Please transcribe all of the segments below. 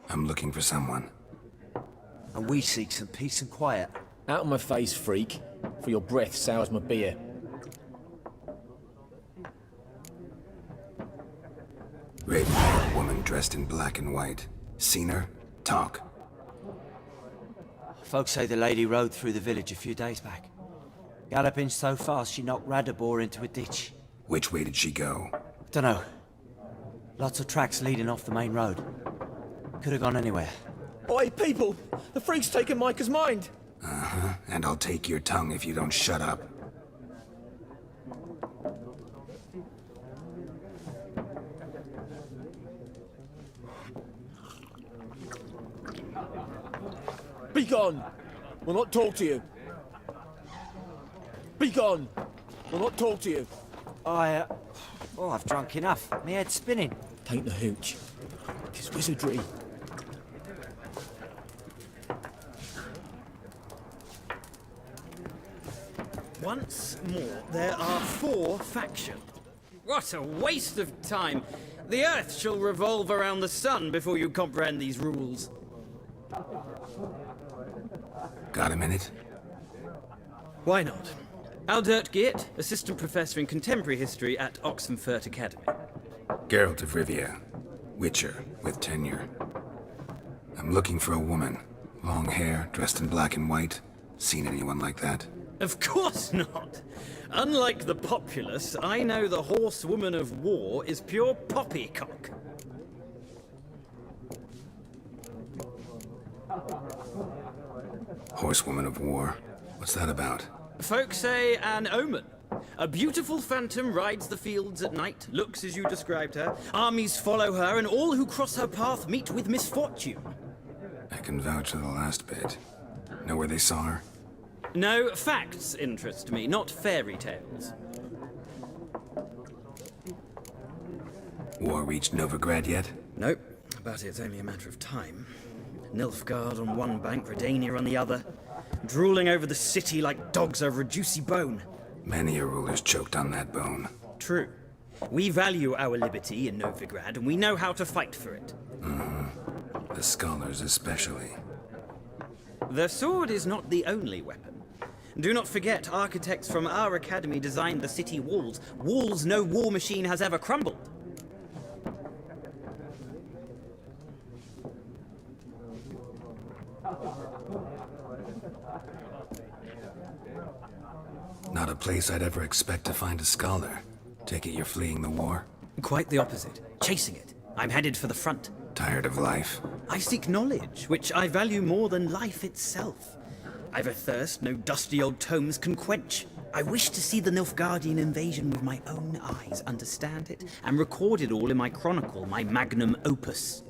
I'm looking for someone. And we seek some peace and quiet. Out of my face, freak. For your breath sours my beer. Raven-haired woman dressed in black and white. Seen her? Talk. Folks say the lady rode through the village a few days back. Galloping so fast she knocked Radabor into a ditch. Which way did she go? Dunno. Lots of tracks leading off the main road. Could have gone anywhere. Oi, people! The freak's taken Micah's mind! Uh-huh. And I'll take your tongue if you don't shut up. Be gone! We'll not talk to you. Be gone! We'll not talk to you. Oh, I've drunk enough. My head's spinning. Tain't the hooch. 'Tis wizardry. Once more, there are 4 factions. What a waste of time! The Earth shall revolve around the sun before you comprehend these rules. Got a minute? Why not? Aldert Geert, Assistant Professor in Contemporary History at Oxenfurt Academy. Geralt of Rivia. Witcher, with tenure. I'm looking for a woman. Long hair, dressed in black and white. Seen anyone like that? Of course not! Unlike the populace, I know the horsewoman of war is pure poppycock. Horsewoman of war. What's that about? Folk say an omen. A beautiful phantom rides the fields at night, looks as you described her. Armies follow her, and all who cross her path meet with misfortune. I can vouch for the last bit. Know where they saw her? No, facts interest me, not fairy tales. War reached Novigrad yet? Nope, but it's only a matter of time. Nilfgaard on one bank, Redania on the other. Drooling over the city like dogs over a juicy bone. Many a ruler's choked on that bone. True. We value our liberty in Novigrad, and we know how to fight for it. The scholars especially. The sword is not the only weapon. Do not forget, architects from our academy designed the city walls. Walls no war machine has ever crumbled. Not a place I'd ever expect to find a scholar. Take it you're fleeing the war? Quite the opposite. Chasing it. I'm headed for the front. Tired of life? I seek knowledge, which I value more than life itself. I've a thirst no dusty old tomes can quench. I wish to see the Nilfgaardian invasion with my own eyes, understand it, and record it all in my chronicle, my magnum opus.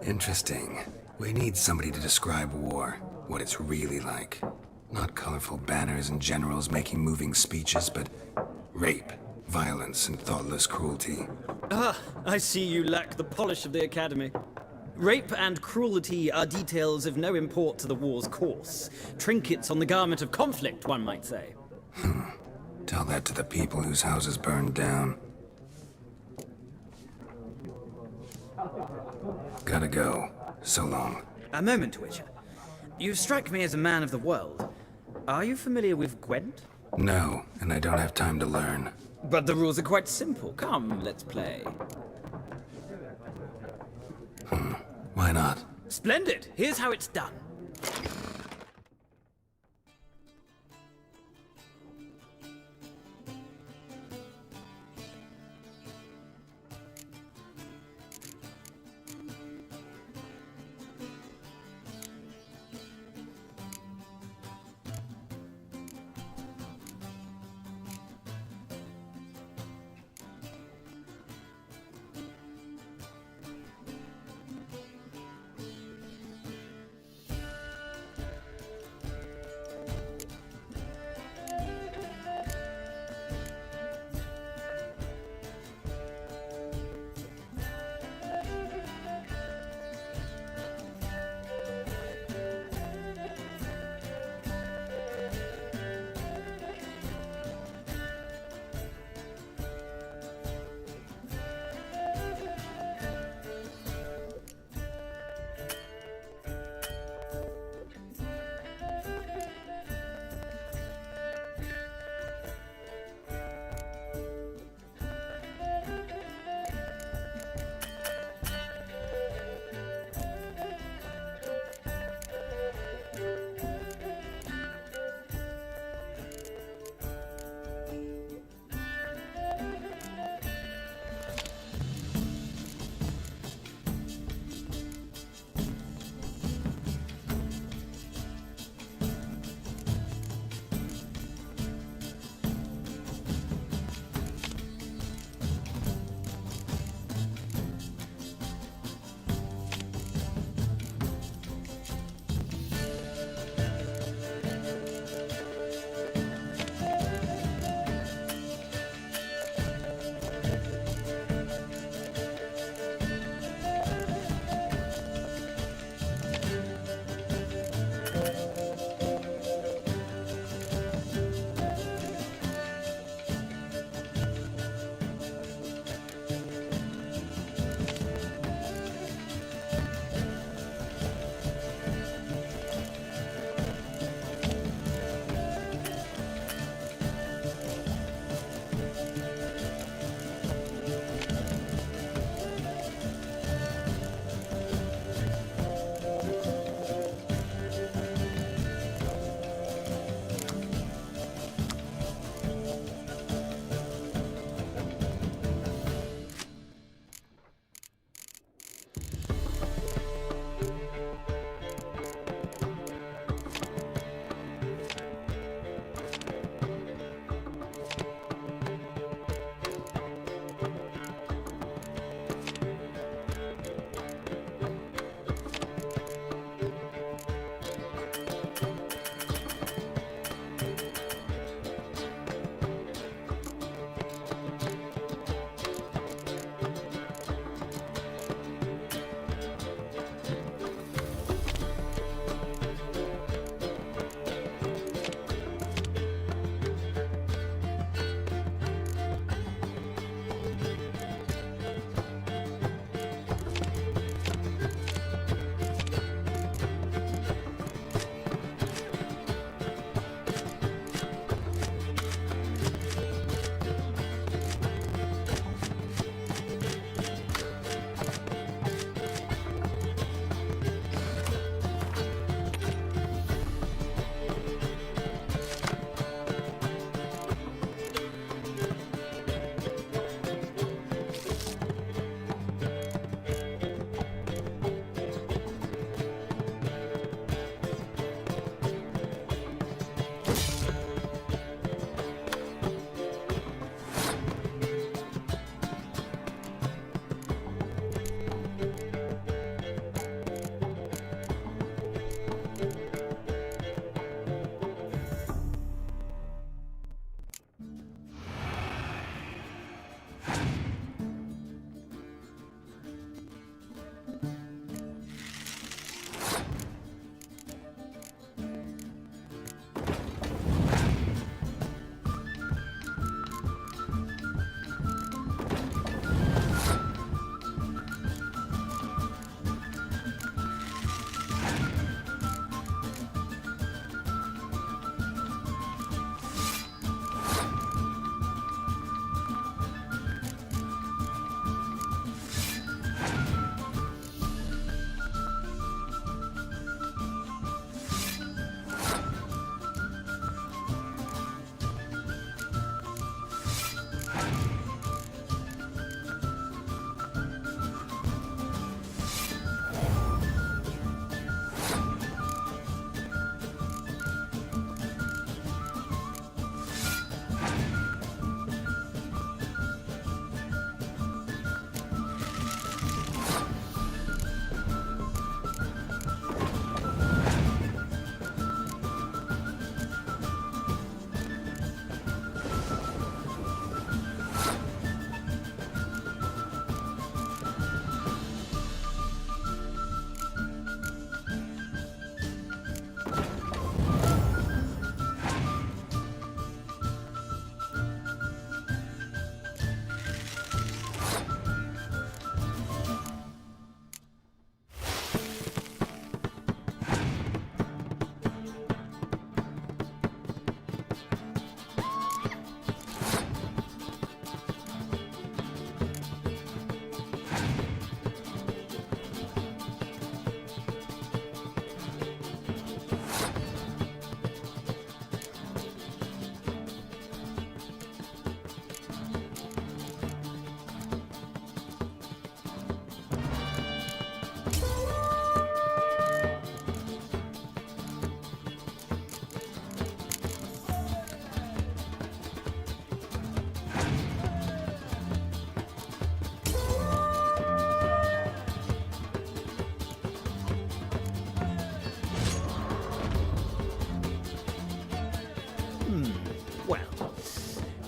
Interesting. We need somebody to describe war, what it's really like. Not colorful banners and generals making moving speeches, but rape, violence, and thoughtless cruelty. Ah, I see you lack the polish of the academy. Rape and cruelty are details of no import to the war's course. Trinkets on the garment of conflict, one might say. Tell that to the people whose houses burned down. Gotta go. So long. A moment, Witcher. You strike me as a man of the world. Are you familiar with Gwent? No, and I don't have time to learn. But the rules are quite simple. Come, let's play. Why not? Splendid! Here's how it's done.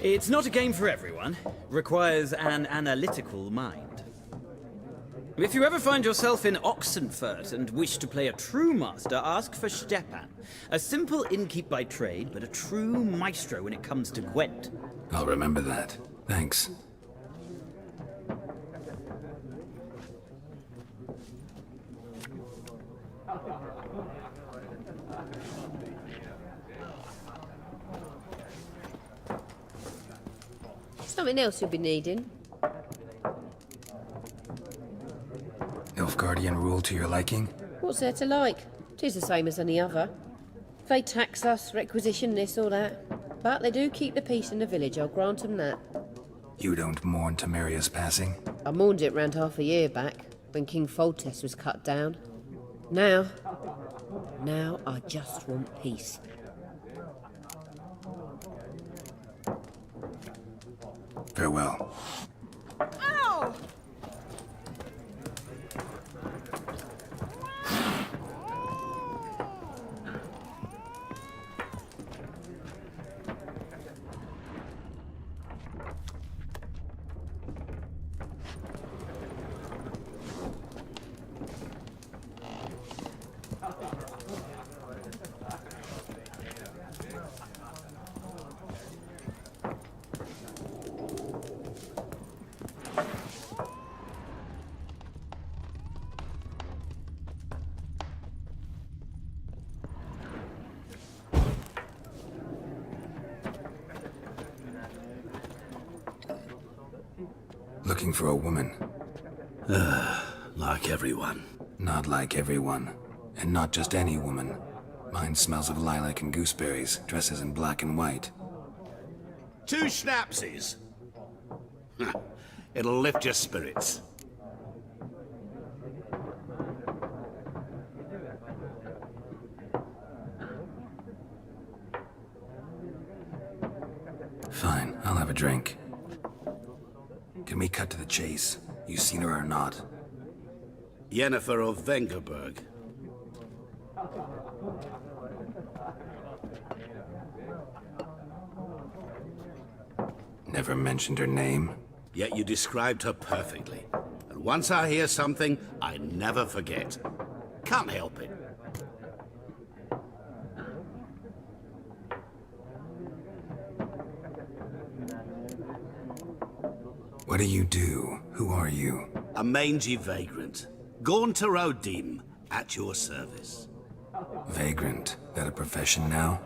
It's not a game for everyone. Requires an analytical mind. If you ever find yourself in Oxenfurt and wish to play a true master, ask for Stepan. A simple innkeep by trade, but a true maestro when it comes to Gwent. I'll remember that. Thanks. Something else you'll be needing? Nilfgaardian rule to your liking? What's there to like? 'Tis the same as any other. They tax us, requisition this or that. But they do keep the peace in the village, I'll grant 'em that. You don't mourn Temeria's passing? I mourned it round half a year back, when King Foltest was cut down. Now I just want peace. Farewell. Ow! Looking for a woman. Like everyone. Not like everyone. And not just any woman. Mine smells of lilac and gooseberries, dresses in black and white. 2 schnapsies. It'll lift your spirits. Fine, I'll have a drink. Can we cut to the chase? You seen her or not? Yennefer of Vengerberg. Never mentioned her name? Yet you described her perfectly. And once I hear something, I never forget. Can't help it. What do you do? Who are you? A mangy vagrant. Gone to Rodim, at your service. Vagrant. That a profession now?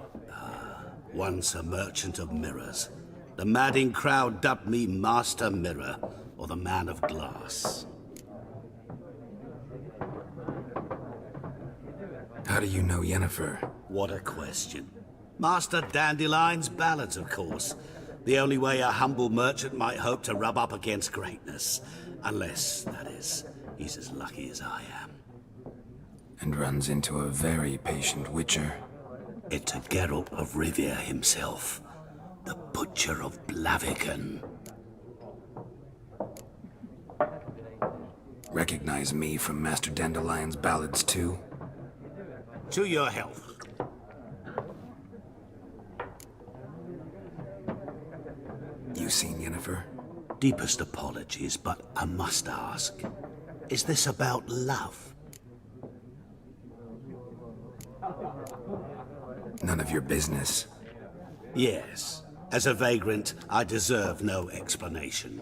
Once a merchant of mirrors. The madding crowd dubbed me Master Mirror, or the Man of Glass. How do you know Yennefer? What a question. Master Dandelion's ballads, of course. The only way a humble merchant might hope to rub up against greatness. Unless, that is, he's as lucky as I am. And runs into a very patient witcher. It's a Geralt of Rivia himself. The Butcher of Blaviken. Recognize me from Master Dandelion's ballads too? To your health. You seen Yennefer? Deepest apologies, but I must ask. Is this about love? None of your business. Yes. As a vagrant, I deserve no explanation.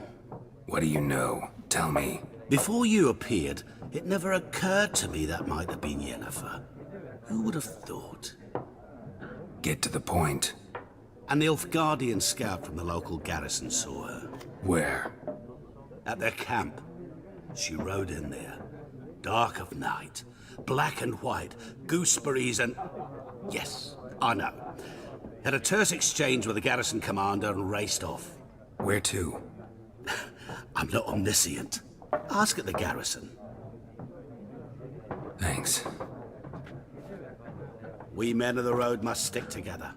What do you know? Tell me. Before you appeared, it never occurred to me that might have been Yennefer. Who would have thought? Get to the point. An Nilfgaardian scout from the local garrison saw her. Where? At their camp. She rode in there. Dark of night. Black and white. Gooseberries and... Yes, I know. Had a terse exchange with the garrison commander and raced off. Where to? I'm not omniscient. Ask at the garrison. Thanks. We men of the road must stick together.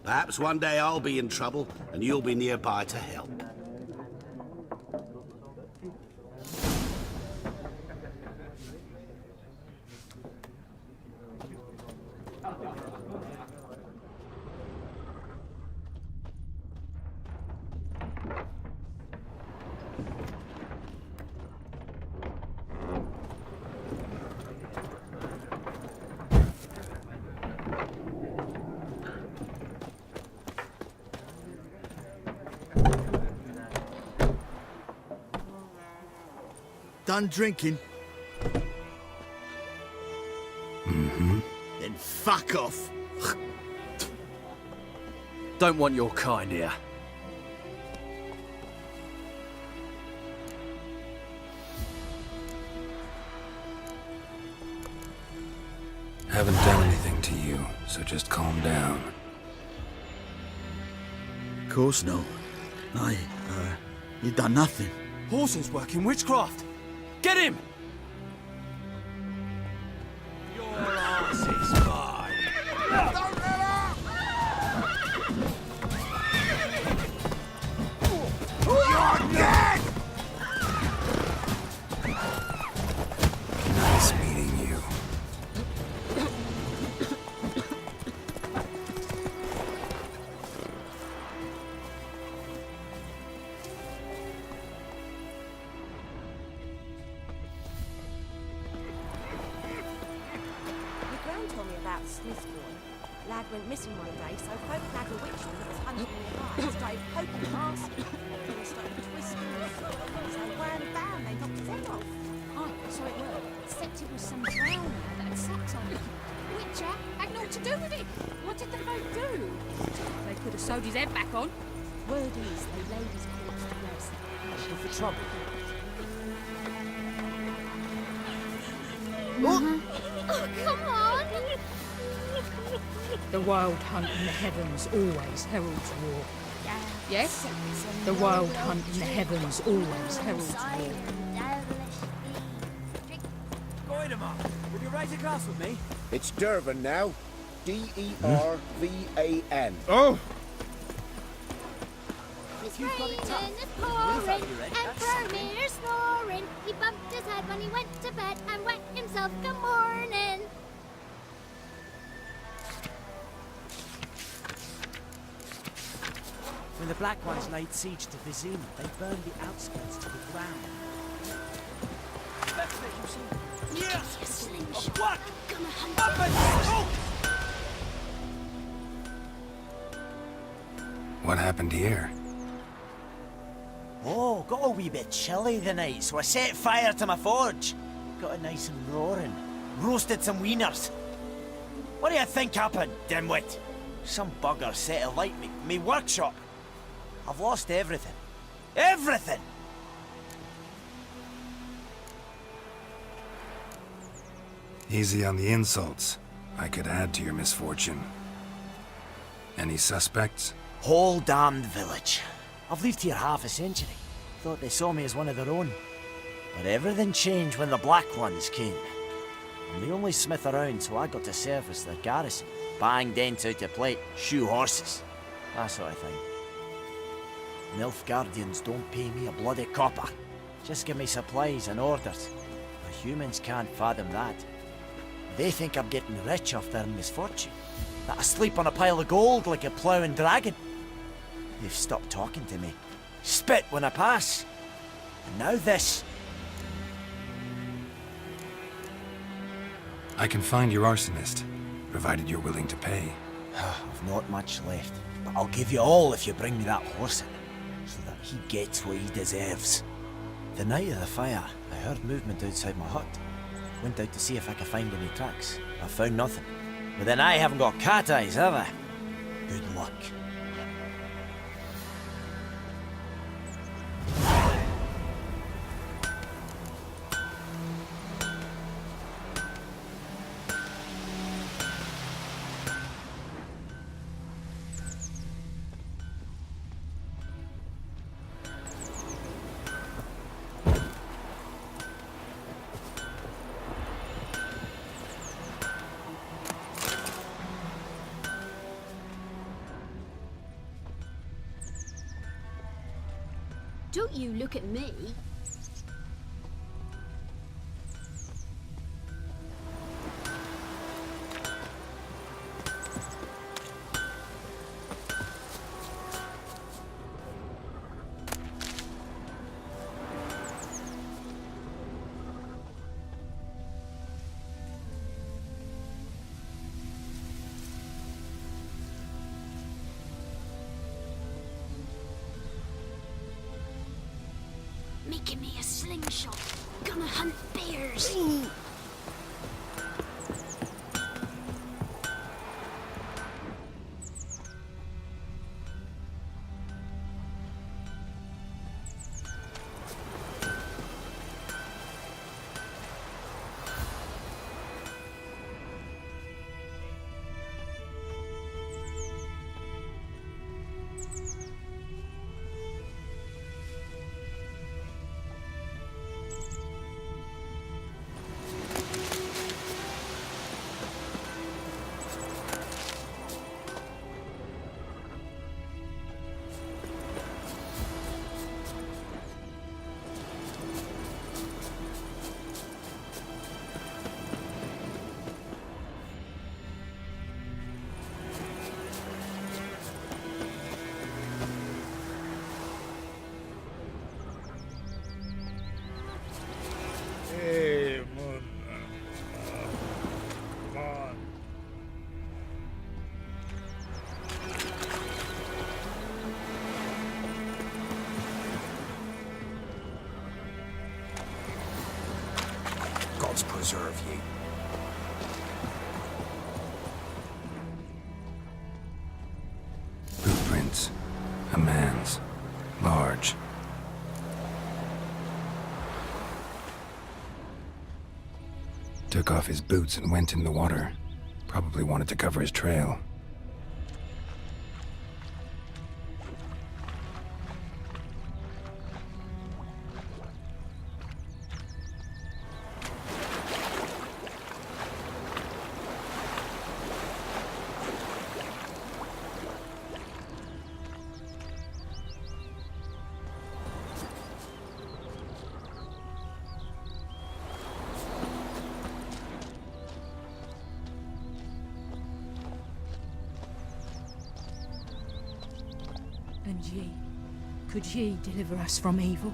Perhaps one day I'll be in trouble and you'll be nearby to help. done drinking? Mm-hmm. Then fuck off. Don't want your kind here. Haven't done anything to you, so just calm down. Course no. You done nothing. Horses working witchcraft. Get him! Your ass is mine. Nice meeting you. My gran told me about Smith's boy. Lad went missing one day, so folk nagged a witchman that was hunting nearby and started poking him asking. Then he started twisting his foot, so wham bam, they knocked his head off. Oh, so it were. Except it was some drowned lad that had sacked on him. Witcher had naught to do with it. What did the folk do? They could have sewed his head back on. Word is they laid his corpse to rest. Looking for trouble? Oh, come on! The wild hunt in the heavens always heralds war. Yes? The wild hunt in the heavens always heralds war. Goidemar, will you raise a glass with me? It's Dervan now. D-E-R-V-A-N. Oh! It's raining, it's pouring, and Vermeer's snoring. He bumped his head when he went to bed and wet himself. Good morning. When the Black Ones laid siege to Vizima, they burned the outskirts to the ground. That's it, you see? Yes! What? Gonna hunt Weapons! What happened here? Oh, got a wee bit chilly the night, so I set fire to my forge. Got it nice and roaring. Roasted some wieners. What do you think happened, dimwit? Some bugger set alight me workshop. I've lost everything. Everything! Easy on the insults. I could add to your misfortune. Any suspects? Whole damned village. I've lived here half a century. Thought they saw me as one of their own. But everything changed when the Black Ones came. I'm the only smith around, so I got to service their garrison. Bang dents out of plate, shoe horses. That sort of thing. Nilfgaardians don't pay me a bloody copper. Just give me supplies and orders. The humans can't fathom that. They think I'm getting rich off their misfortune. That I sleep on a pile of gold like a ploughing dragon. They've stopped talking to me. Spit when I pass. And now this. I can find your arsonist, provided you're willing to pay. I've not much left, but I'll give you all if you bring me that horse in, so that he gets what he deserves. The night of the fire, I heard movement outside my hut. Went out to see if I could find any tracks. I found nothing. But then I haven't got cat eyes, have I? Good luck. Don't you look at me. Making me a slingshot. Go gonna hunt bears. Gods preserve ye. Footprints. A man's. Large. Took off his boots and went in the water. Probably wanted to cover his trail. And ye, could ye deliver us from evil?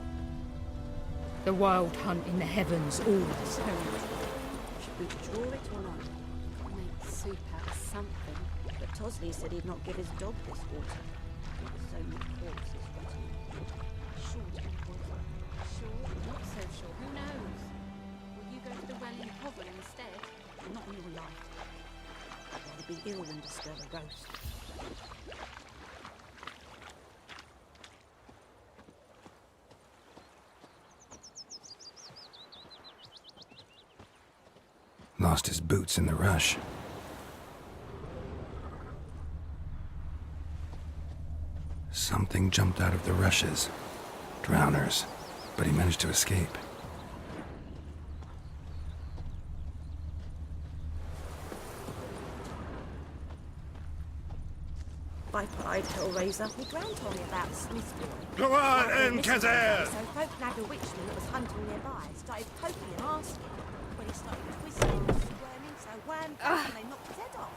The wild hunt in the heavens always herald. Should we draw it or not? Make soup out of something. But Tosley said he'd not give his dog this water. There were so many corpses rotting. Sure to be poison. Sure, not so sure. Who knows? Will you go to the well in the hovel instead? Not in your life. I'd rather be ill than disturb a ghost. Lost his boots in the rush. Something jumped out of the rushes. Drowners. But he managed to escape. Viper-eyed Hellraiser. My gran told me about Smith's boy. Come on, Like, in, Mrs. Kazan! So folk nagged a witchman that was hunting nearby. Started poking and asking. When he started twisting and squirming, so wham, and they knocked his head off.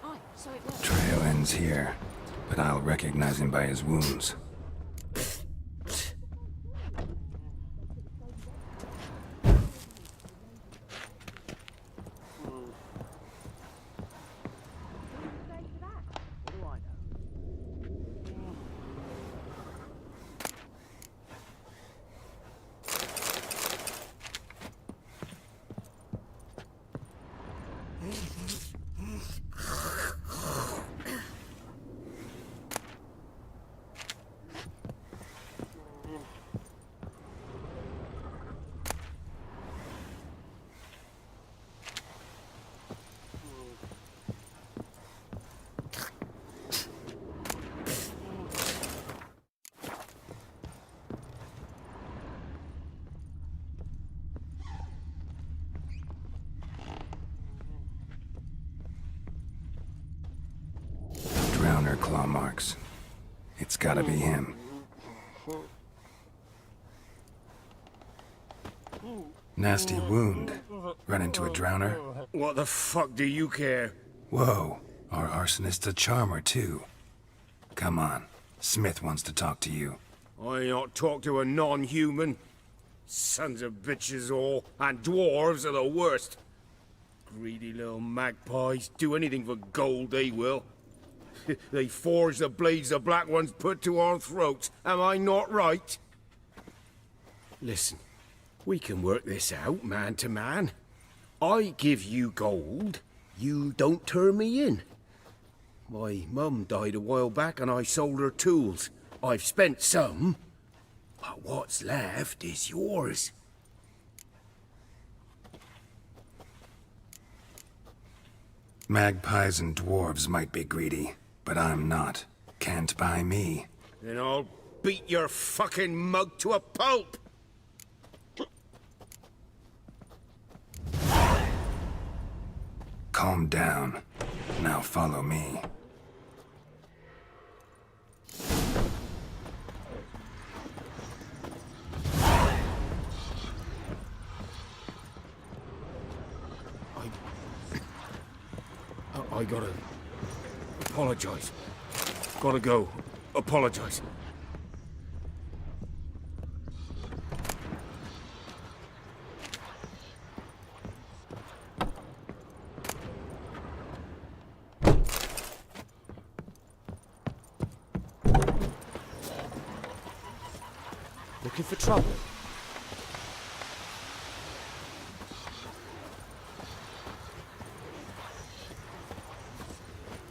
Aye, so it worked. Trail ends here, but I'll recognize him by his wounds. Drowner claw marks. It's gotta be him. Nasty wound. Run into a drowner? What the fuck do you care? Whoa, our arsonist's a charmer too. Come on, Smith wants to talk to you. I ain't not talk to a non-human. Sons of bitches all, and dwarves are the worst. Greedy little magpies, do anything for gold, they will. They forge the blades the black ones put to our throats. Am I not right? Listen, We can work this out, man to man. I give you gold, you don't turn me in. My mum died a while back and I sold her tools. I've spent some, but what's left is yours. Magpies and dwarves might be greedy, but I'm not. Can't buy me. Then I'll beat your fucking mug to a pulp! Calm down. Now follow me. I gotta apologize. Gotta go. Apologize. Looking for trouble?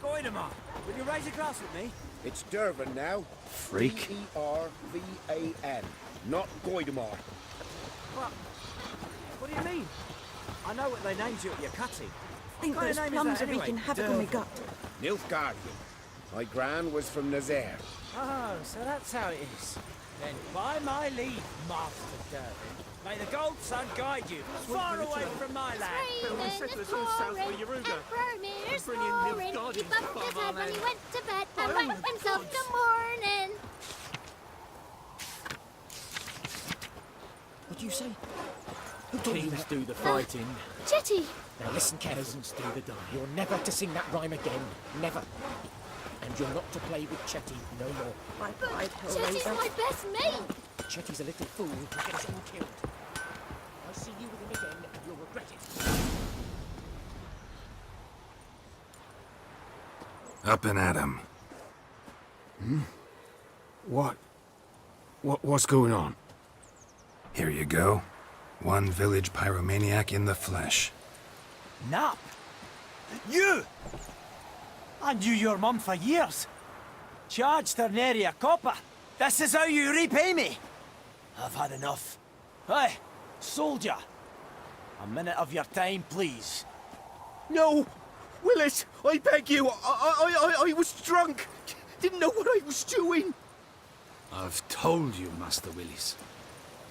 Goidemar, will you raise a glass with me? It's Dervan now. Freak. Dervan, not Goidemar. What do you mean? I know what they named you at your cutting. I think What kind those of name is plums that are wreaking anyway? havoc on my gut. Nilfgaardian. My gran was from Nazaire. Oh, so that's how it is. Then, by my leave, Master Dervin, may the gold sun guide you far away from my land. It's pouring, Emperor's snoring. He bumped his head when he went to bed and wiped himself the morning. What do you say? Who Kings do the fighting. Jetty! Now listen, peasants do the dying. You're never to sing that rhyme again. Never. And you're not to play with Chetty no more. But Jetty's my best mate! Chetty's a little fool who gets us all killed. I see you with him again and you'll regret it. Up and at 'em. What's going on? Here you go. One village pyromaniac in the flesh. Nap? You! I knew your mum for years. Charged her nary a copper. This is how you repay me. I've had enough. Hey, soldier. A minute of your time, please. No! Willis, I beg you, I was drunk. Didn't know what I was doing. I've told you, Master Willis.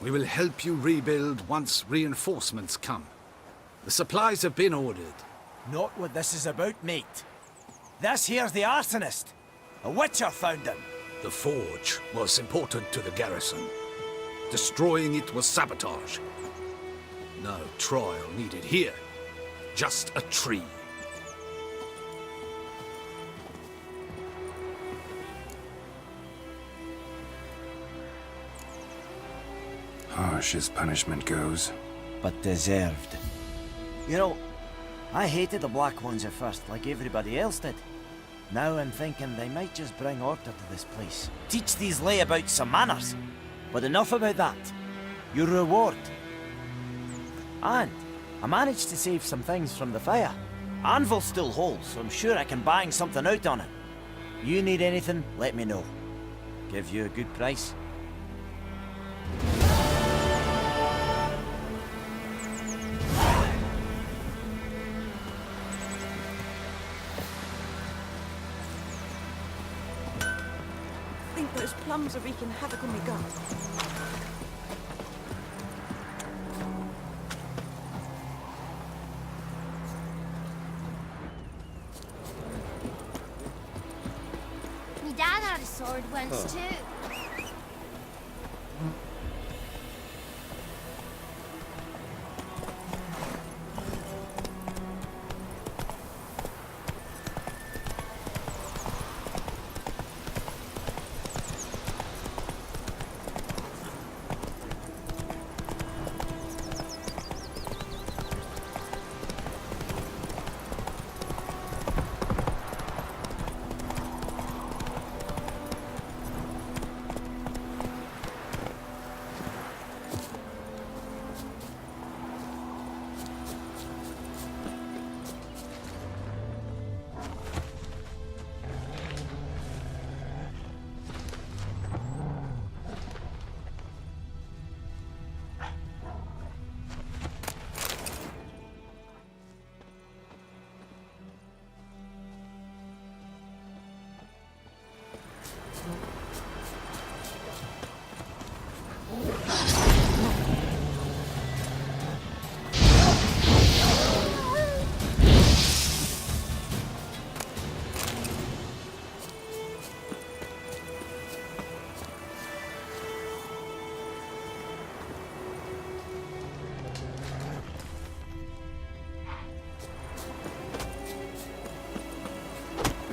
We will help you rebuild once reinforcements come. The supplies have been ordered. Not what this is about, mate. This here's the arsonist. A witcher found him. The forge was important to the garrison. Destroying it was sabotage. No trial needed here. Just a tree. Harsh as punishment goes. But deserved. You know, I hated the Black Ones at first, like everybody else did. Now I'm thinking they might just bring order to this place. Teach these layabouts some manners. But enough about that. Your reward. And I managed to save some things from the fire. Anvil's still whole, so I'm sure I can bang something out on it. You need anything, let me know. Give you a good price. I think those plums are wreaking havoc on my gut. Me dad had a sword once too.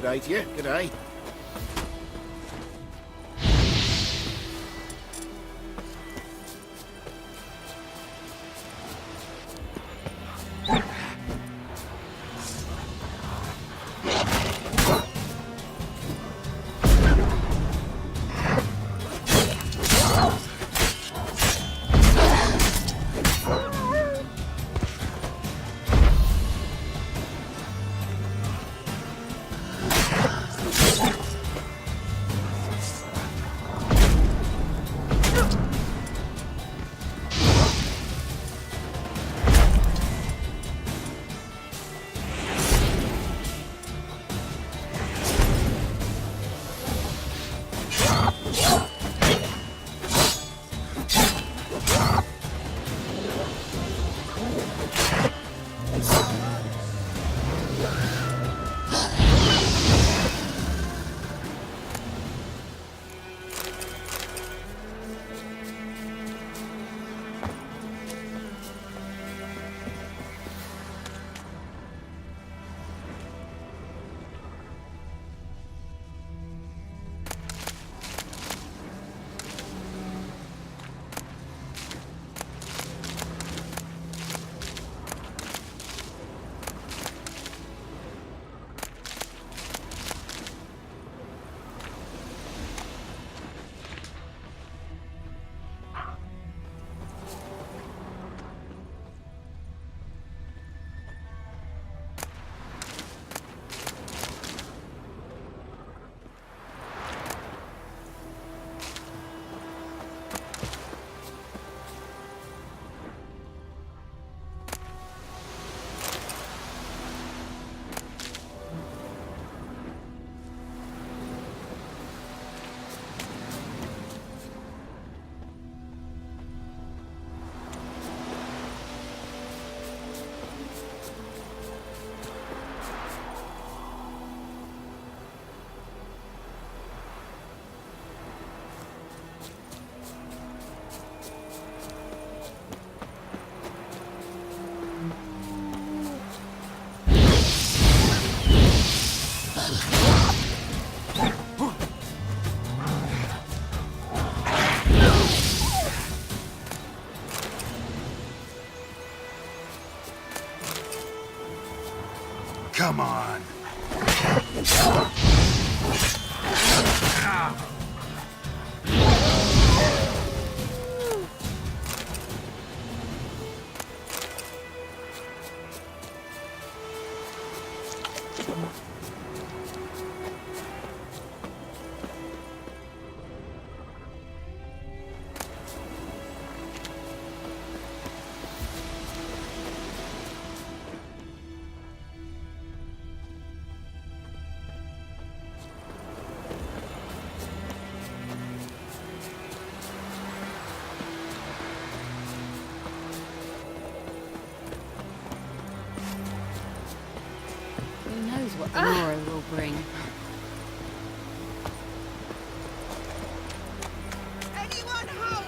day to you. Good day. Come on. Who knows what the morrow will bring? Anyone home?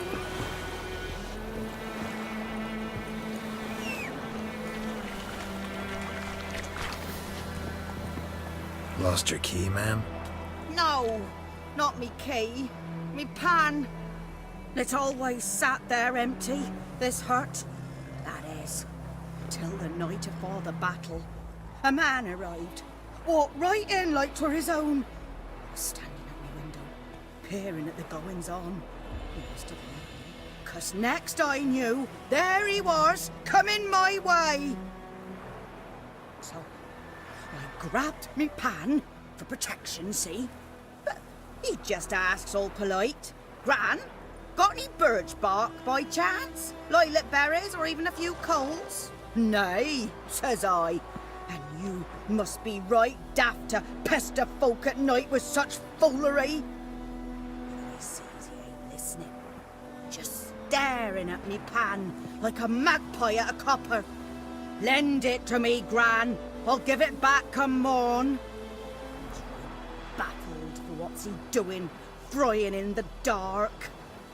Lost your key, ma'am? No, not me key. Me pan. It always sat there empty, this hut. That is, till the night afore the battle. A man arrived, walked right in like 'twere his own. Standing at my window, peering at the goings-on. He must have heard me, 'cause next I knew, there he was, coming my way. So, I grabbed me pan, for protection, see? But he just asks all polite, Gran, got any birch bark by chance? Lilac berries or even a few coals? Nay, says I. And you must be right daft to pester folk at night with such foolery. But I sees he ain't listening. Just staring at me pan like a magpie at a copper. Lend it to me, Gran. I'll give it back come morn. Baffled for what's he doing, frying in the dark.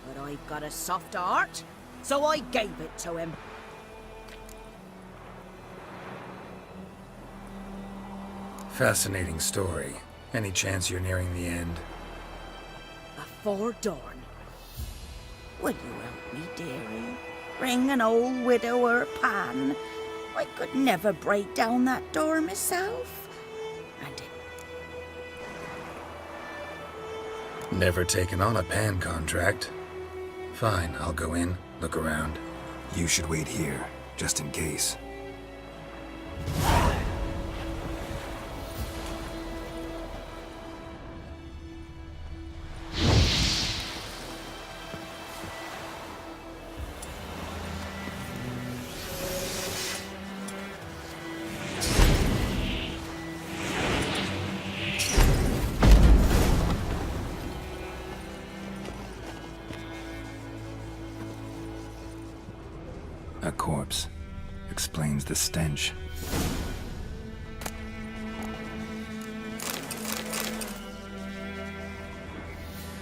But I've got a soft heart, so I gave it to him. Fascinating story. Any chance you're nearing the end? Before dawn. Will you help me, dearie? Bring an old widower a pan. I could never break down that door myself. And it... Never taken on a pan contract. Fine, I'll go in, look around. You should wait here, just in case. A corpse. Explains the stench.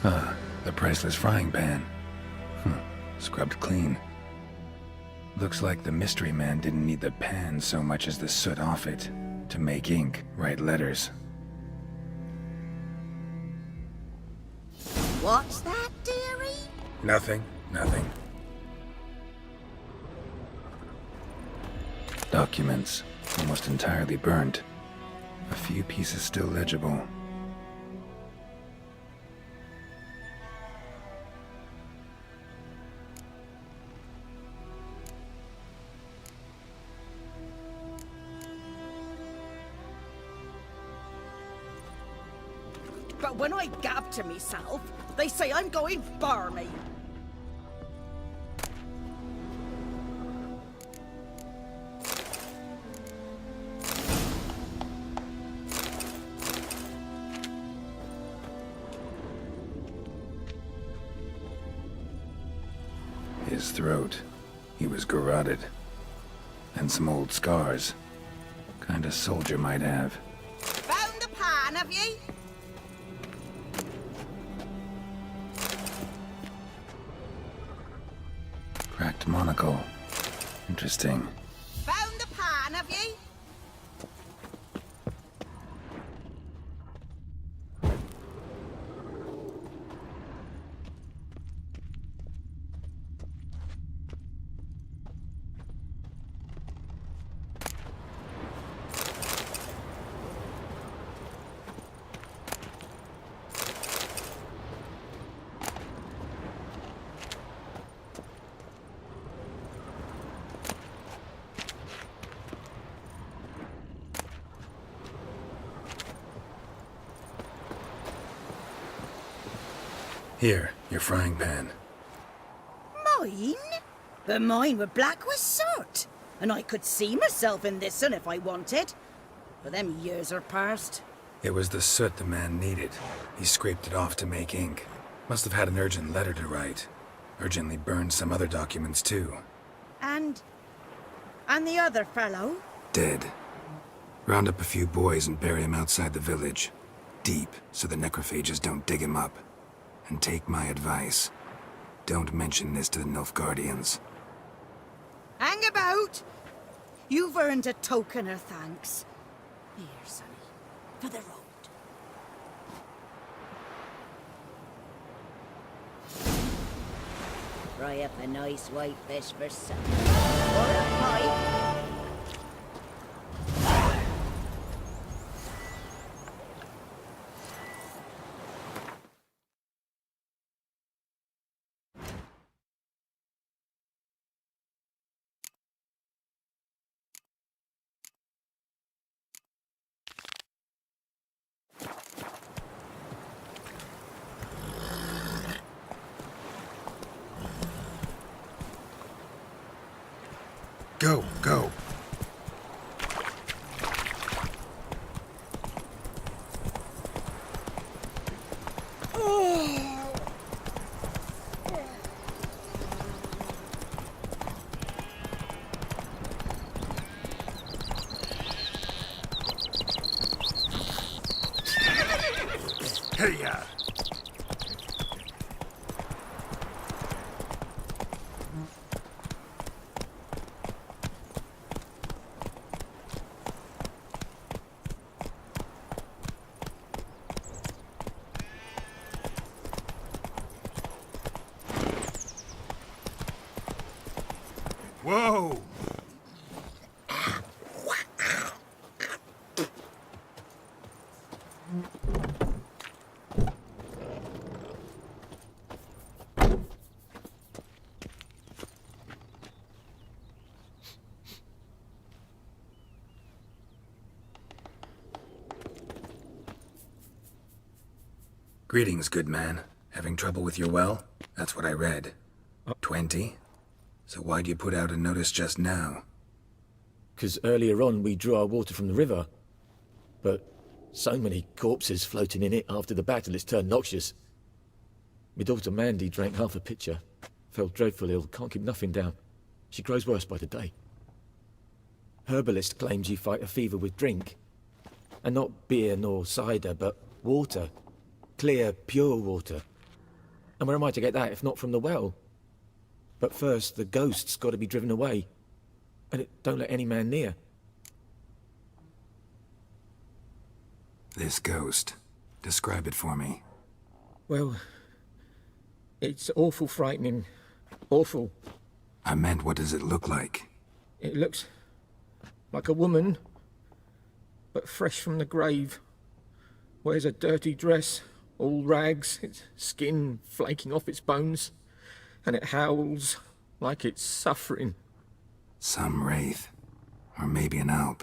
Ah, the priceless frying pan. Scrubbed clean. Looks like the mystery man didn't need the pan so much as the soot off it to make ink, write letters. What's that, dearie? Nothing. Documents, almost entirely burnt. A few pieces still legible. But when I gab to myself, they say I'm going barmy. His throat. He was garroted. And some old scars. Kind of soldier might have. Found the pan, have ye? Cracked monocle. Interesting. Found the pan, have ye? Here, your frying pan. Mine? But mine were black with soot. And I could see myself in this one if I wanted. But them years are past. It was the soot the man needed. He scraped it off to make ink. Must have had an urgent letter to write. Urgently burned some other documents too. And the other fellow? Dead. Round up a few boys and bury him outside the village. Deep, so the necrophages don't dig him up. And take my advice. Don't mention this to the Nilfgaardians. Hang about! You've earned a token of thanks. Here, sonny, for the road. Fry up a nice white fish for supper. Or a pipe. Go, go. Hey-ya! Greetings, good man. Having trouble with your well? That's what I read. 20? So why'd you put out a notice just now? 'Cause earlier on we drew our water from the river. But so many corpses floating in it after the battle it's turned noxious. My daughter Mandy drank half a pitcher. Fell dreadful ill, can't keep nothing down. She grows worse by the day. Herbalist claims you fight a fever with drink. And not beer nor cider, but water. Clear, pure water. And where am I to get that if not from the well? But first, the ghost's got to be driven away. And it don't let any man near. This ghost. Describe it for me. Well, it's awful frightening. Awful. I meant, what does it look like? It looks like a woman, but fresh from the grave. Wears a dirty dress, all rags, its skin flaking off its bones, and it howls like it's suffering. Some wraith. Or maybe an alp.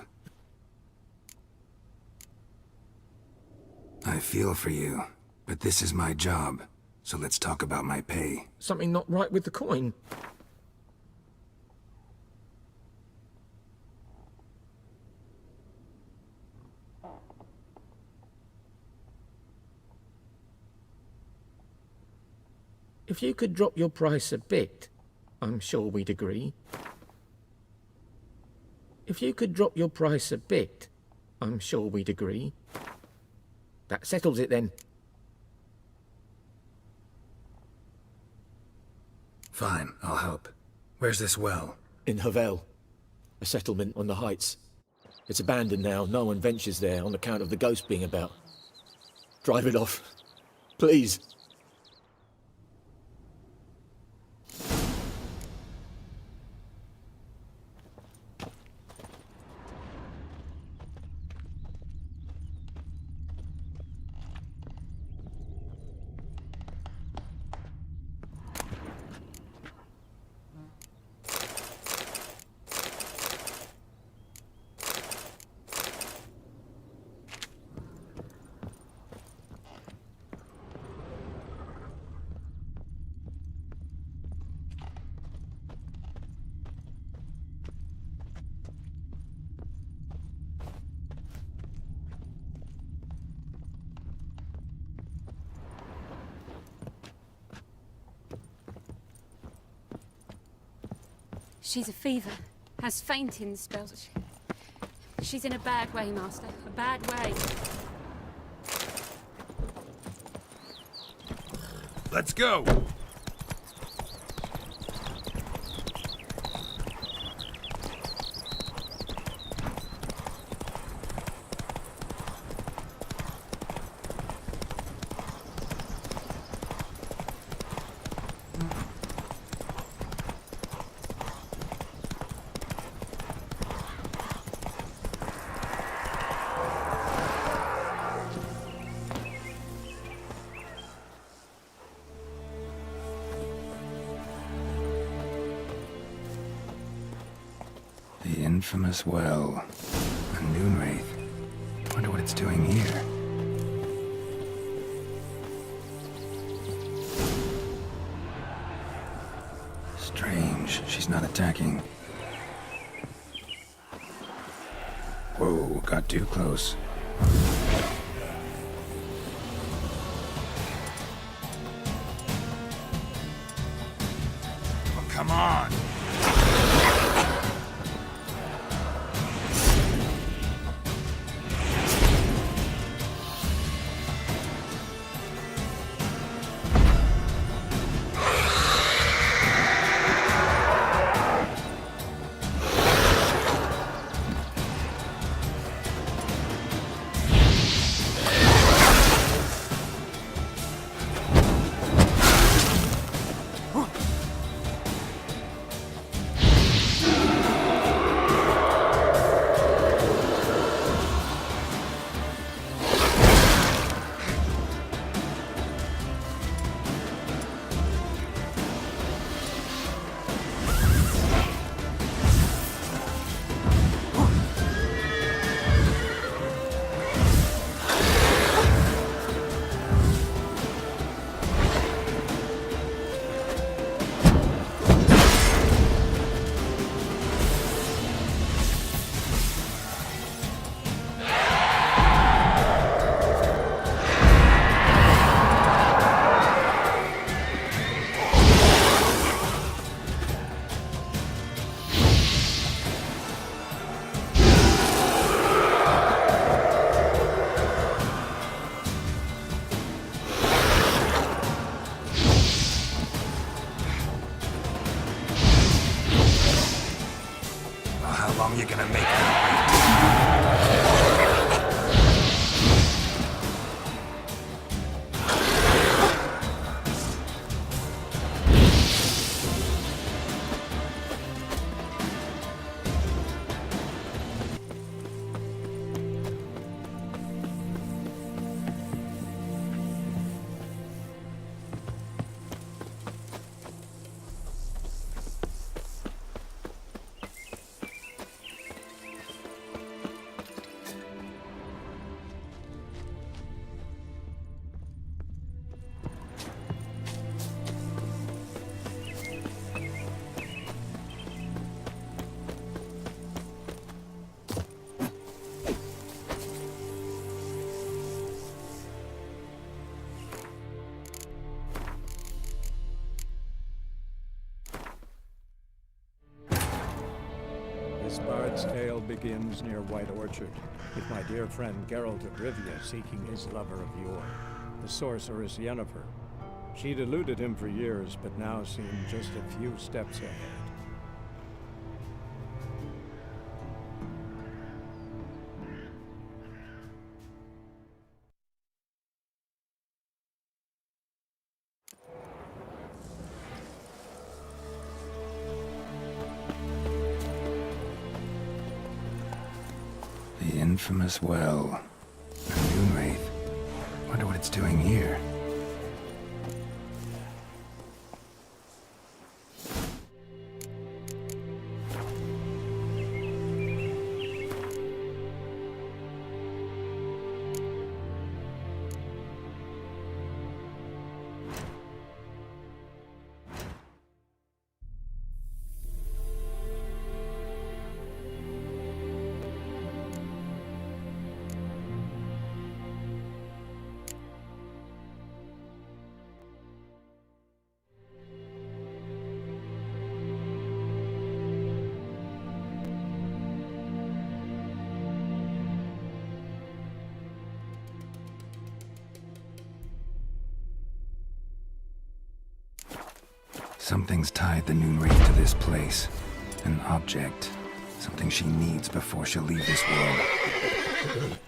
I feel for you, but this is my job, so let's talk about my pay. Something not right with the coin. If you could drop your price a bit, I'm sure we'd agree. If you could drop your price a bit, I'm sure we'd agree. That settles it then. Fine, I'll help. Where's this well? In Havel, a settlement on the heights. It's abandoned now, no one ventures there on account of the ghost being about. Drive it off, please. She's a fever. Has fainting spells. She's in a bad way, Master. A bad way. Let's go! The infamous well. A noon wraith. Wonder what it's doing here. Strange, she's not attacking. Whoa, got too close. Oh, come on! gonna make them wait. This bard's tale begins near White Orchard, with my dear friend Geralt of Rivia seeking his lover of yore, the sorceress Yennefer. She'd eluded him for years, but now seemed just a few steps ahead. The infamous well. A moon wraith. Wonder what it's doing here. Something's tied the Noon Wraith to this place. An object. Something she needs before she'll leave this world.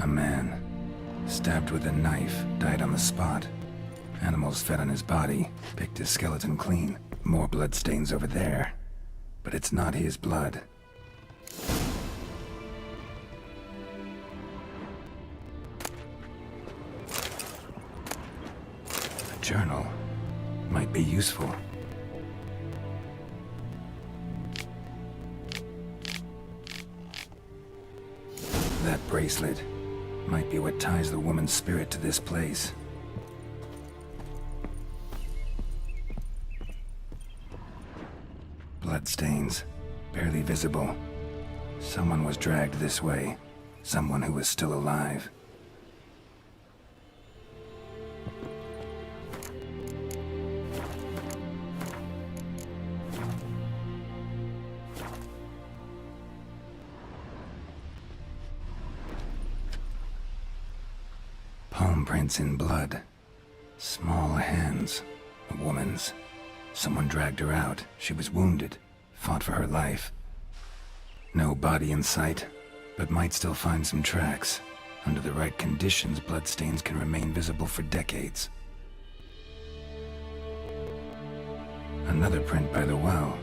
A man, stabbed with a knife, died on the spot. Animals fed on his body, picked his skeleton clean. More blood stains over there. But it's not his blood. A journal might be useful. That bracelet might be what ties the woman's spirit to this place. Bloodstains, barely visible. Someone was dragged this way. Someone who was still alive. Palm prints in blood. Small hands. A woman's. Someone dragged her out. She was wounded. Fought for her life. No body in sight, but might still find some tracks. Under the right conditions, bloodstains can remain visible for decades. Another print by the well.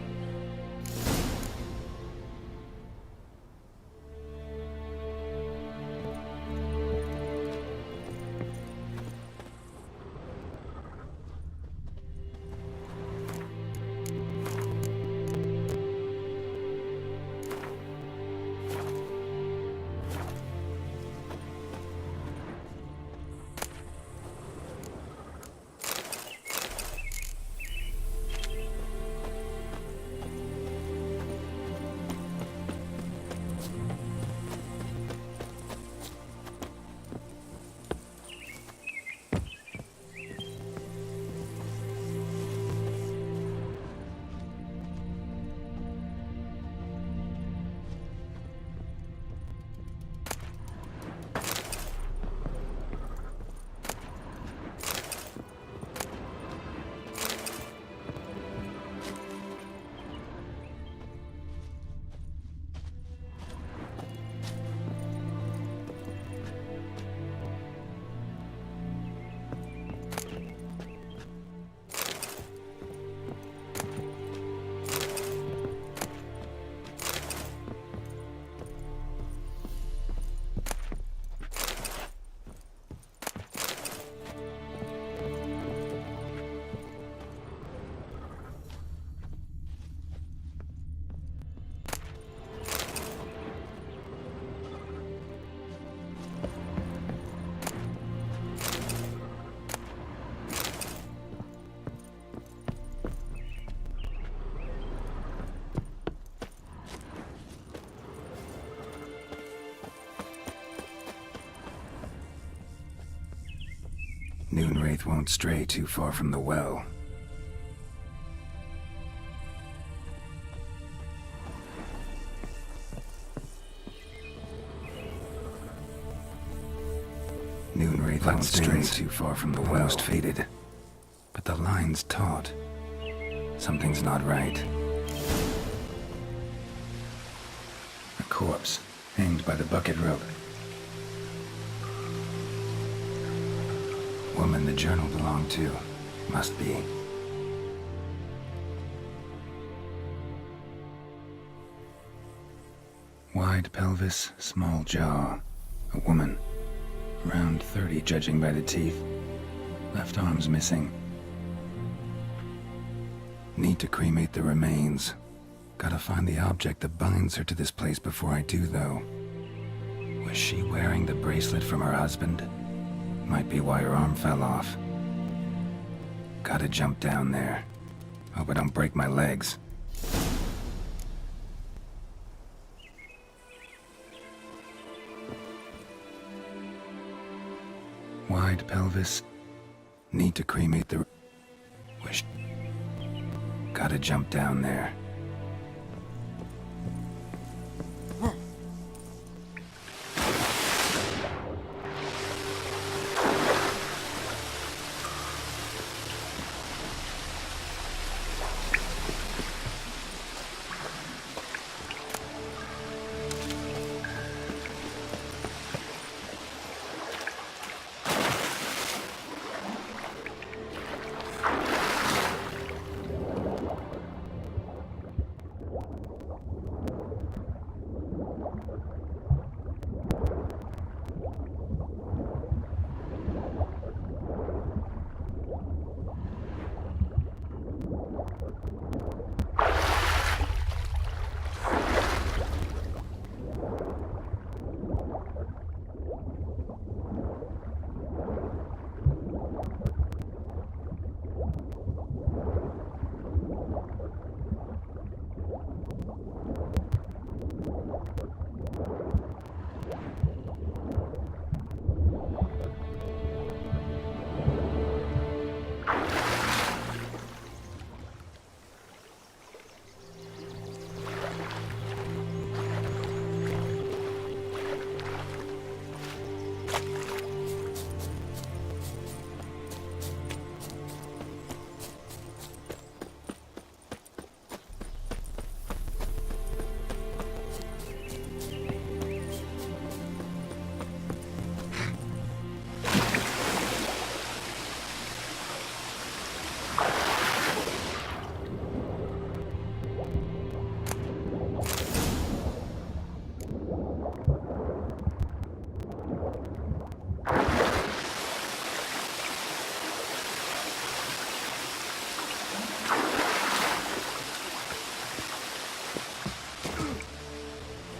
Noonwraith won't stray too far from the well. Noonwraith won't stray too far from the well. Most faded, but the line's taut. Something's not right. A corpse, hanged by the bucket rope. Woman the journal belonged to. Must be. Wide pelvis, small jaw. A woman. Around 30, judging by the teeth. Left arm's missing. Need to cremate the remains. Gotta find the object that binds her to this place before I do, though. Was she wearing the bracelet from her husband? Might be why her arm fell off. Gotta jump down there. Hope I don't break my legs. Wide pelvis. Need to cremate the... Wish... Gotta jump down there.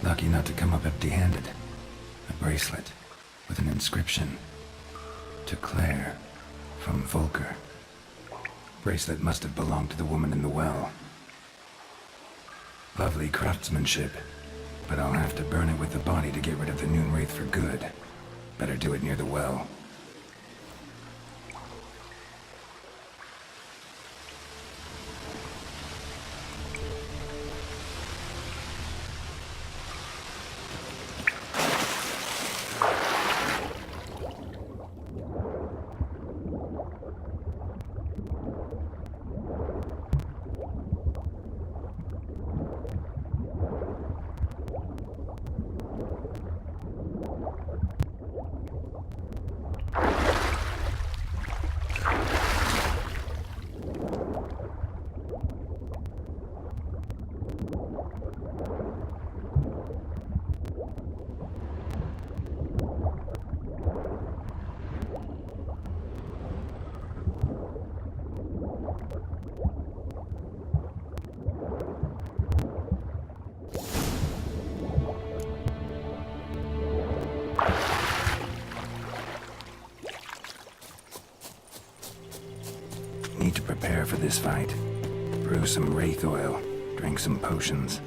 Lucky not to come up empty-handed. A bracelet with an inscription. To Claire, from Volker. Bracelet must have belonged to the woman in the well. Lovely craftsmanship, but I'll have to burn it with the body to get rid of the Noon Wraith for good. Better do it near the well. Need to prepare for this fight. Brew some wraith oil, drink some potions.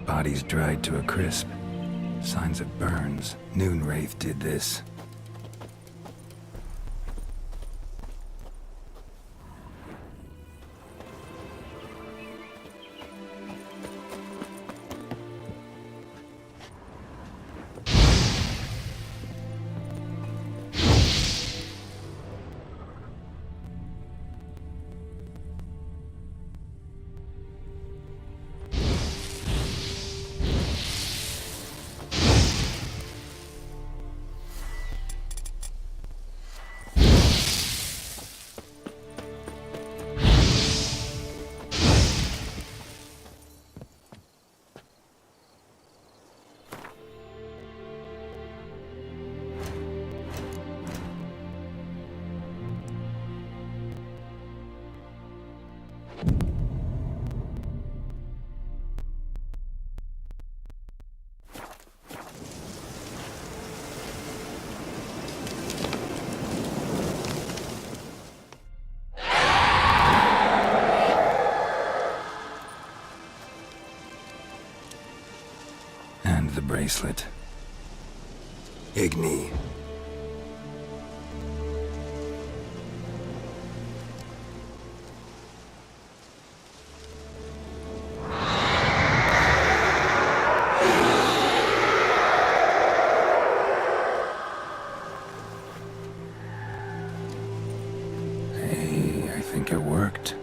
Bodies dried to a crisp. Signs of burns. Noon Wraith did this. the bracelet. Igni. Hey, I think it worked.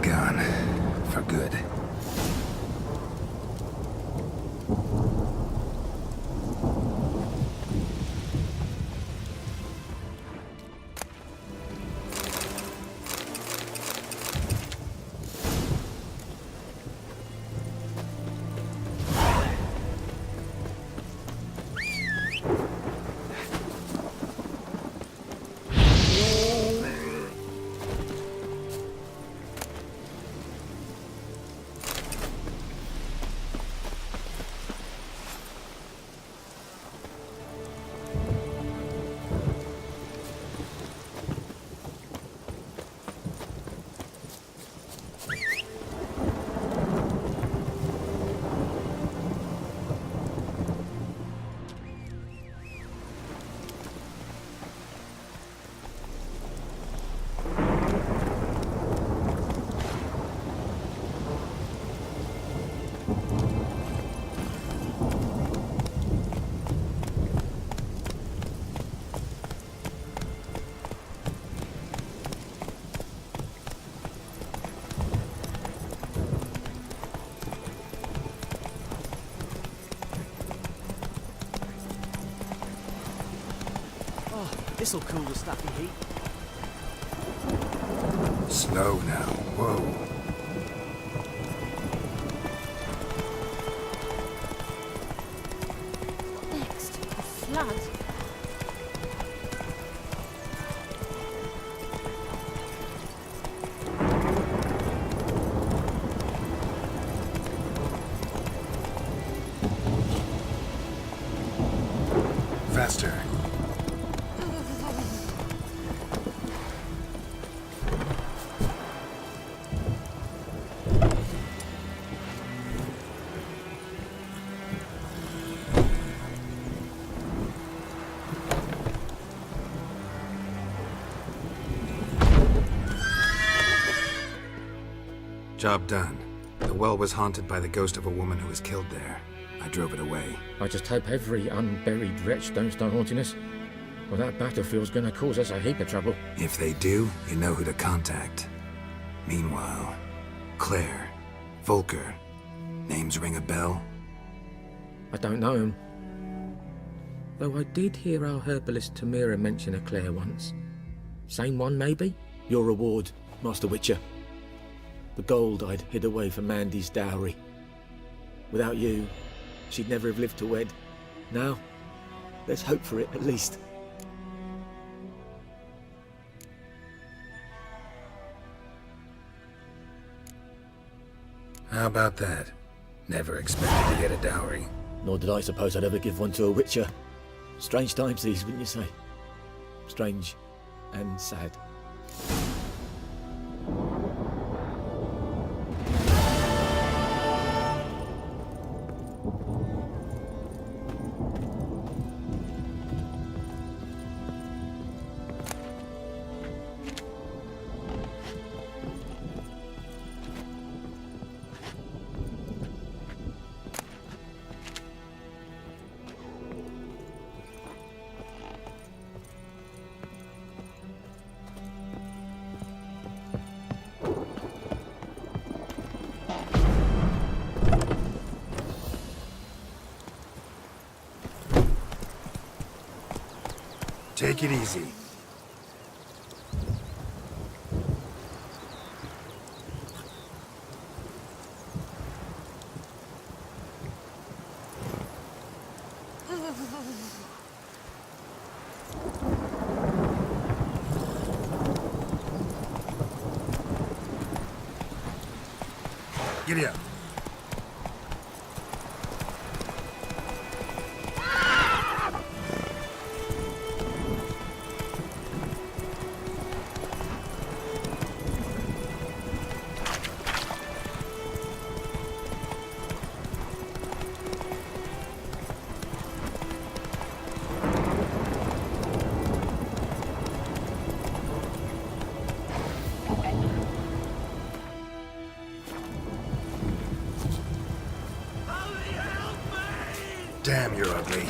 gone. For good. This'll cool the stuffy heat. Slow now. Whoa. Next, a flood. Faster. Job done. The well was haunted by the ghost of a woman who was killed there. I drove it away. I just hope every unburied wretch don't start haunting us. Well, that battlefield's gonna cause us a heap of trouble. If they do, you know who to contact. Meanwhile, Claire, Volker, names ring a bell? I don't know him. Though I did hear our herbalist Tamira mention a Claire once. Same one, maybe? Your reward, Master Witcher. The gold I'd hid away for Mandy's dowry. Without you, she'd never have lived to wed. Now, let's hope for it at least. How about that? Never expected to get a dowry. Nor did I suppose I'd ever give one to a Witcher. Strange times these, wouldn't you say? Strange and sad. Take it easy. Giddy up. Damn, you're ugly.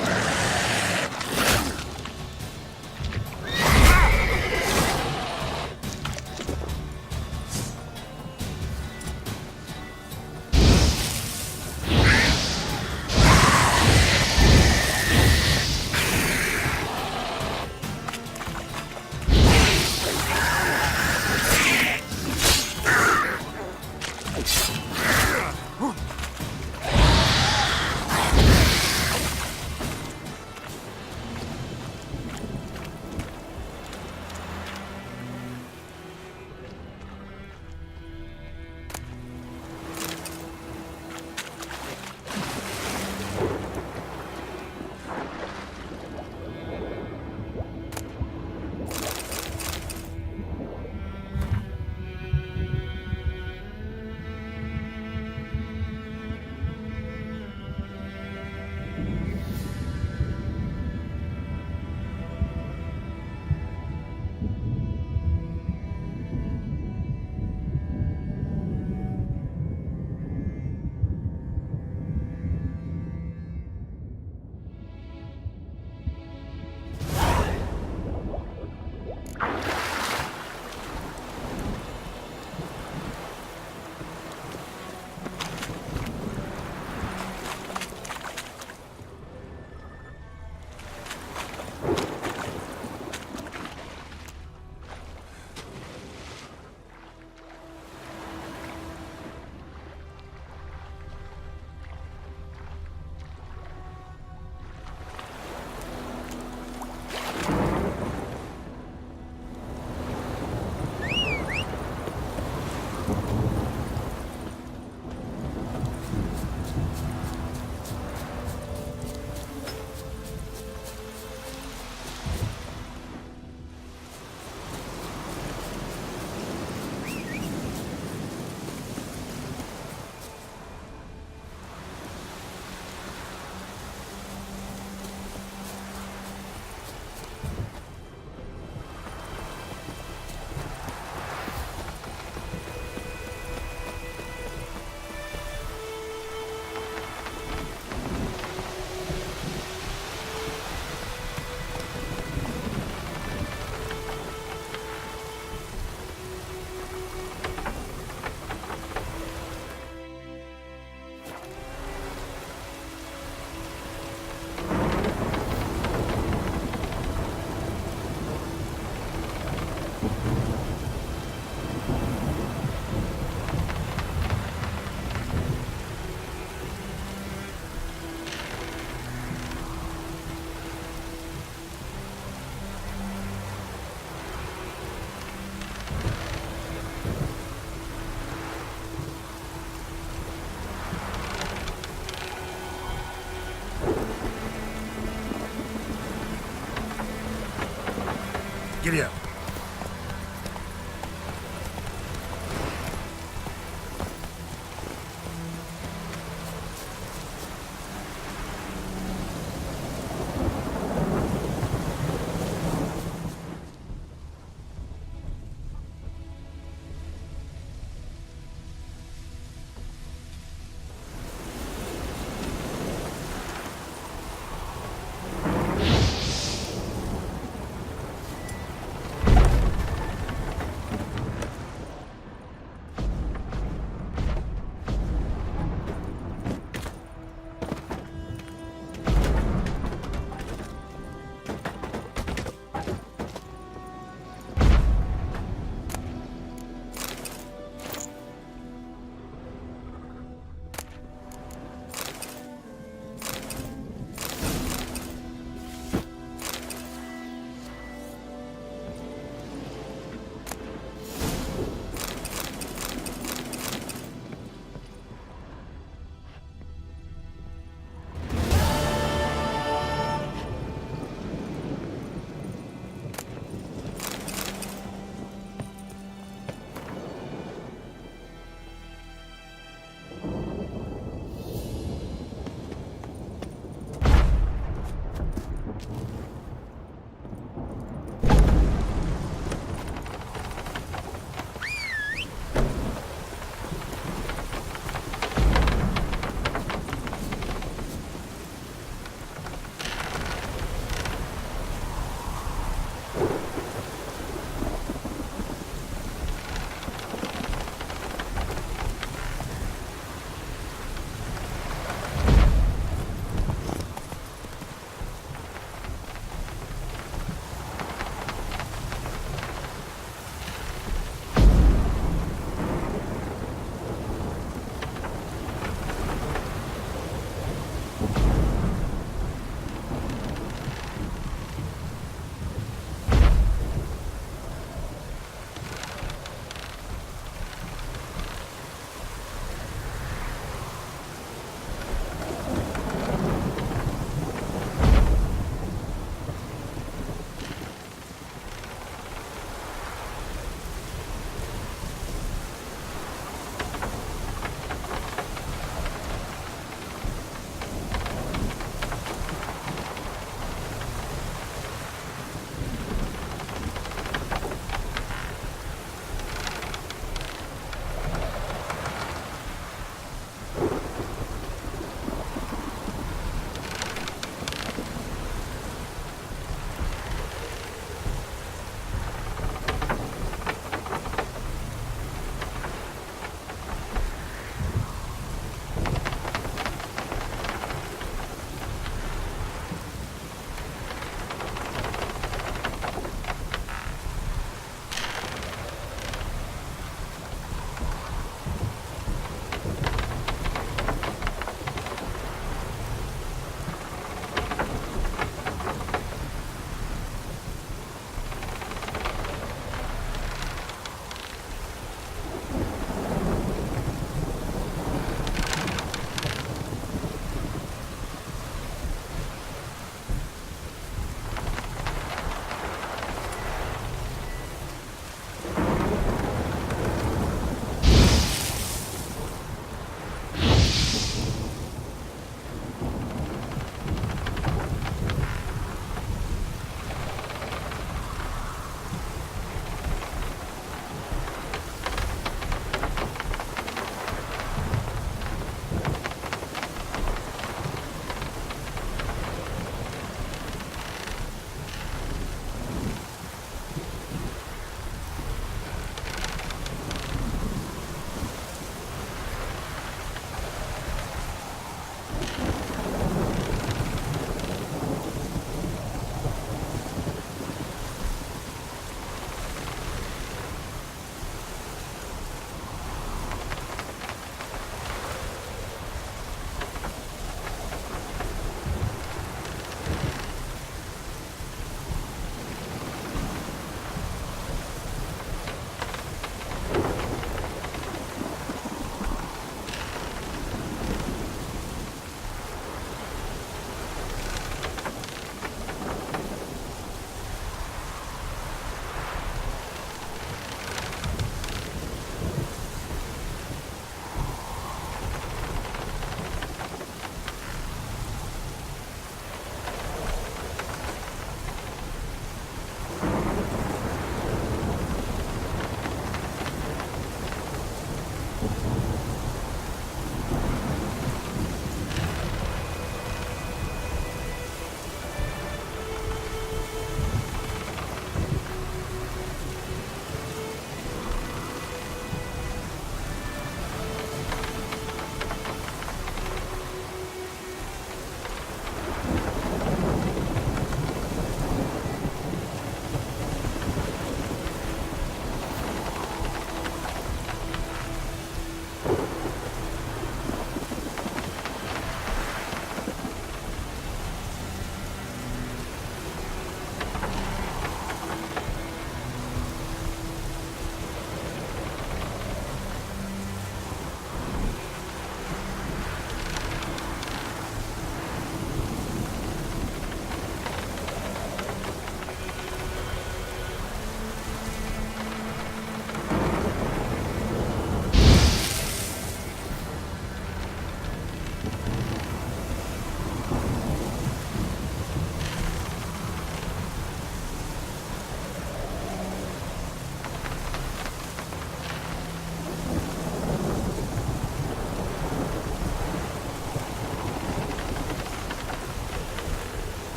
Nvidia.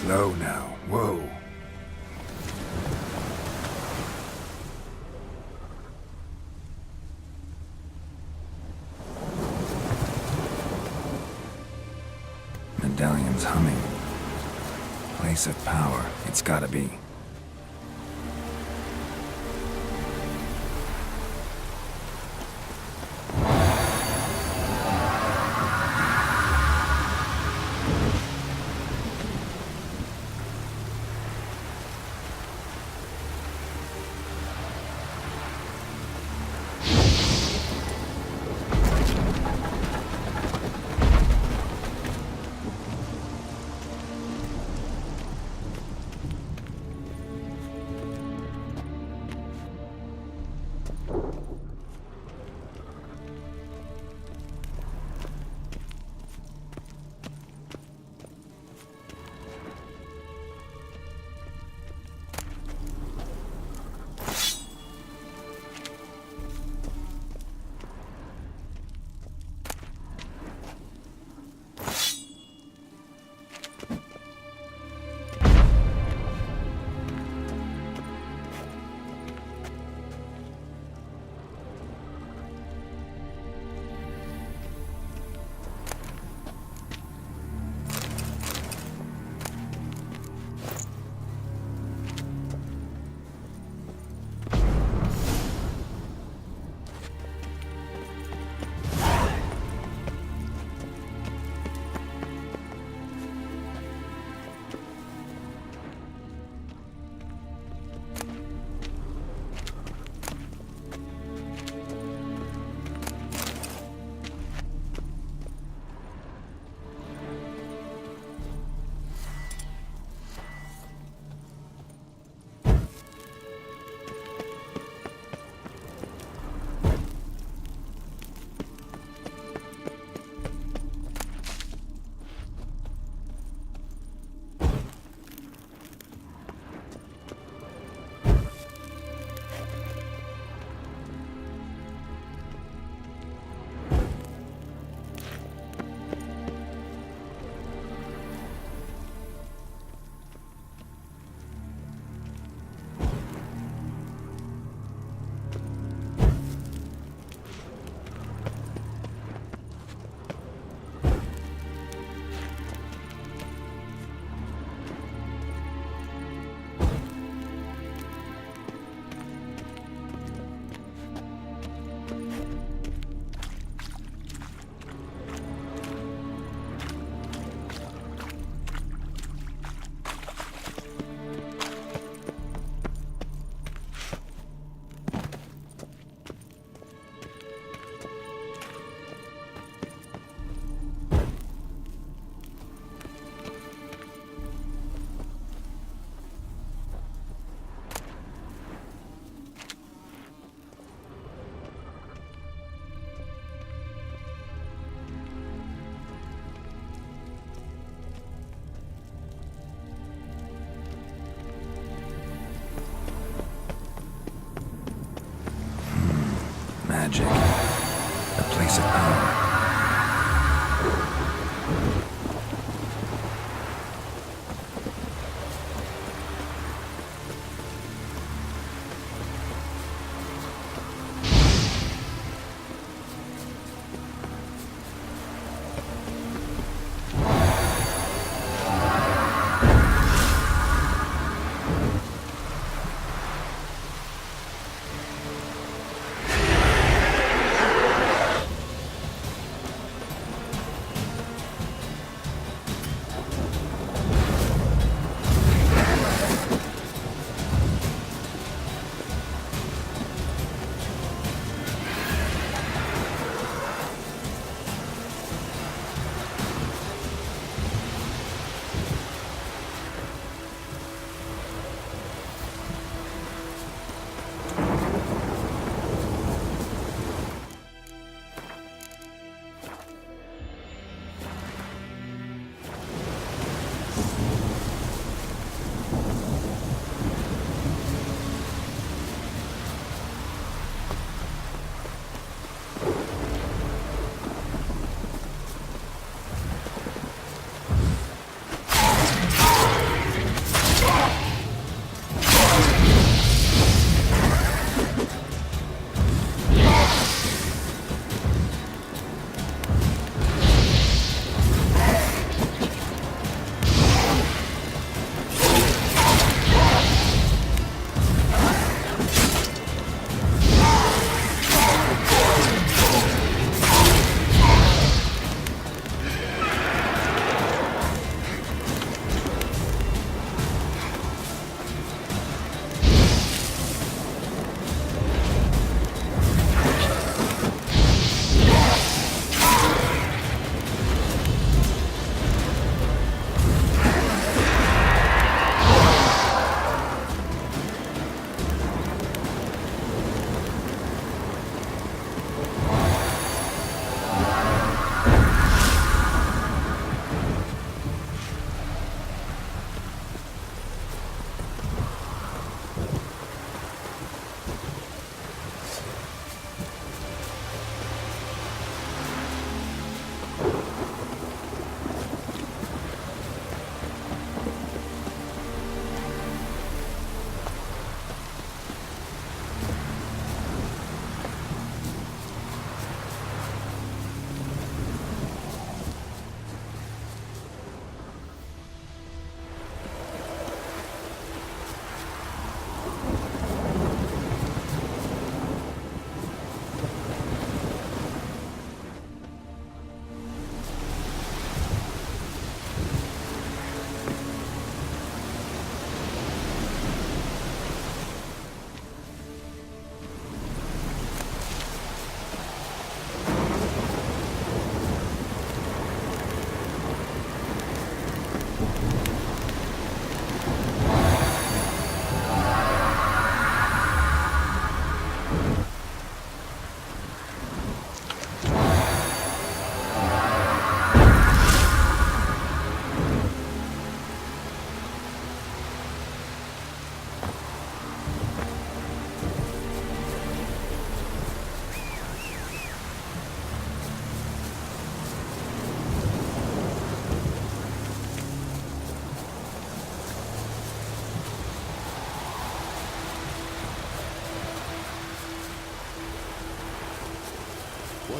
Slow now. Whoa. Medallion's humming. Place of power. It's gotta be.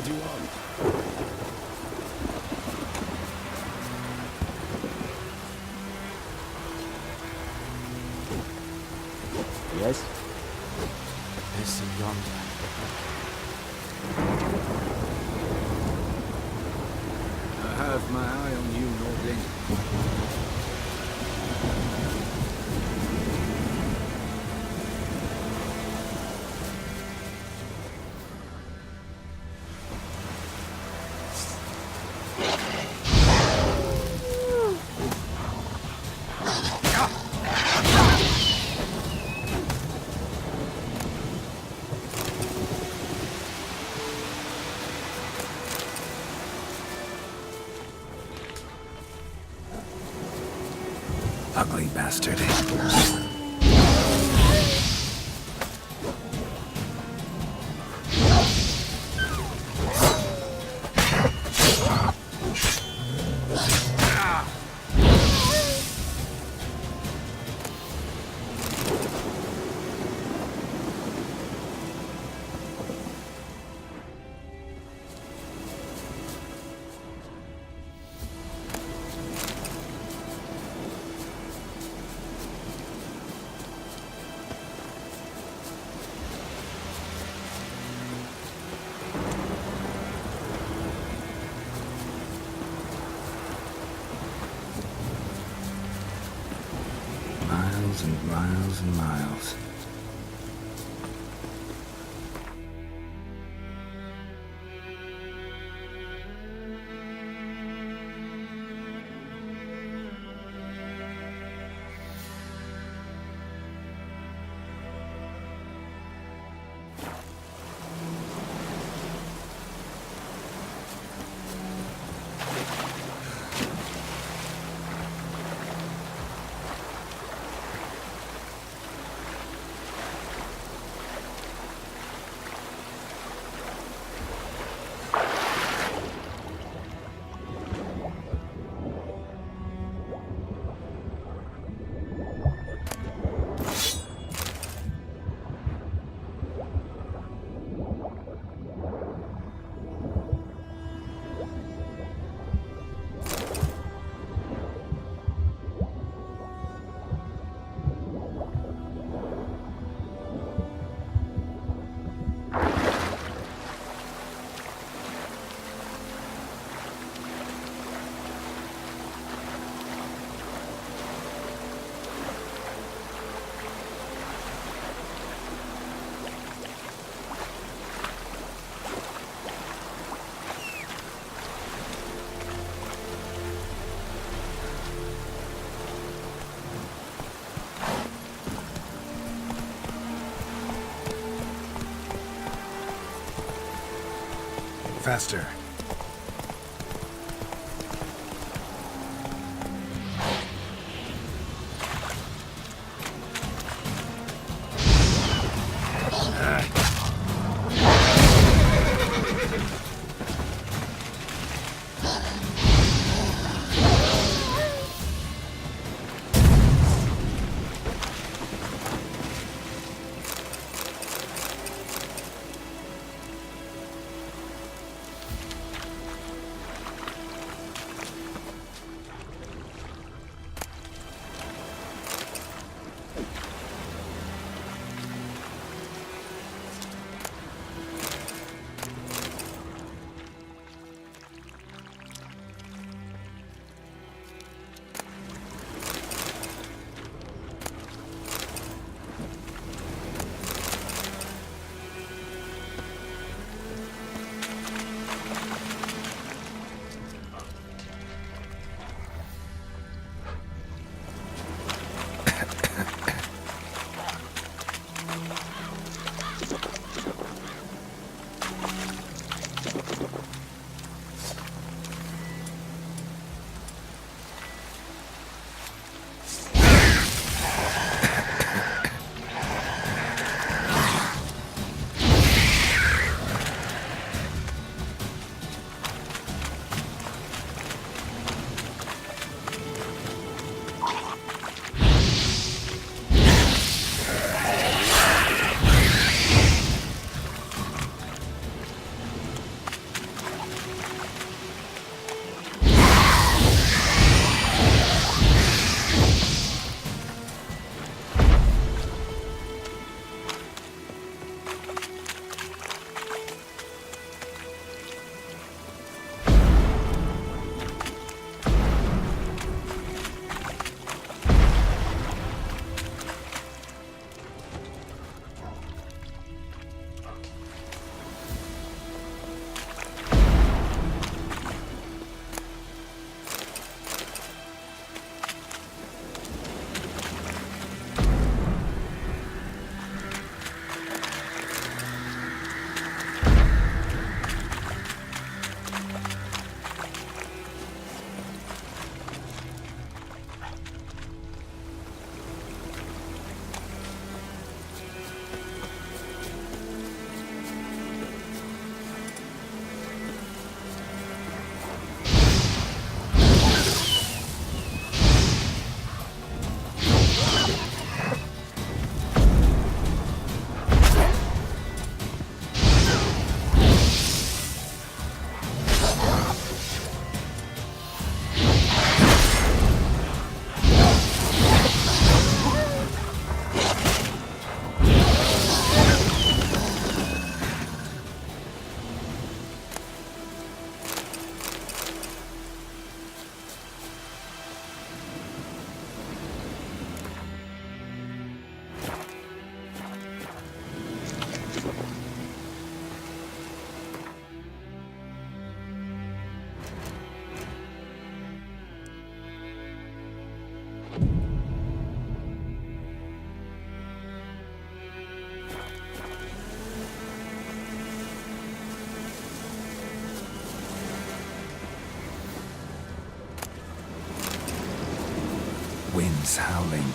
you want? Yes? This yonder. I have my eye on you, Nordling. Ugly bastard. Miles and miles and miles. Faster. winds howling.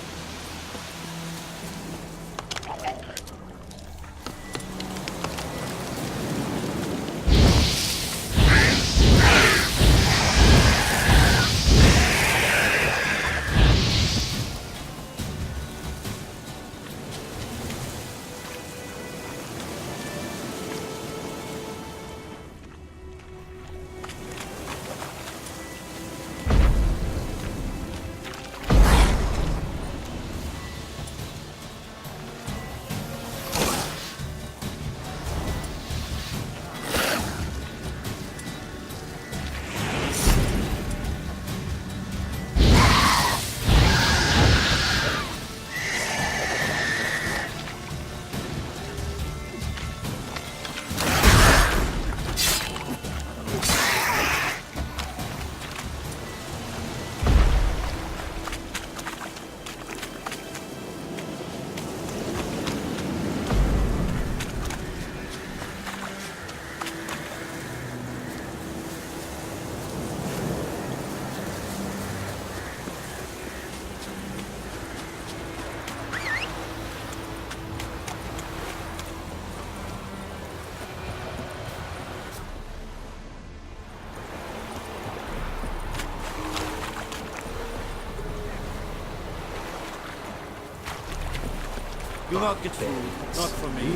Do not get food. Not for me.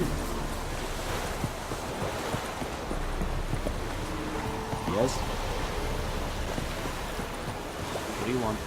Yes? What do you want?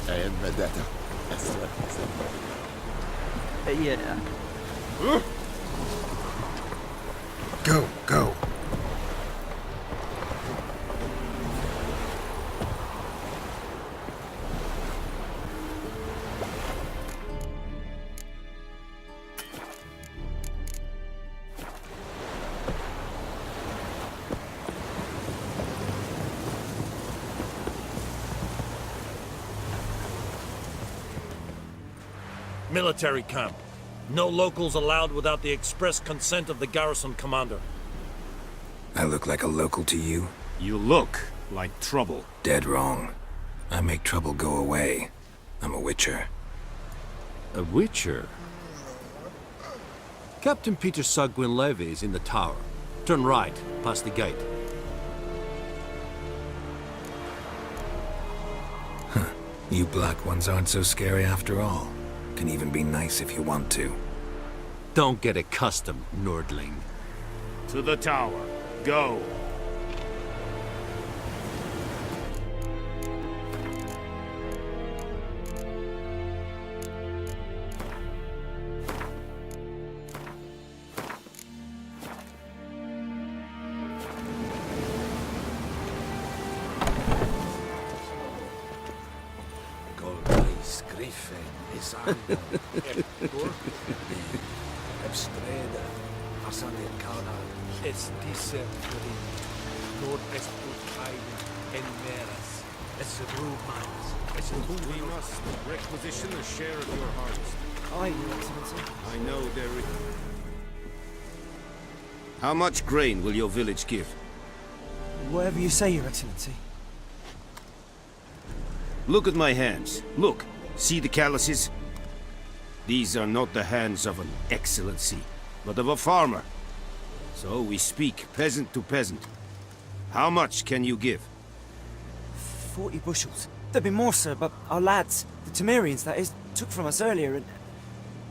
I am Vendetta. Yeah. Go, go. Military camp. No locals allowed without the express consent of the garrison commander. I look like a local to you? You look like trouble. Dead wrong. I make trouble go away. I'm a witcher. A witcher? Captain Peter Sagwin Levy is in the tower. Turn right, past the gate. Huh. You black ones aren't so scary after all. Can even be nice if you want to. Don't get accustomed, Nordling. To the tower. Go. Abstreda, Asane Kana, Estise, Nord-Est en Meras, Es we must requisition a share of your harvest. Aye, Your Excellency. I know there is... How much grain will your village give? Whatever you say, Your Excellency. Look at my hands. Look. See the calluses? These are not the hands of an excellency, but of a farmer. So we speak peasant to peasant. How much can you give? 40 bushels. There'd be more, sir, but our lads, the Temerians, that is, took from us earlier and...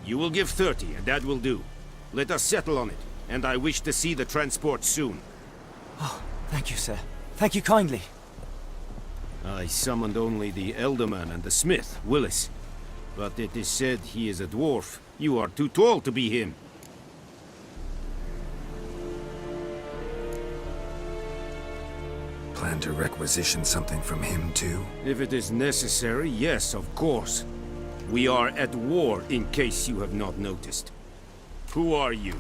You will give 30, and that will do. Let us settle on it, and I wish to see the transport soon. Oh, thank you, sir. Thank you kindly. I summoned only the Elderman and the smith, Willis. But it is said he is a dwarf. You are too tall to be him. Plan to requisition something from him, too? If it is necessary, yes, of course. We are at war, in case you have not noticed. Who are you?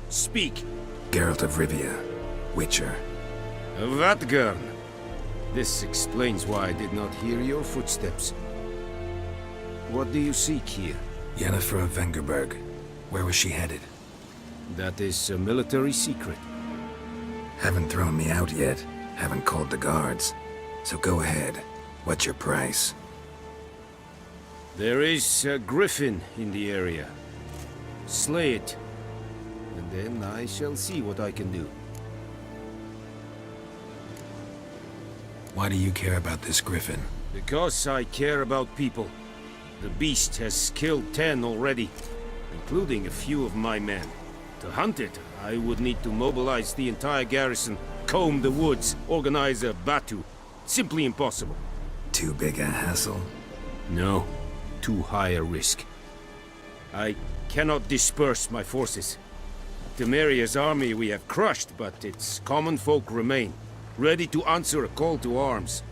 Speak. Geralt of Rivia, Witcher. Vatgern. This explains why I did not hear your footsteps. What do you seek here? Yennefer of Vengerberg. Where was she headed? That is a military secret. Haven't thrown me out yet. Haven't called the guards. So go ahead. What's your price? There is a griffin in the area. Slay it. And then I shall see what I can do. Why do you care about this griffin? Because I care about people. The beast has killed 10 already, including a few of my men. To hunt it, I would need to mobilize the entire garrison, comb the woods, organize a batu. Simply impossible. Too big a hassle? No, too high a risk. I cannot disperse my forces. Temeria's army we have crushed, but its common folk remain, ready to answer a call to arms.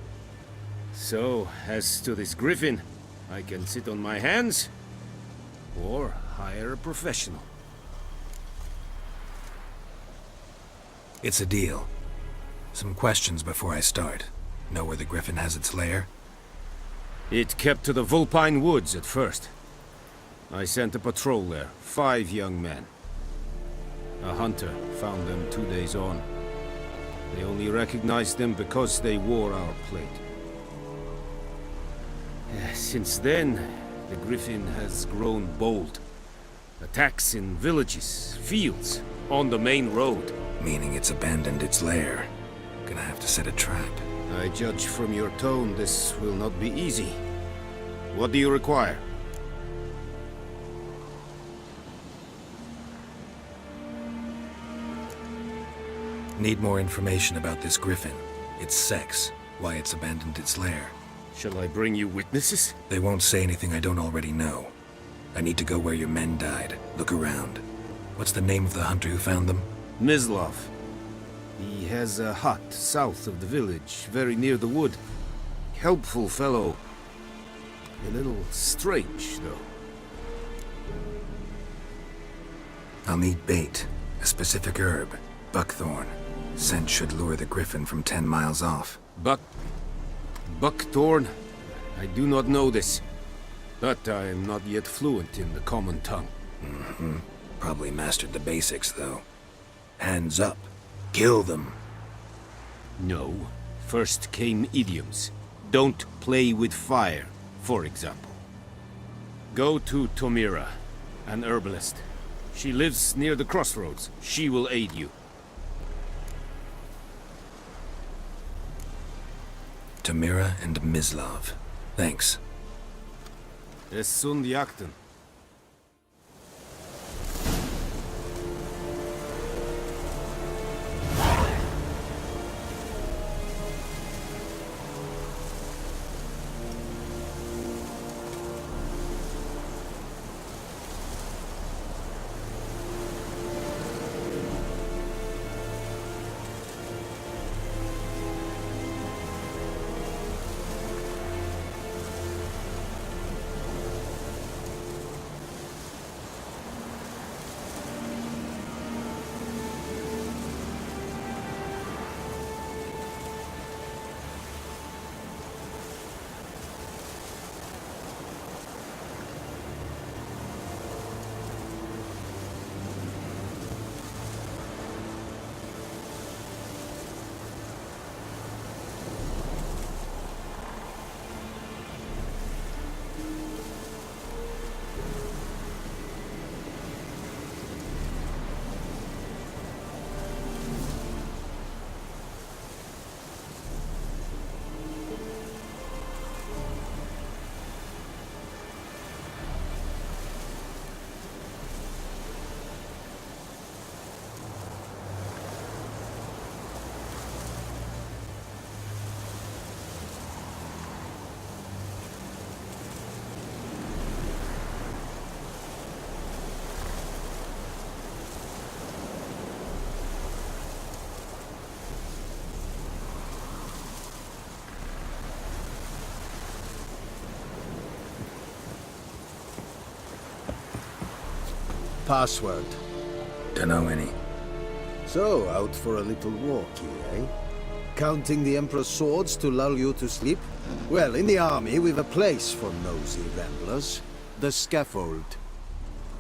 So, as to this griffin, I can sit on my hands, or hire a professional. It's a deal. Some questions before I start. Know where the griffin has its lair? It kept to the Vulpine Woods at first. I sent a patrol there, 5 young men. A hunter found them 2 days on. They only recognized them because they wore our plate. Since then, the griffin has grown bold. Attacks in villages, fields, on the main road. Meaning it's abandoned its lair. Gonna have to set a trap. I judge from your tone this will not be easy. What do you require? Need more information about this griffin. Its sex, why it's abandoned its lair. Shall I bring you witnesses? They won't say anything I don't already know. I need to go where your men died. Look around. What's the name of the hunter who found them? Mislav. He has a hut south of the village, very near the wood. Helpful fellow. A little strange, though. I'll need bait. A specific herb. Buckthorn. Scent should lure the griffin from 10 miles off. Buckthorn? I do not know this. But I am not yet fluent in the common tongue. Mm-hmm. Probably mastered the basics, though. Hands up. Kill them. No. First came idioms. Don't play with fire, for example. Go to Tomira, an herbalist. She lives near the crossroads. She will aid you. Tomira and Mislav. Thanks. Es sunt jakten. Password. Dunno any. So, out for a little walk here, eh? Counting the Emperor's swords to lull you to sleep? Well, in the army, we've a place for nosy ramblers. The scaffold.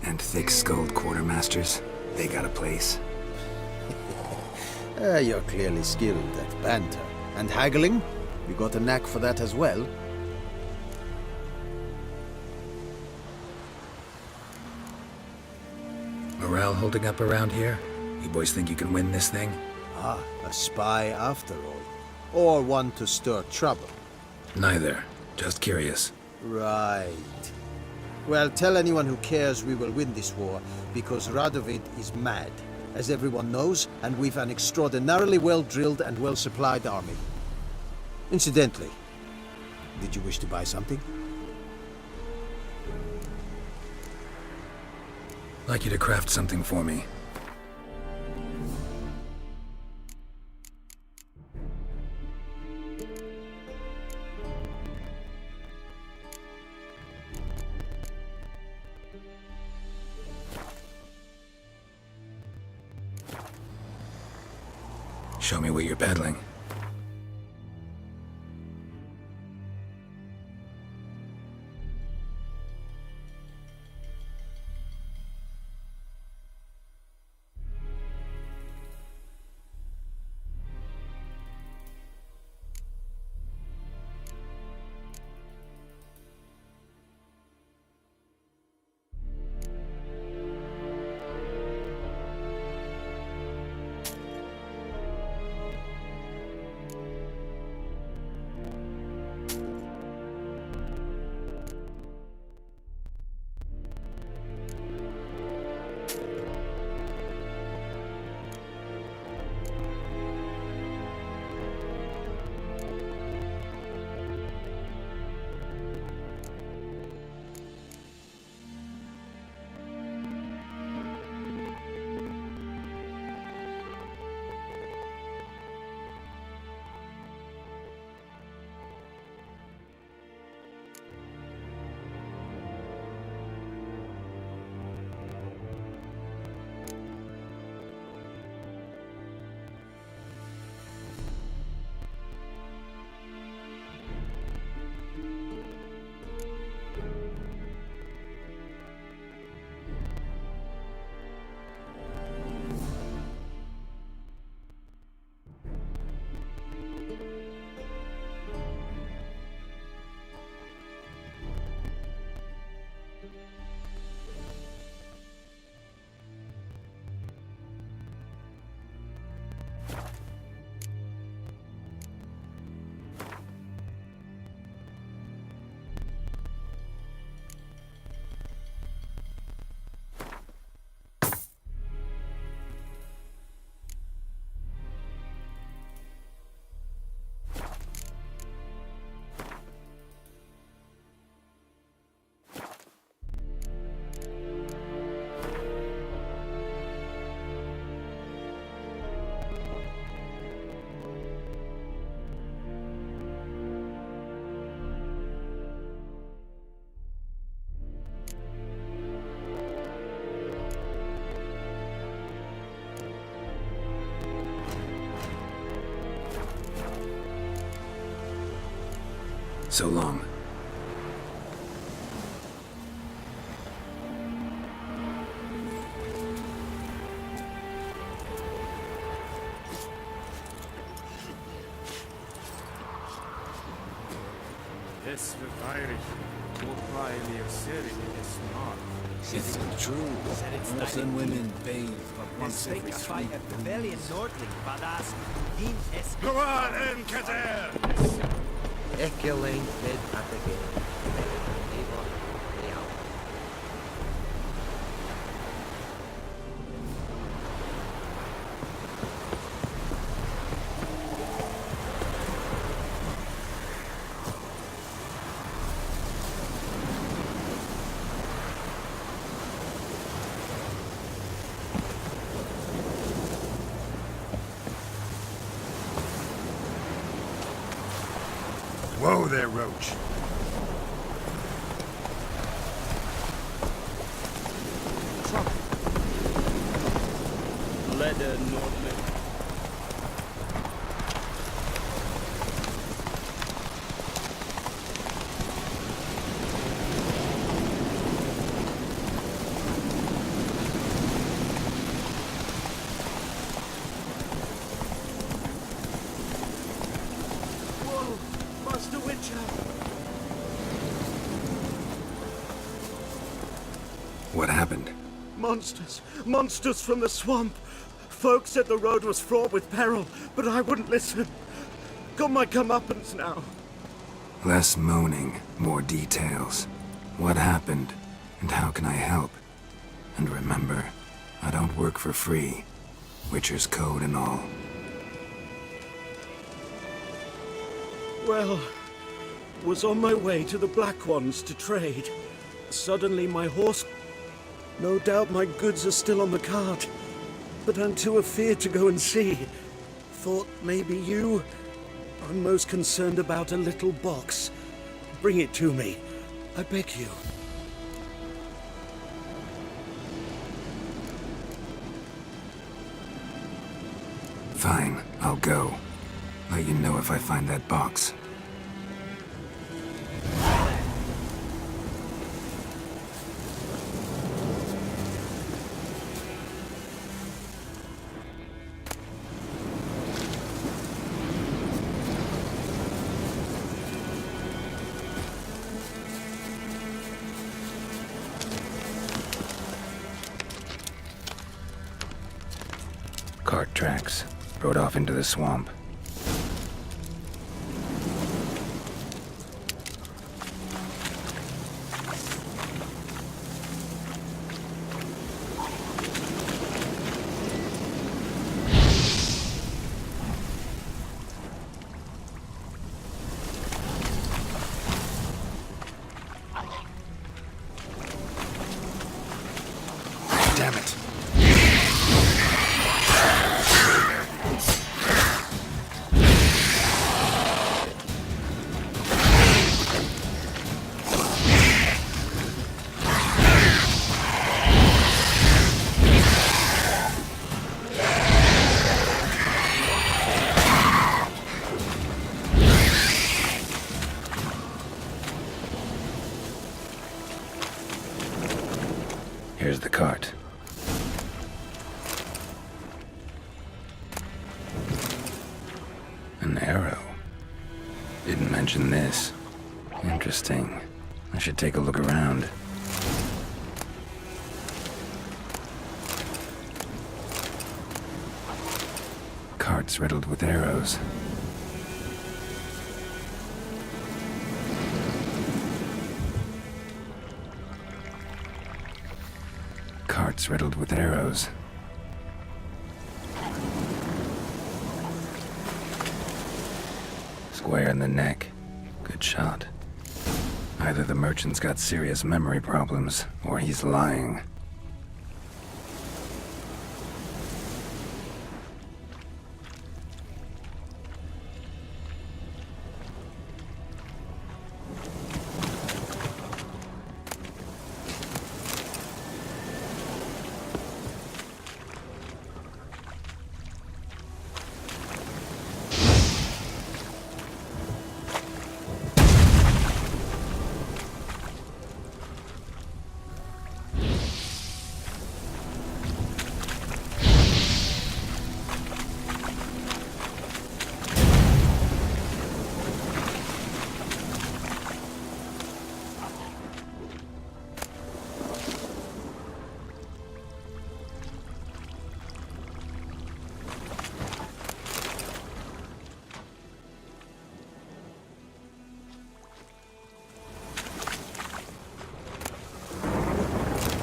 And thick-skulled quartermasters, they got a place. You're clearly skilled at banter. And haggling? You got a knack for that as well? Morale holding up around here? You boys think you can win this thing? Ah, a spy after all. Or one to stir trouble. Neither. Just curious. Right. Well, tell anyone who cares we will win this war, because Radovid is mad, as everyone knows, and we've an extraordinarily well-drilled and well-supplied army. Incidentally, did you wish to buy something? Like you to craft something for me. Show me what you're peddling. So long. Es verfeirig. Wobei Siri is not. It's true. Most women bathe but once every 3 fight at Pavilion Nordling, badass. Go on, Enkater! Ekeling fed at the gate. Whoa there, Roach. Trouble. better, Nordman. Whoa, Master Witcher! What happened? Monsters! Monsters from the swamp! Folk said the road was fraught with peril, but I wouldn't listen. Got my comeuppance now. Less moaning, more details. What happened, and how can I help? And remember, I don't work for free. Witcher's code and all. Well, was on my way to the Black Ones to trade. Suddenly my horse... No doubt my goods are still on the cart, but I'm too afeard to go and see. Thought maybe you... I'm most concerned about a little box. Bring it to me. I beg you. Fine, I'll go. Let you know if I find that box. Cart tracks. Rode off into the swamp. Damn it. Here's the cart. An arrow. Didn't mention this. Interesting. I should take a look around. Carts riddled with arrows. Carts riddled with arrows. Square in the neck. Good shot. Either the merchant's got serious memory problems, or he's lying.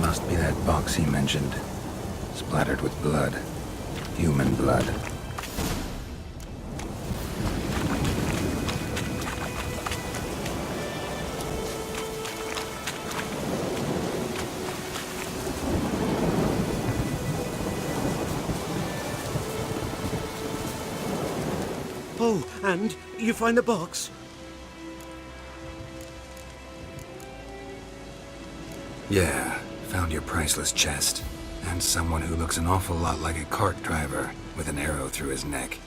Must be that box he mentioned. Splattered with blood. Human blood. Oh, and you find the box? Yeah, found your priceless chest. And someone who looks an awful lot like a cart driver with an arrow through his neck.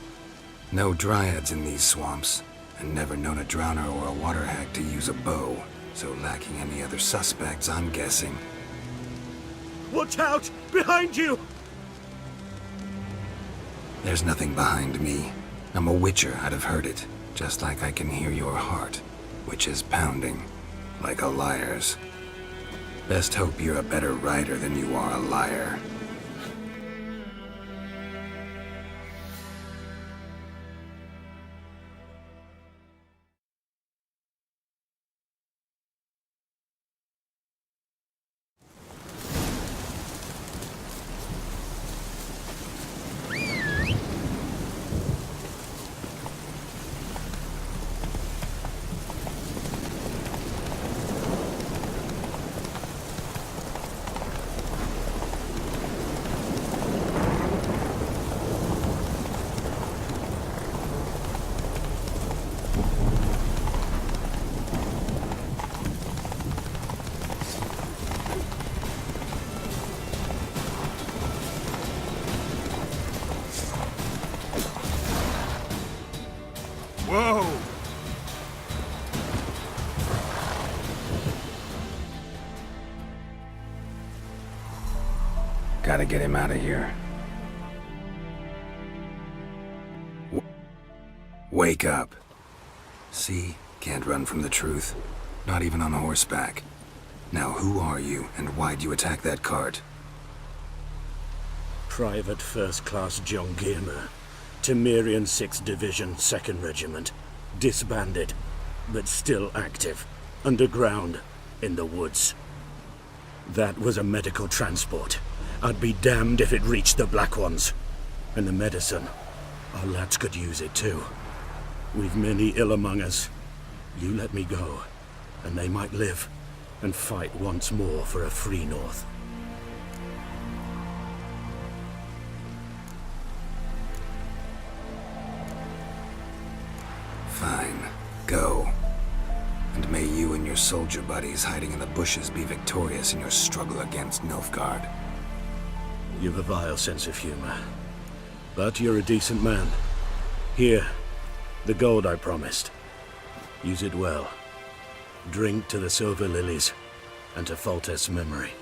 No dryads in these swamps, and never known a drowner or a water hag to use a bow, so lacking any other suspects, I'm guessing. Watch out! Behind you! There's nothing behind me. I'm a witcher, I'd have heard it, just like I can hear your heart, which is pounding, like a liar's. Best hope you're a better rider than you are a liar. Whoa! Gotta get him out of here. Wake up. See? Can't run from the truth. Not even on horseback. Now who are you, and why'd you attack that cart? Private First Class John Gilmer, Temerian 6th Division, 2nd Regiment. Disbanded, but still active. Underground, in the woods. That was a medical transport. I'd be damned if it reached the Black Ones. And the medicine, our lads could use it too. We've many ill among us. You let me go, and they might live, and fight once more for a free North. Fine. Go. And may you and your soldier buddies hiding in the bushes be victorious in your struggle against Nilfgaard. You've a vile sense of humor. But you're a decent man. Here, the gold I promised. Use it well. Drink to the silver lilies, and to Foltest's memory.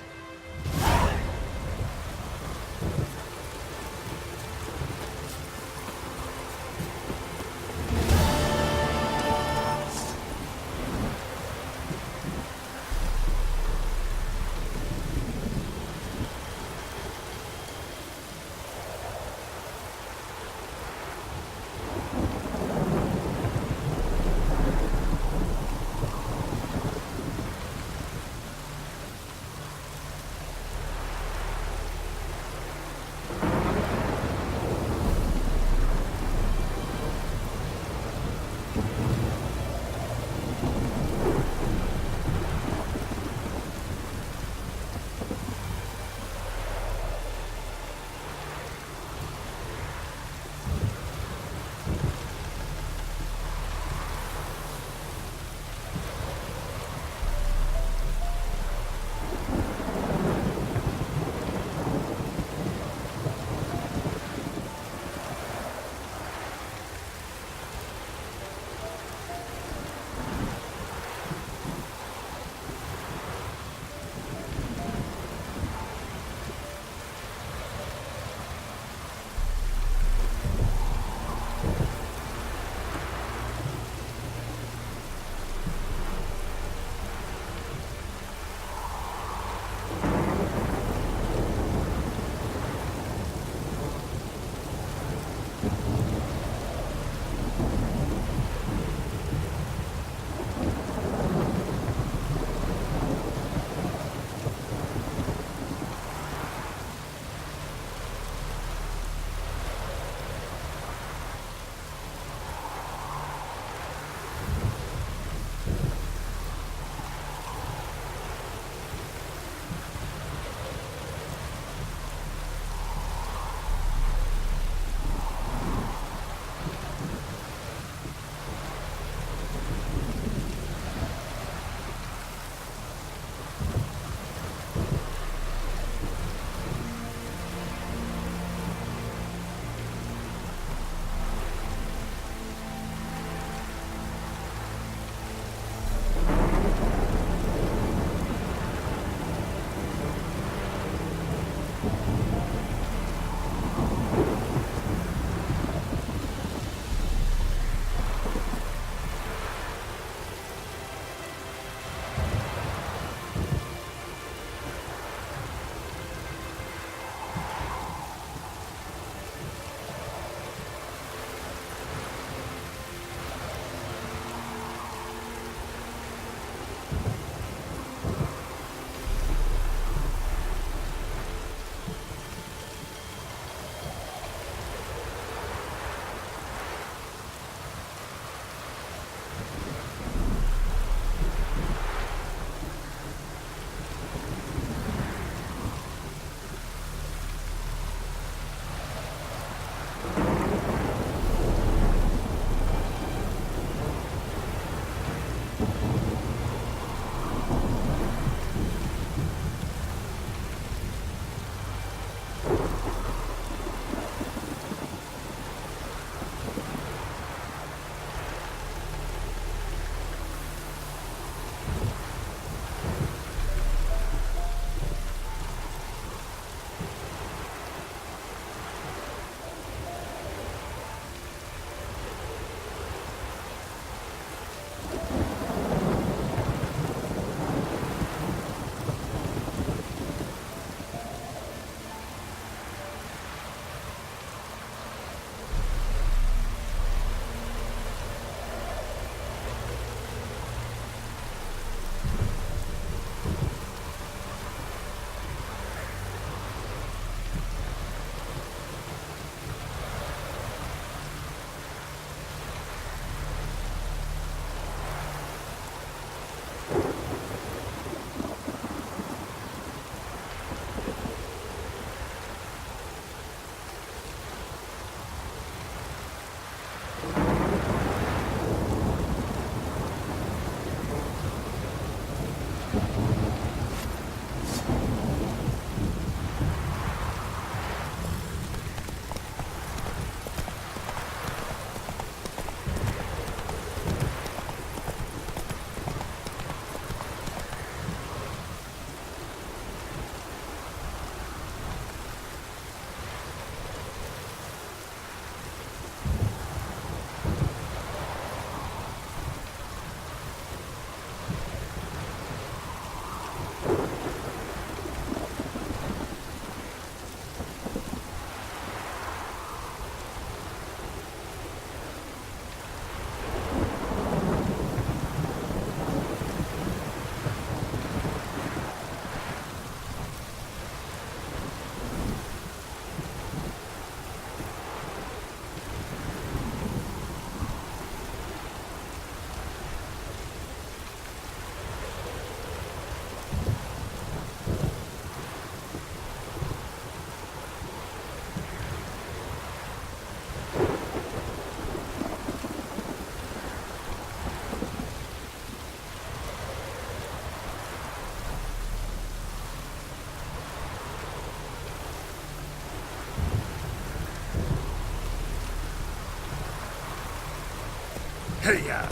Hey-ya!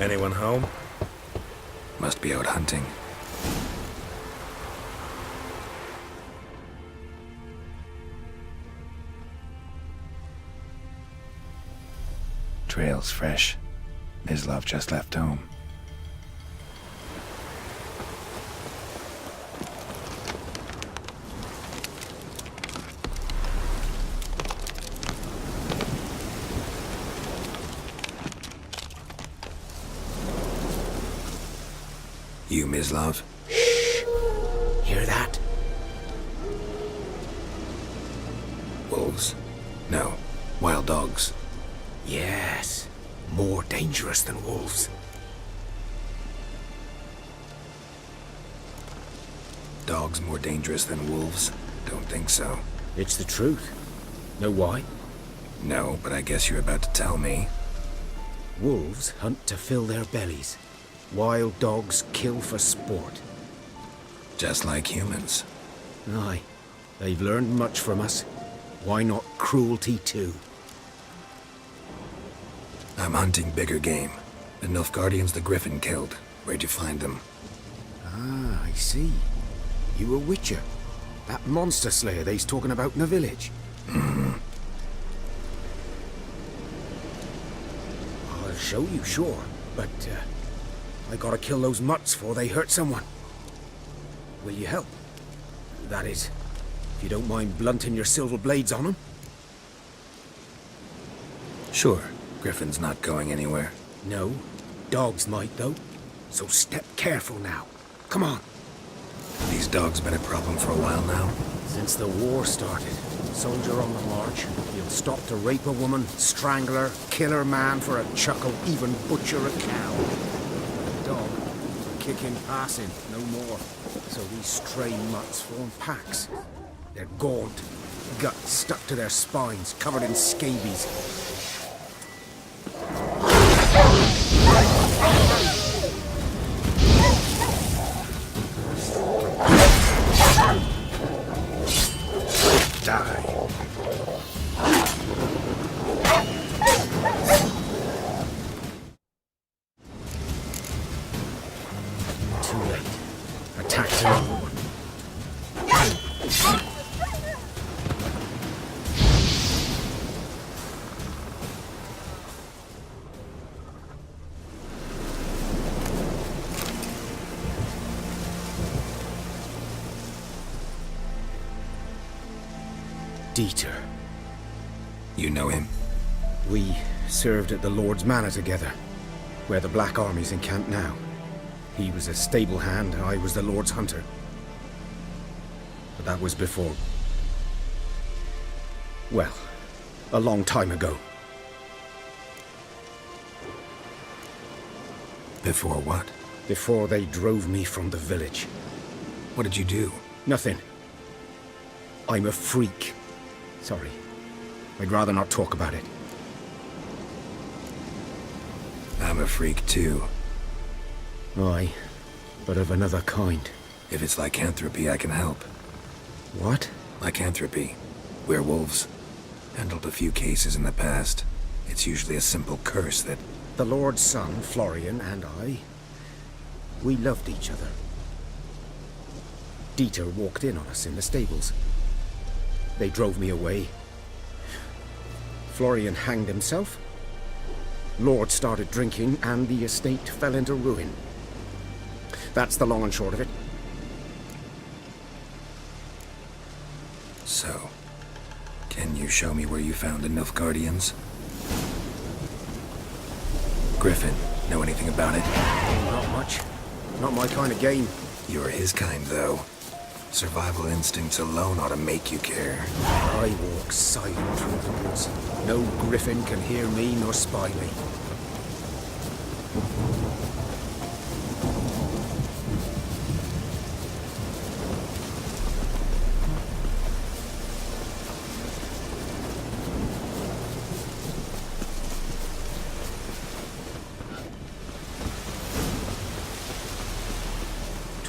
Anyone home? Must be out hunting. Trail's fresh. Mislav just left home. You, Mislav? Shh! Hear that? Wolves? No. Wild dogs. Yes. More dangerous than wolves. Dogs more dangerous than wolves? Don't think so. It's the truth. Know why? No, but I guess you're about to tell me. Wolves hunt to fill their bellies. Wild dogs kill for sport. Just like humans. Aye. They've learned much from us. Why not cruelty too? I'm hunting bigger game. The Nilfgaardians the Griffin killed. Where'd you find them? Ah, I see. You a witcher. That monster slayer they's talking about in the village. Mm-hmm. I'll show you, sure. But, I gotta kill those mutts before they hurt someone. Will you help? That is, if you don't mind blunting your silver blades on them. Sure. Griffin's not going anywhere. No. Dogs might, though. So step careful now. Come on. These dogs been a problem for a while now? Since the war started. Soldier on the march. He'll stop to rape a woman, strangle her, kill her man for a chuckle, even butcher a cow. Dog, kicking, passing, no more. So these stray mutts form packs. They're gaunt, guts stuck to their spines, covered in scabies. Die. Too late. Attack's another one. Dieter. You know him? We served at the Lord's Manor together, where the Black Army's encamped now. He was a stable hand, I was the Lord's hunter. But that was before... well, a long time ago. Before what? Before they drove me from the village. What did you do? Nothing. I'm a freak. Sorry. I'd rather not talk about it. I'm a freak too. Aye, but of another kind. If it's lycanthropy, I can help. What? Lycanthropy. Werewolves. Handled a few cases in the past. It's usually a simple curse that... The Lord's son, Florian, and I... we loved each other. Dieter walked in on us in the stables. They drove me away. Florian hanged himself. Lord started drinking, and the estate fell into ruin. That's the long and short of it. show me where you found the Nilfgaardians? Griffin, know anything about it? Not much. Not my kind of game. You're his kind, though. Survival instincts alone ought to make you care. I walk silent through the woods. No griffin can hear me nor spy me.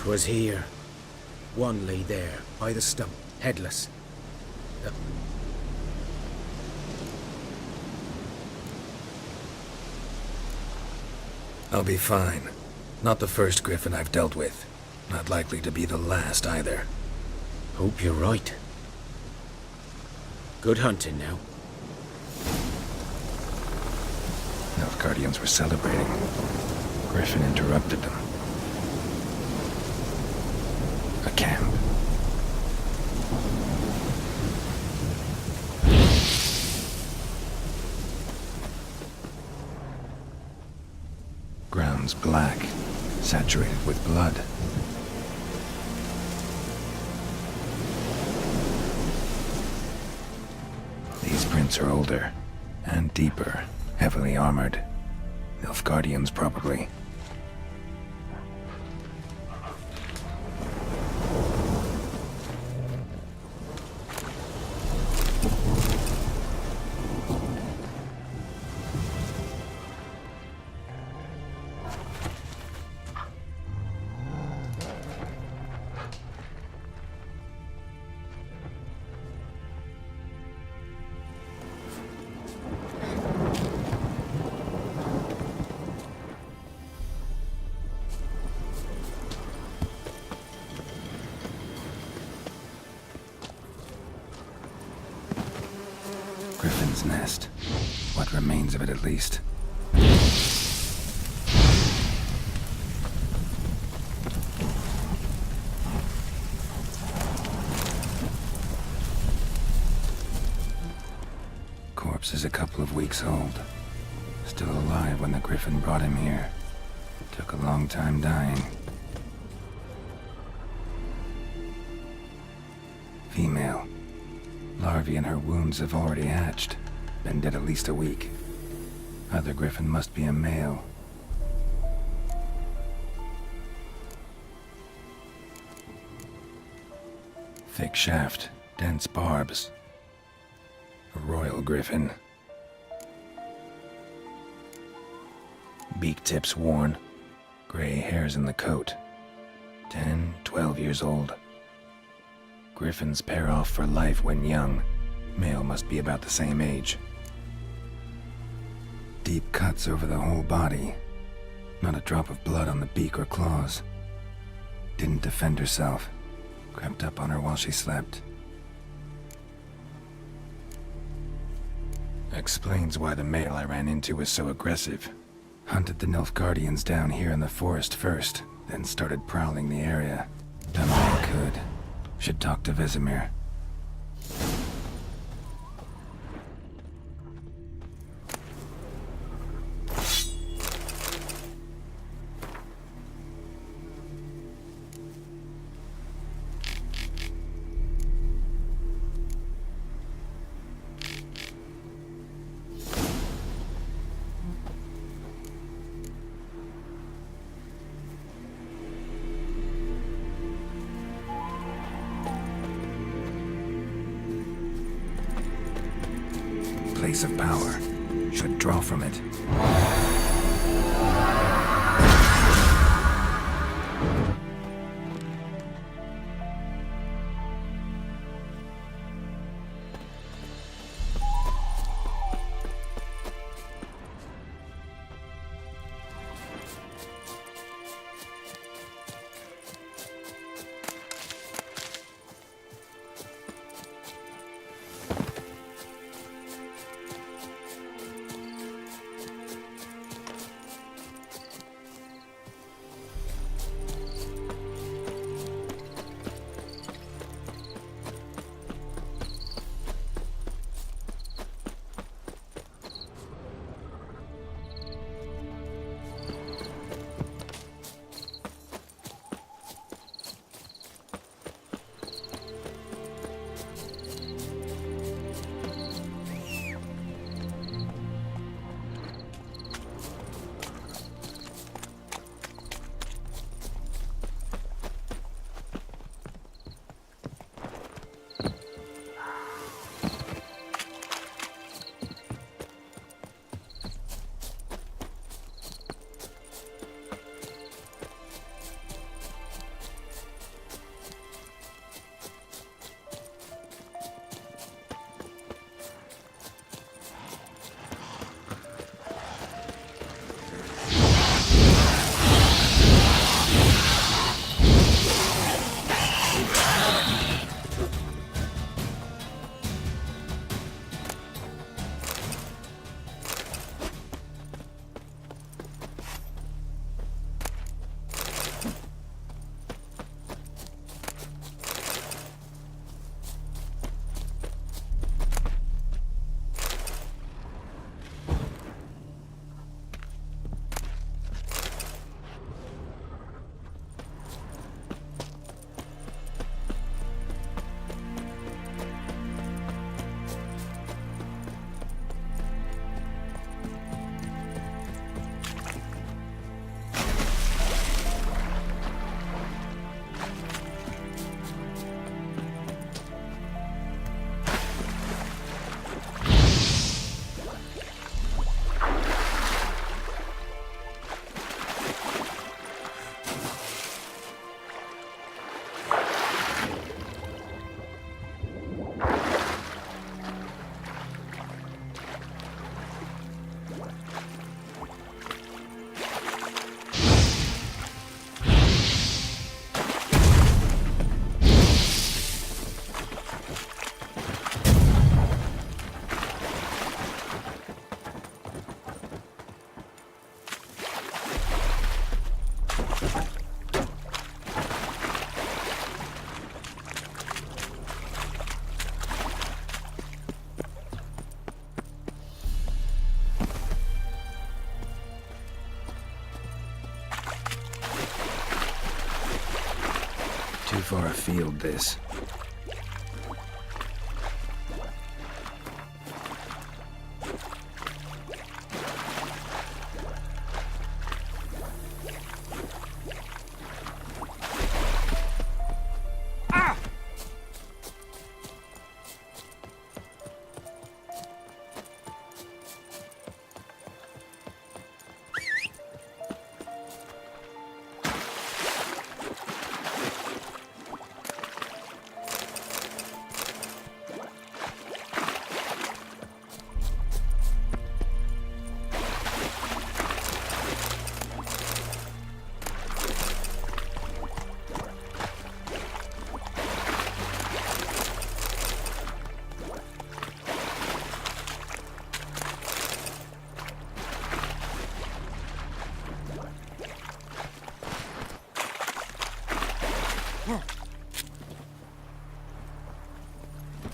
Was here. One lay there, by the stump, headless. I'll be fine. Not the first griffin I've dealt with. Not likely to be the last either. Hope you're right. Good hunting now. Nilfgaardians were celebrating. Griffin interrupted them. A camp. Ground's black, saturated with blood. These prints are older and deeper, heavily armored. Nilfgaardians, probably. Griffin's nest. What remains of it, at least. Corpse is a couple of weeks old. Still alive when the Griffin brought him here. Took a long time dying. Female. Larvae in her wounds have already hatched. Been dead at least a week. Other Griffin must be a male. Thick shaft, dense barbs. A royal Griffin. Beak tips worn. Gray hairs in the coat. 10, 12 years old. Griffins pair off for life when young. Male must be about the same age. Deep cuts over the whole body. Not a drop of blood on the beak or claws. Didn't defend herself. Crept up on her while she slept. Explains why the male I ran into was so aggressive. Hunted the Nilfgaardians down here in the forest first, then started prowling the area. Done all I could. Should talk to Vesemir. Place of power. Should draw from it. Too far afield, this.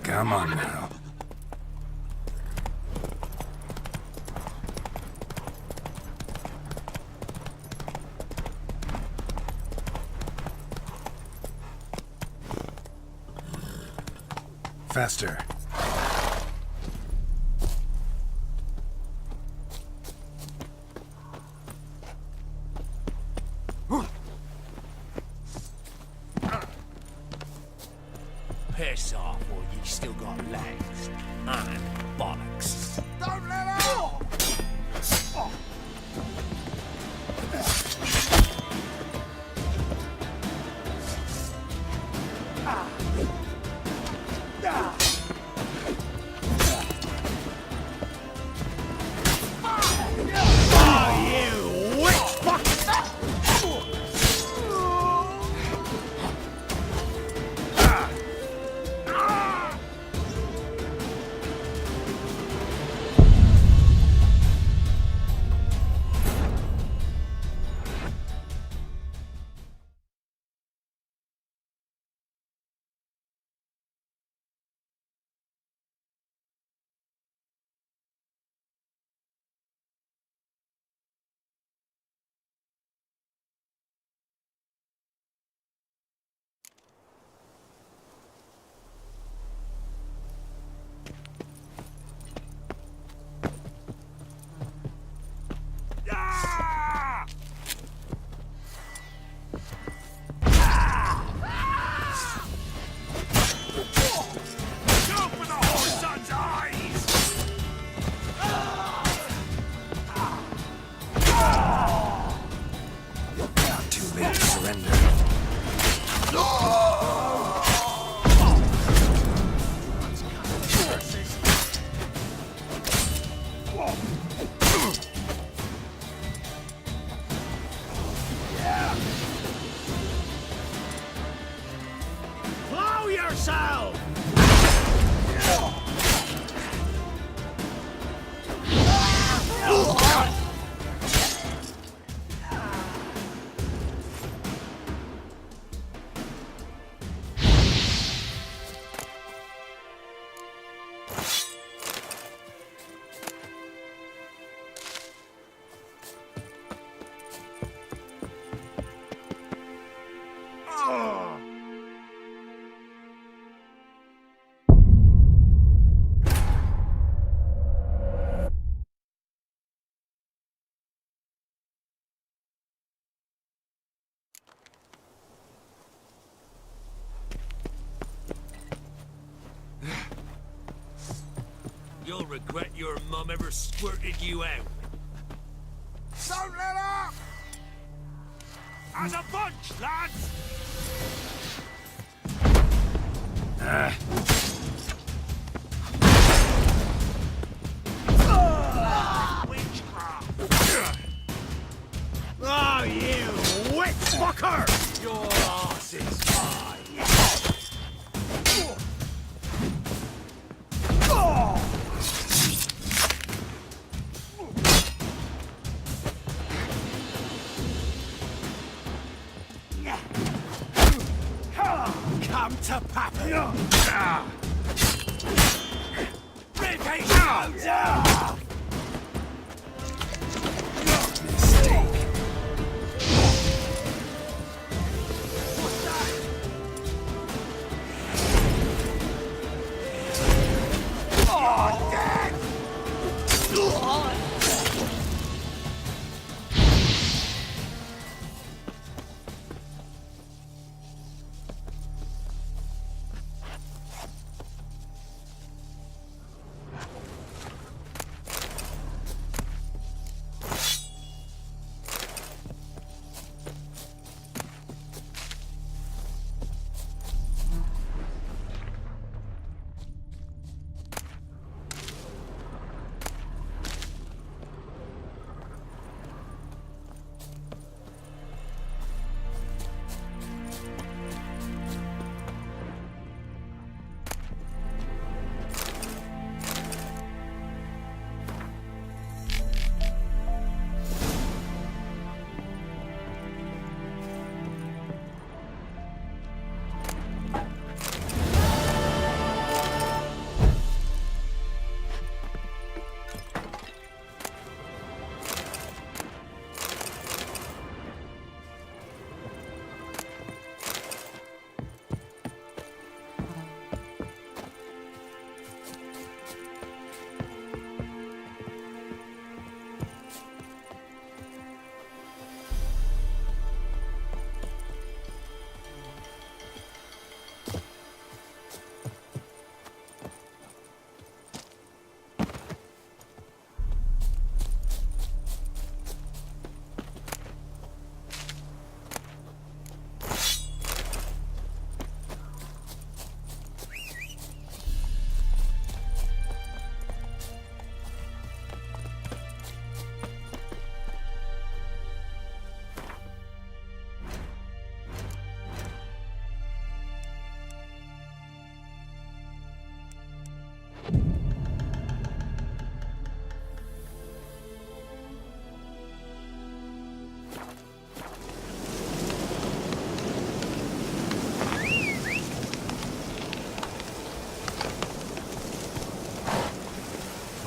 Come on now. Faster. Piss off, or you still got legs. And bollocks. Don't let out! Blow yourself! You'll regret your mum ever squirted you out. Don't let up! As a bunch, lads! Oh, you witch fucker! Your arse is mine. Come to Papa! Rip his nose off!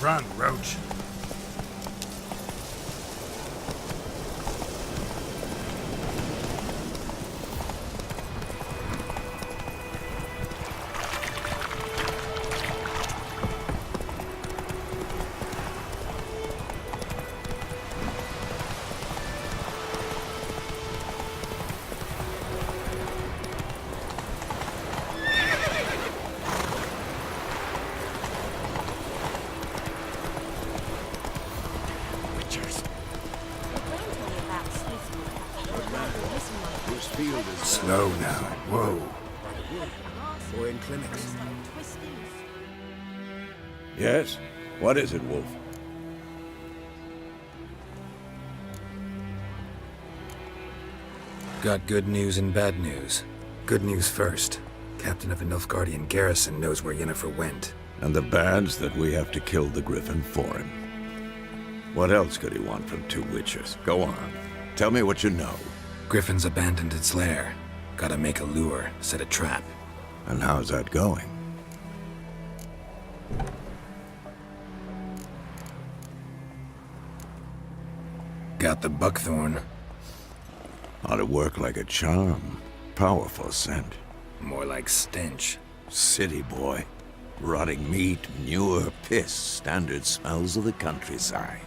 Run, Roach. Slow now. Whoa. Boy in clinics. Yes? What is it, Wolf? Got good news and bad news. Good news first. Captain of a Nilfgaardian garrison knows where Yennefer went. And the bad's that we have to kill the Griffin for him. What else could he want from two witchers? Go on. Tell me what you know. Griffin's abandoned its lair. Gotta make a lure, set a trap. And how's that going? Got the buckthorn. Ought to work like a charm. Powerful scent. More like stench. City boy. Rotting meat, manure, piss. Standard smells of the countryside.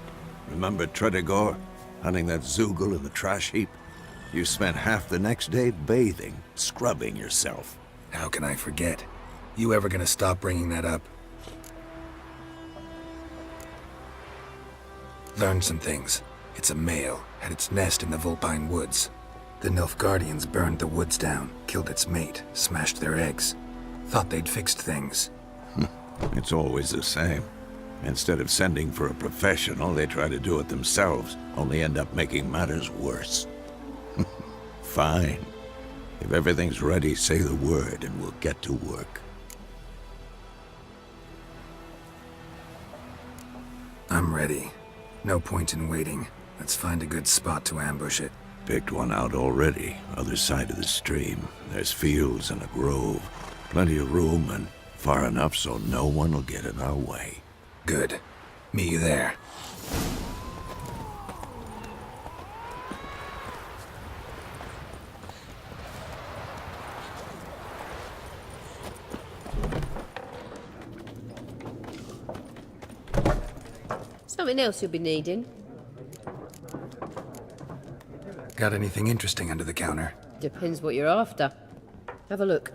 Remember Tredegor? Hunting that Zoogle in the trash heap? You spent half the next day bathing, scrubbing yourself. How can I forget? You ever gonna stop bringing that up? Learned some things. It's a male, had its nest in the Vulpine Woods. The Nilfgaardians burned the woods down, killed its mate, smashed their eggs. Thought they'd fixed things. It's always the same. Instead of sending for a professional, they try to do it themselves, only end up making matters worse. Fine. If everything's ready, say the word and we'll get to work. I'm ready. No point in waiting. Let's find a good spot to ambush it. Picked one out already, other side of the stream. There's fields and a grove. Plenty of room and far enough so no one will get in our way. Good. Meet you there. Something else you'll be needing? Got anything interesting under the counter? Depends what you're after. Have a look.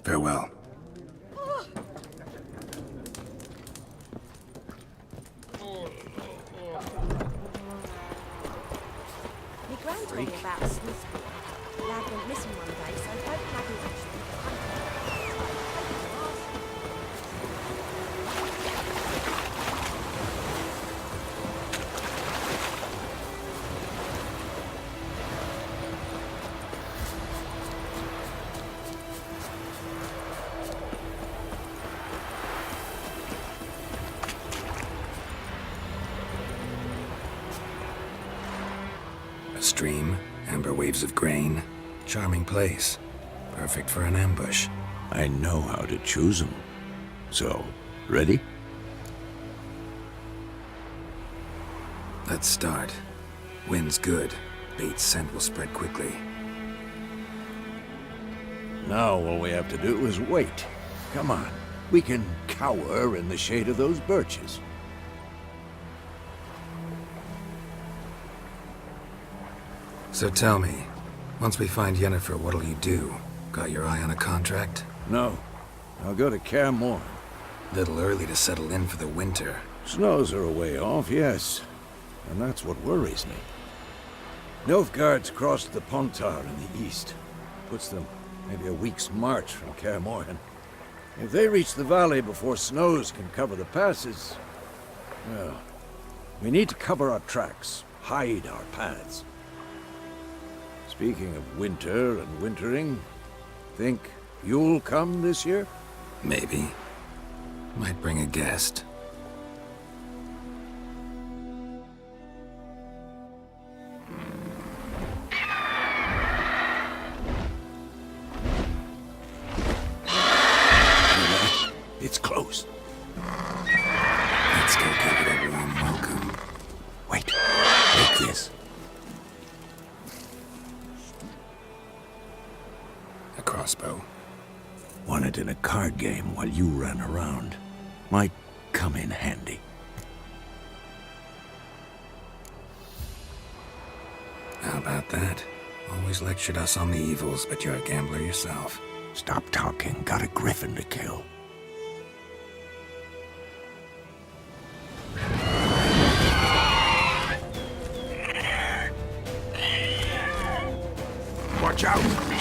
Farewell. My gran told me about a Smithsburg. Lad went missing one day, so folk Maggie reached him to hunt A stream, amber waves of grain. Charming place. Perfect for an ambush. I know how to choose them. So, ready? Let's start. Wind's good. Bait's scent will spread quickly. Now all we have to do is wait. Come on. We can cower in the shade of those birches. So tell me, once we find Yennefer, what'll you do? Got your eye on a contract? No. I'll go to Kaer Little early to settle in for the winter. Snows are a way off, yes. And that's what worries me. Nilfgaard's crossed the Pontar in the east. Puts them maybe a week's march from Kaer If they reach the valley before snows can cover the passes, well, we need to cover our tracks, hide our paths. Speaking of winter and wintering, think you'll come this year? Maybe. Might bring a guest. It's close. Let's go give it a warm welcome. Wait. Take this. A crossbow. Won it in a card game while you ran around. Might come in handy. How about that? Always lectured us on the evils, but you're a gambler yourself. Stop talking. Got a griffin to kill. Watch out!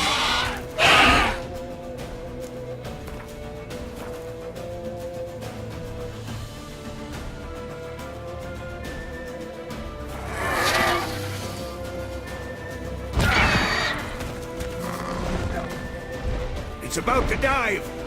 It's about to dive!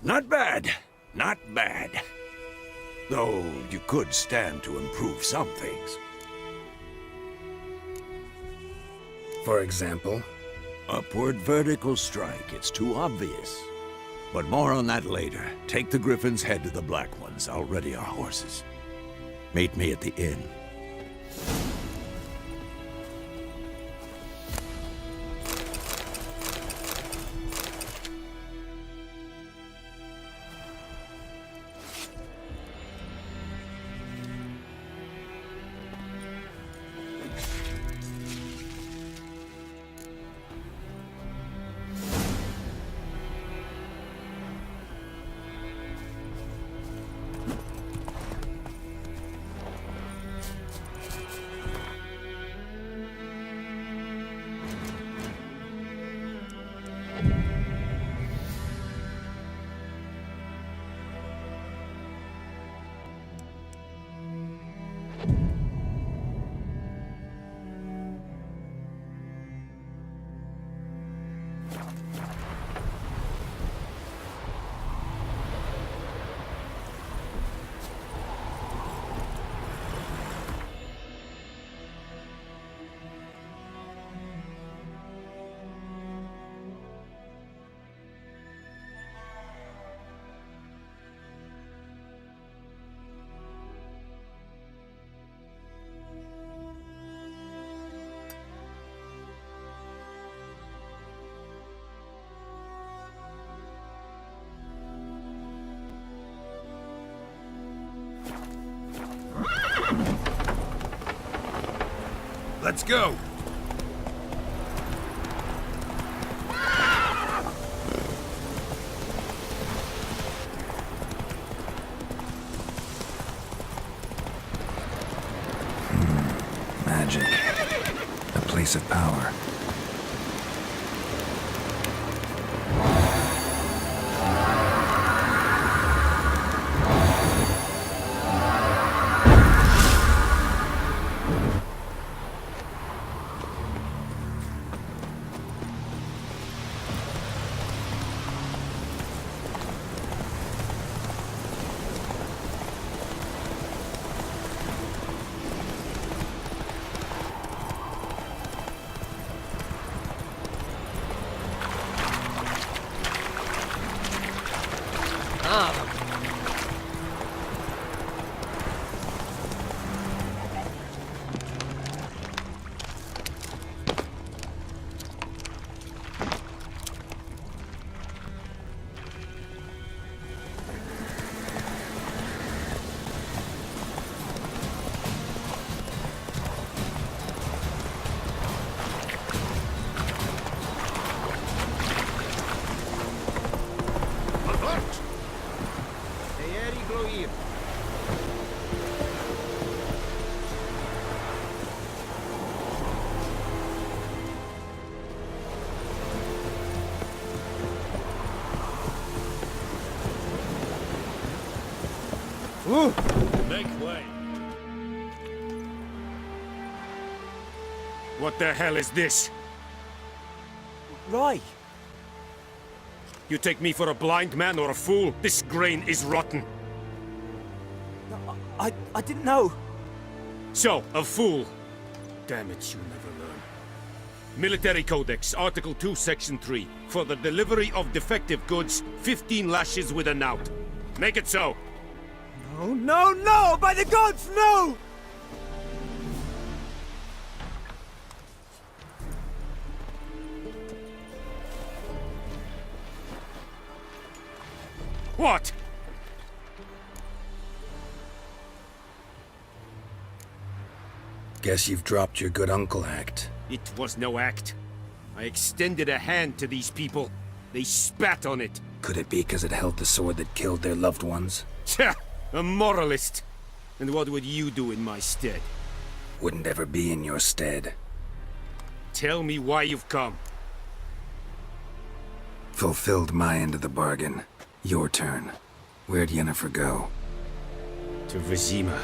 Not bad. Not bad. Though you could stand to improve some things. For example? Upward vertical strike. It's too obvious. But more on that later. Take the Griffin's head to the Black Ones. I'll ready our horses. Meet me at the inn. Let's go! Magic. A place of power. Make way. What the hell is this? Roy! You take me for a blind man or a fool? This grain is rotten. I didn't know. So, a fool. Damn it, you never learn. Military Codex, Article 2, Section 3. For the delivery of defective goods, 15 lashes with a knout. Make it so. No, no, no! By the gods, no! What? Guess you've dropped your good uncle act. It was no act. I extended a hand to these people. They spat on it. Could it be because it held the sword that killed their loved ones? Tja! A moralist. And what would you do in my stead? Wouldn't ever be in your stead. Tell me why you've come. Fulfilled my end of the bargain. Your turn. Where'd Yennefer go? To Vizima.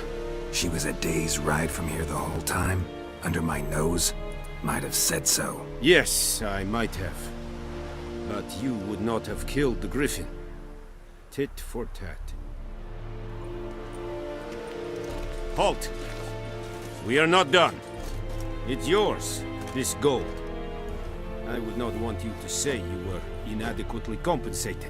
She was a day's ride from here the whole time? Under my nose? Might have said so. Yes, I might have. But you would not have killed the Griffin. Tit for tat. Halt! We are not done. It's yours, this gold. I would not want you to say you were inadequately compensated.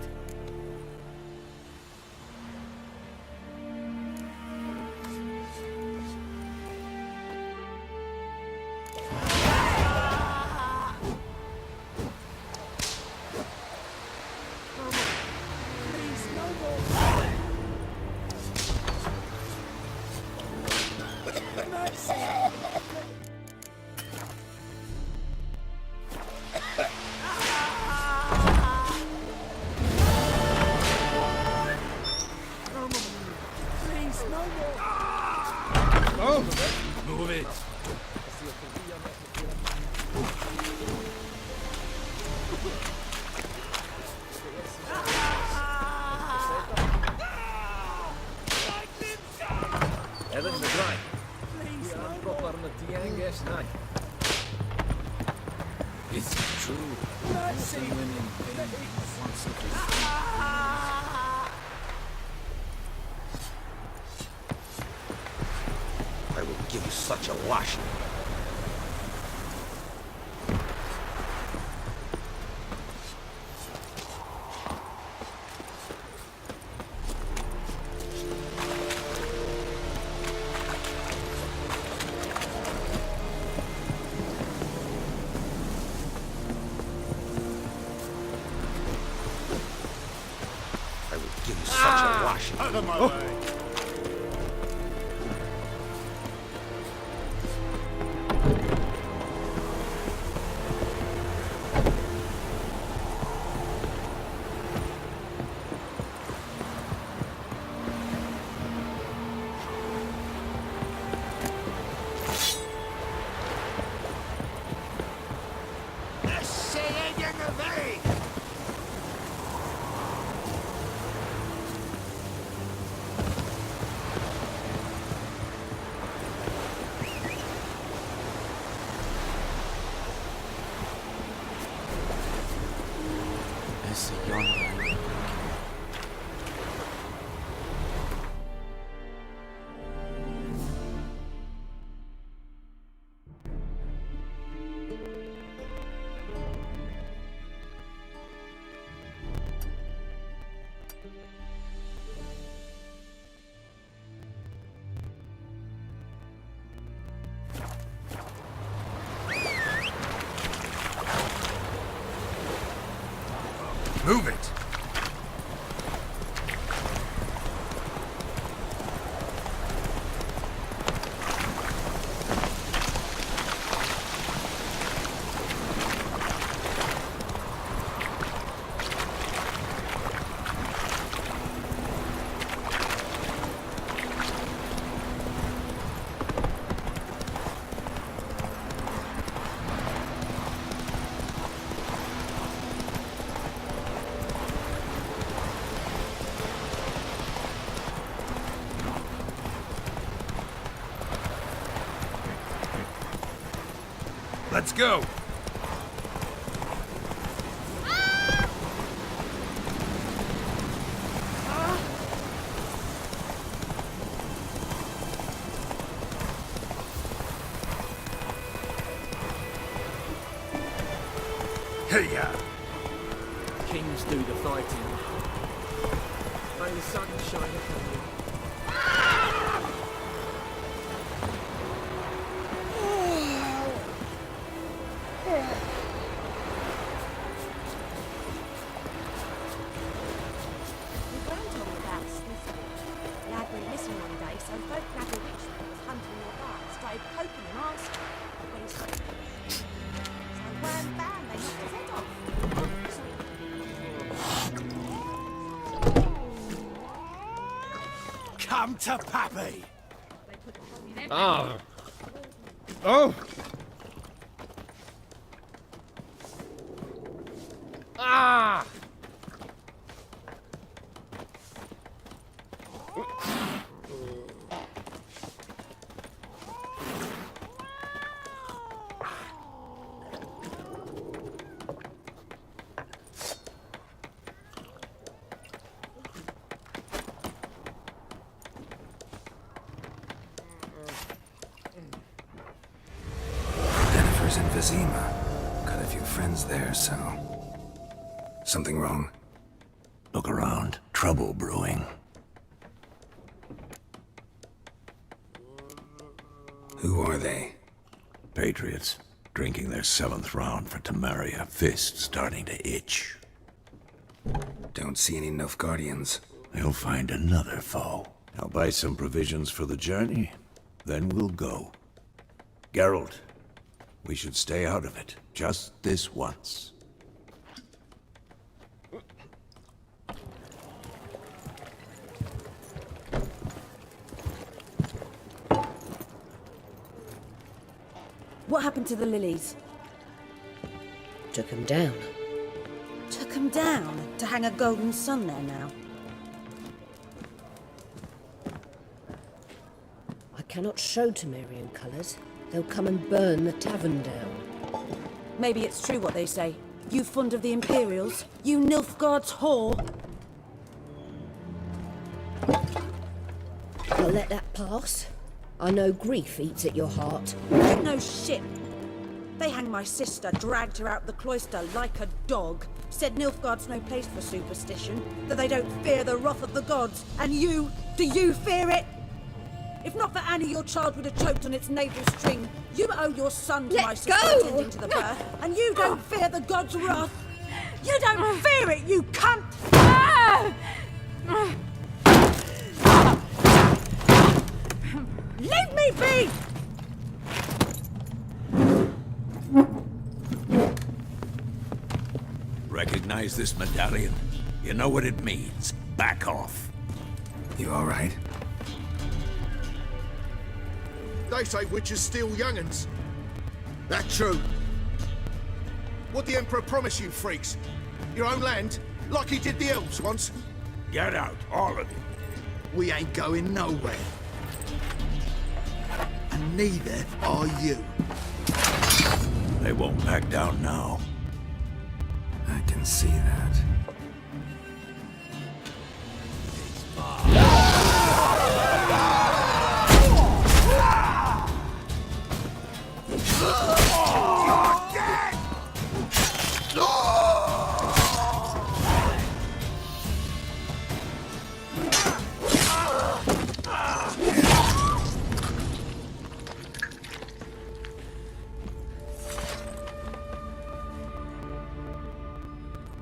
Move it. Ellen the Grind. We are proper on the Tiangas night. It's true. Some women pain want something. I will give you such a washing. I will give you such a washing. Out of my way! It's a yonder. Move it! Let's go! Hey, ya! Kings do the fighting. May the sun shine upon you. The grand told me about Smithwood. Lad went missing one day, so folk nagged a witch that was hunting nearby. Started poking him, asking. But he's so wham bam, they knocked his head off. Come to Pappy! Ah! Oh! Ah! Vizima. Got a few friends there, so... Something wrong? Look around. Trouble brewing. Who are they? Patriots. Drinking their 7th round for Tamaria. Fist starting to itch. Don't see any Nilfgaardians. They'll find another foe. I'll buy some provisions for the journey. Then we'll go. Geralt, we should stay out of it. Just this once. What happened to the lilies? Took 'em down. Took 'em down to hang a golden sun there now. I cannot show Temerian colours. They'll come and burn the tavern down. Maybe it's true what they say. You fond of the Imperials? You Nilfgaard's whore? I'll let that pass. I know grief eats at your heart. You know shit. They hanged my sister, dragged her out the cloister like a dog. Said Nilfgaard's no place for superstition, that they don't fear the wrath of the gods. And you, do you fear it? If not for Annie, your child would have choked on its navel string. You owe your son to my sister attending to the birth, and you don't fear the gods' wrath. You don't fear it, you cunt! Leave me be! Recognize this medallion? You know what it means. Back off. You all right? They say witches steal young'uns. That true? What the Emperor promise you, freaks? Your own land? Like he did the elves once? Get out, all of you. We ain't going nowhere. And neither are you. They won't back down now. I can see that.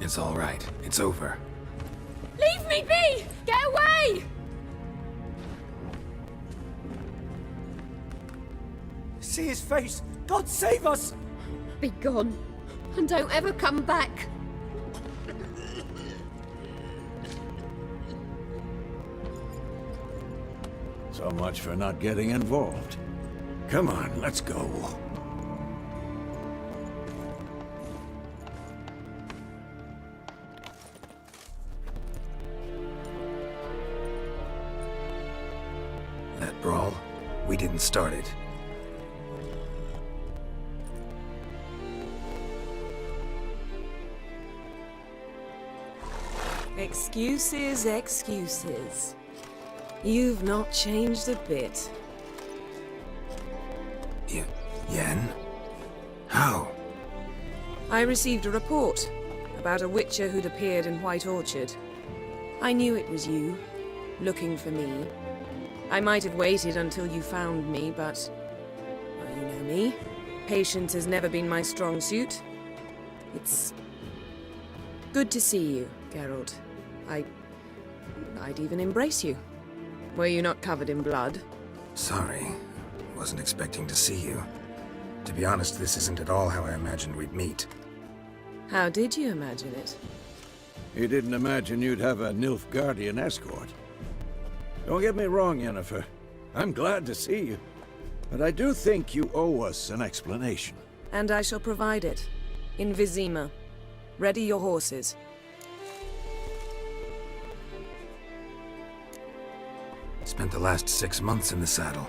It's all right. It's over. Leave me be! Get away! See his face! God save us! Be gone, and don't ever come back. So much for not getting involved. Come on, let's go. That brawl, we didn't start it. Excuses, excuses. You've not changed a bit. Yen? How? I received a report about a witcher who'd appeared in White Orchard. I knew it was you, looking for me. I might have waited until you found me, but... well, you know me. Patience has never been my strong suit. It's... good to see you, Geralt. I'd even embrace you. Were you not covered in blood? Sorry. Wasn't expecting to see you. To be honest, this isn't at all how I imagined we'd meet. How did you imagine it? You didn't imagine you'd have a Nilfgaardian escort. Don't get me wrong, Yennefer. I'm glad to see you. But I do think you owe us an explanation. And I shall provide it. In Vizima. Ready your horses. Spent the last 6 months in the saddle.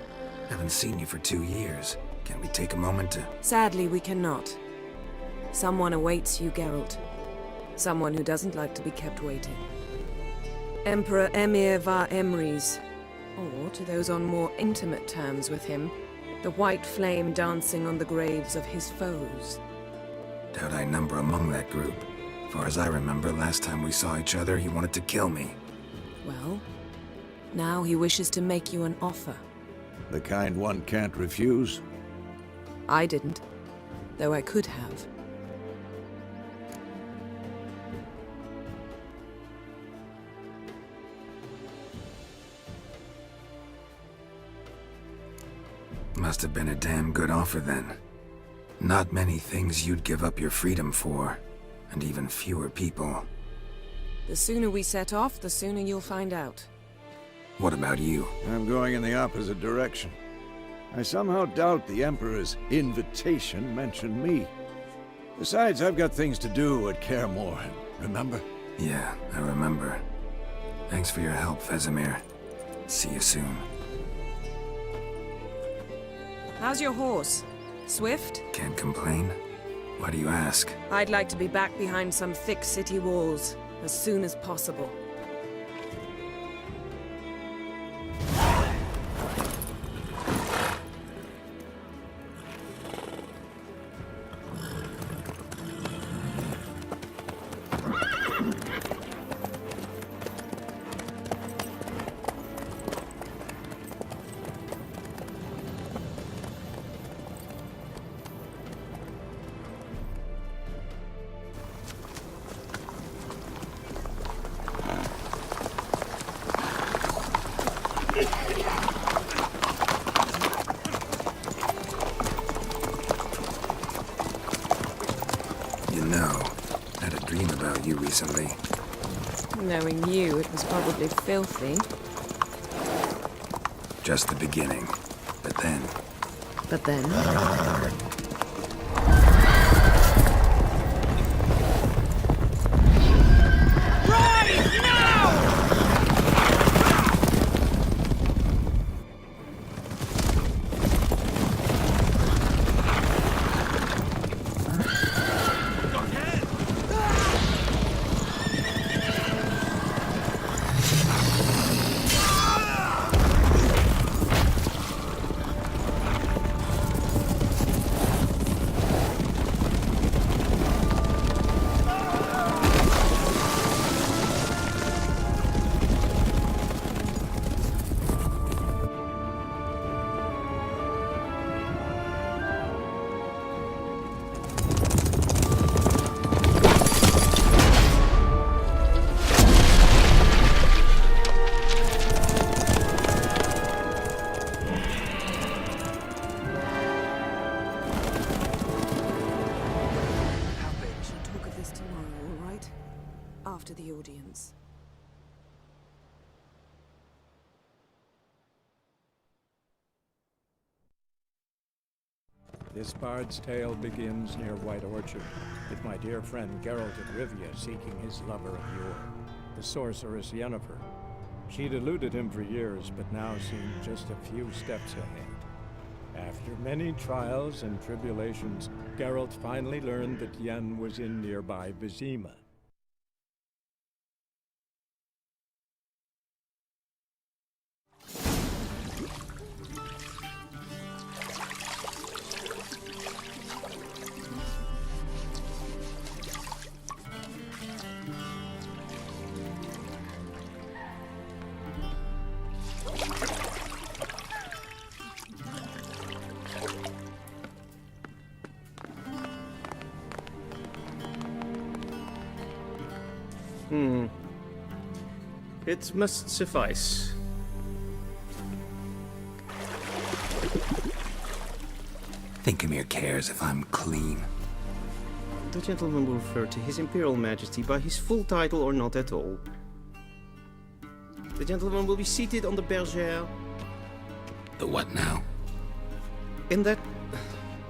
Haven't seen you for 2 years. Can we take a moment to... Sadly, we cannot. Someone awaits you, Geralt. Someone who doesn't like to be kept waiting. Emperor Emir var Emrys. Or, to those on more intimate terms with him, The white flame dancing on the graves of his foes. Doubt I number among that group. Far as I remember, last time we saw each other, he wanted to kill me. Well, now he wishes to make you an offer. The kind one can't refuse? I didn't, though I could have. Must have been a damn good offer then. Not many things you'd give up your freedom for, and even fewer people. The sooner we set off, the sooner you'll find out. What about you? I'm going in the opposite direction. I somehow doubt the Emperor's invitation mentioned me. Besides, I've got things to do at Claremore, remember? Yeah, I remember. Thanks for your help, Vesemir. See you soon. How's your horse? Swift? Can't complain. Why do you ask? I'd like to be back behind some thick city walls as soon as possible. Recently. Knowing you, it was probably filthy. Just the beginning. But then... But then... After the audience. This bard's tale begins near White Orchard, with my dear friend Geralt of Rivia seeking his lover of yore, the sorceress Yennefer. She'd eluded him for years, but now seemed just a few steps ahead. After many trials and tribulations, Geralt finally learned that Yen was in nearby Vizima. It must suffice. Thinkamere cares if I'm clean. The gentleman will refer to His Imperial Majesty by his full title or not at all. The gentleman will be seated on the bergère. The what now? In that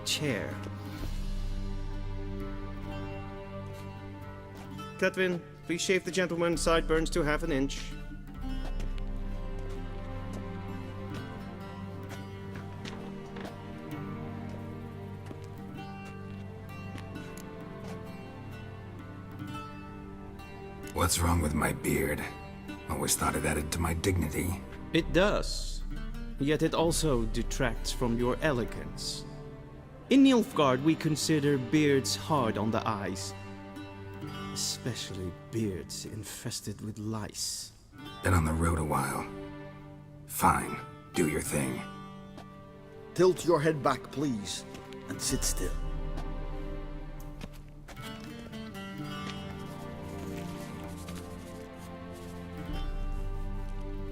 chair. Cledwyn, please shave the gentleman's sideburns to half an inch. What's wrong with my beard? Always thought it added to my dignity. It does. yet it also detracts from your elegance. In Nilfgaard, we consider beards hard on the eyes, especially beards infested with lice. Been on the road a while. Fine, do your thing. Tilt your head back, please, and sit still.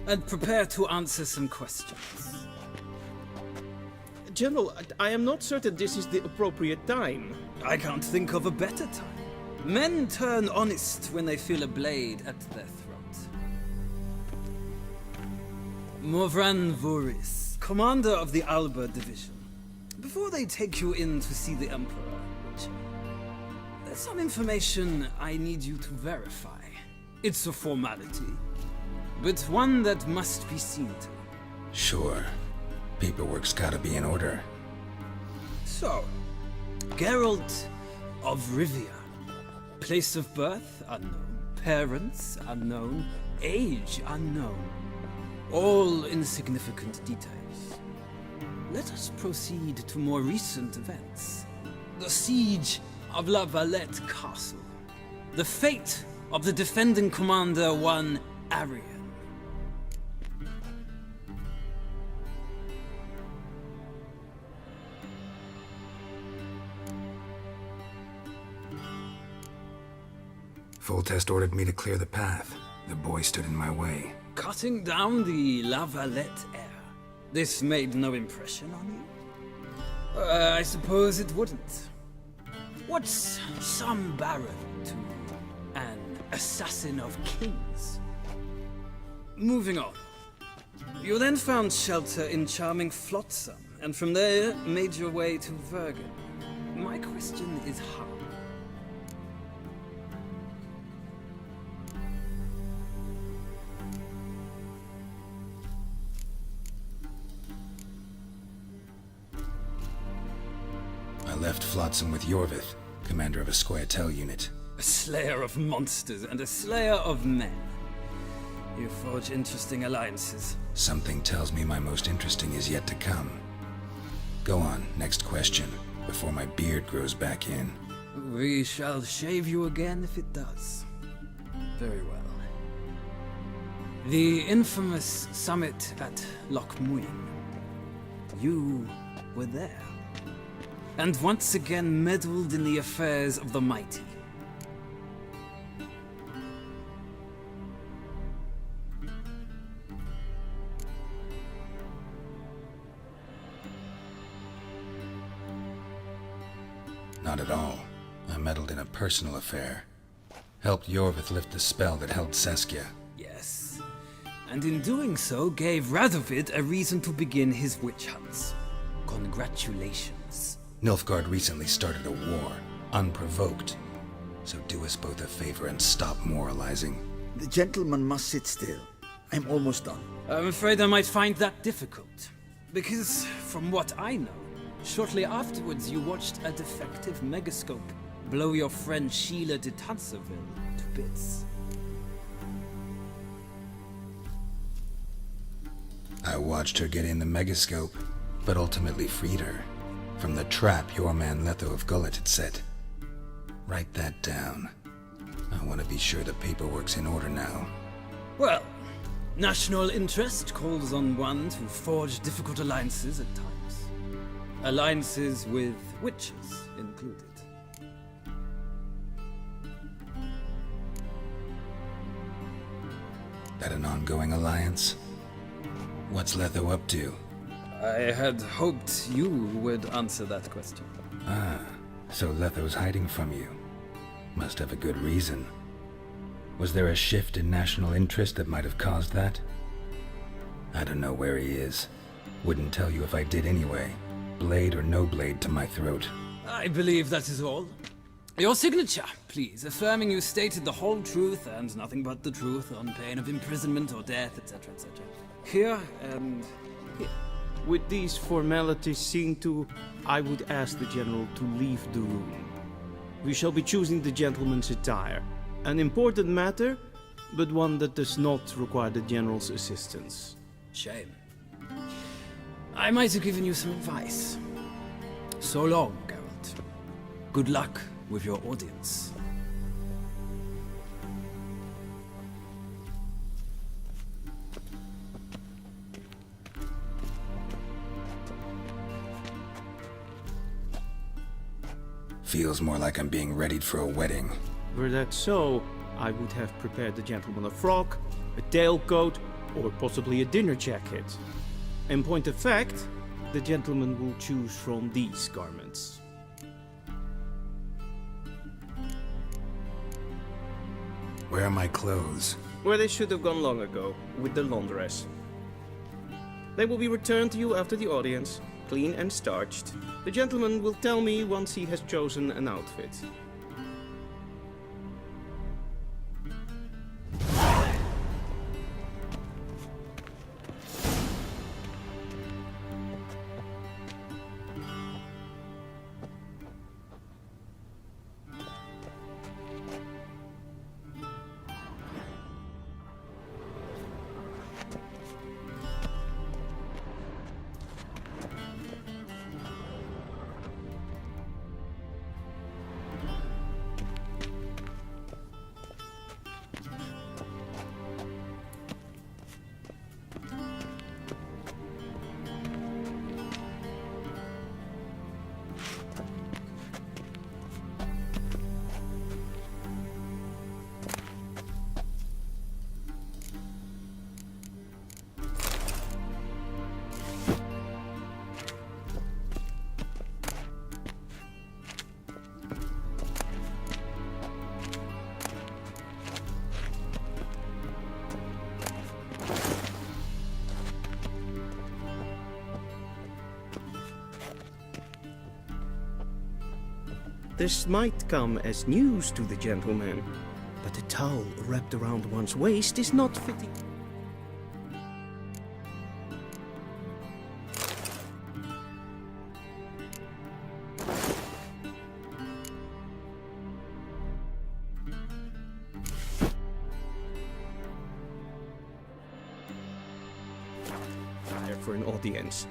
And prepare to answer some questions. General, I am not certain this is the appropriate time. I can't think of a better time. Men turn honest when they feel a blade at their throat. Morvran Voris, commander of the Alba Division. Before they take you in to see the Emperor, there's some information I need you to verify. It's a formality, but one that must be seen to. Sure. Paperwork's gotta be in order. So, Geralt of Rivia. Place of birth unknown. Parents unknown. Age unknown. All insignificant details. Let us proceed to more recent events. The siege of La Valette Castle. The fate of the defending commander, one Arian. Foltest ordered me to clear the path. The boy stood in my way. Cutting down the La Valette heir. This made no impression on you? I suppose it wouldn't. What's some baron to an assassin of kings? Moving on. You then found shelter in charming Flotsam, and from there made your way to Vergen. My question is how? I left Flotsam with Yorvith, commander of a Squaretel unit. A slayer of monsters and a slayer of men. You forge interesting alliances. Something tells me my most interesting is yet to come. Go on, next question, before my beard grows back in. We shall shave you again if it does. Very well. The infamous summit at Loch Muin. You were there. And once again meddled in the affairs of the mighty. Not at all. I meddled in a personal affair. Helped Yorvith lift the spell that held Saskia. Yes. And in doing so, gave Radovid a reason to begin his witch hunts. Congratulations. Nilfgaard recently started a war, unprovoked. So do us both a favor and stop moralizing. The gentleman must sit still. I'm almost done. I'm afraid I might find that difficult. Because, from what I know, shortly afterwards you watched a defective megascope blow your friend Sheila de Tanserville to bits. I watched her get in the megascope, but ultimately freed her. From the trap your man Letho of Gullet had set. Write that down. I want to be sure the paperwork's in order now. Well, national interest calls on one to forge difficult alliances at times. Alliances with witches included. That an ongoing alliance? What's Letho up to? I had hoped you would answer that question. Ah, so Letho's hiding from you. Must have a good reason. Was there a shift in national interest that might have caused that? I don't know where he is. Wouldn't tell you if I did anyway. Blade or no blade to my throat. I believe that is all. Your signature, please, affirming you stated the whole truth and nothing but the truth on pain of imprisonment or death, etc., etc. Here and here. With these formalities seen to, I would ask the general to leave the room. We shall be choosing the gentleman's attire. An important matter, but one that does not require the general's assistance. Shame. I might have given you some advice. So long, Geralt. Good luck with your audience. Feels more like I'm being readied for a wedding. Were that so, I would have prepared the gentleman a frock, a tailcoat, or possibly a dinner jacket. In point of fact, the gentleman will choose from these garments. Where are my clothes? Where they should have gone long ago, with the laundress. They will be returned to you after the audience, clean and starched. The gentleman will tell me once he has chosen an outfit. This might come as news to the gentleman, but a towel wrapped around one's waist is not fitting. Fire for an audience.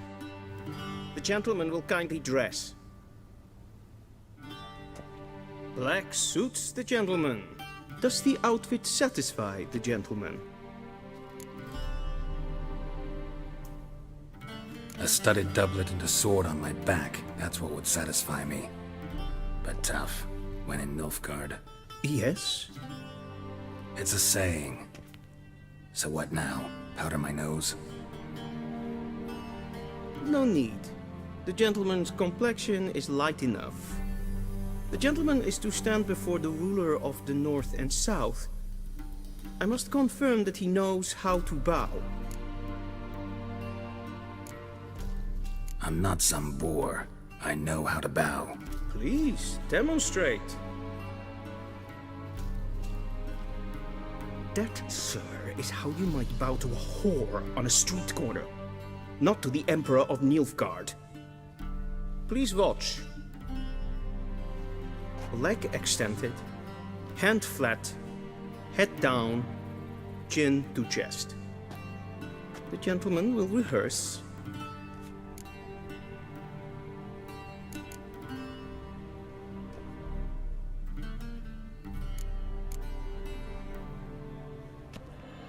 The gentleman will kindly dress. Black suits the gentleman. Does the outfit satisfy the gentleman? A studded doublet and a sword on my back, that's what would satisfy me. But tough, when in Nilfgaard. Yes? It's a saying. So what now? Powder my nose? No need. The gentleman's complexion is light enough. The gentleman is to stand before the ruler of the North and South. I must confirm that he knows how to bow. I'm not some boor. I know how to bow. Please, demonstrate. That, sir, is how you might bow to a whore on a street corner, not to the Emperor of Nilfgaard. Please watch. Leg extended, hand flat, head down, chin to chest. The gentleman will rehearse.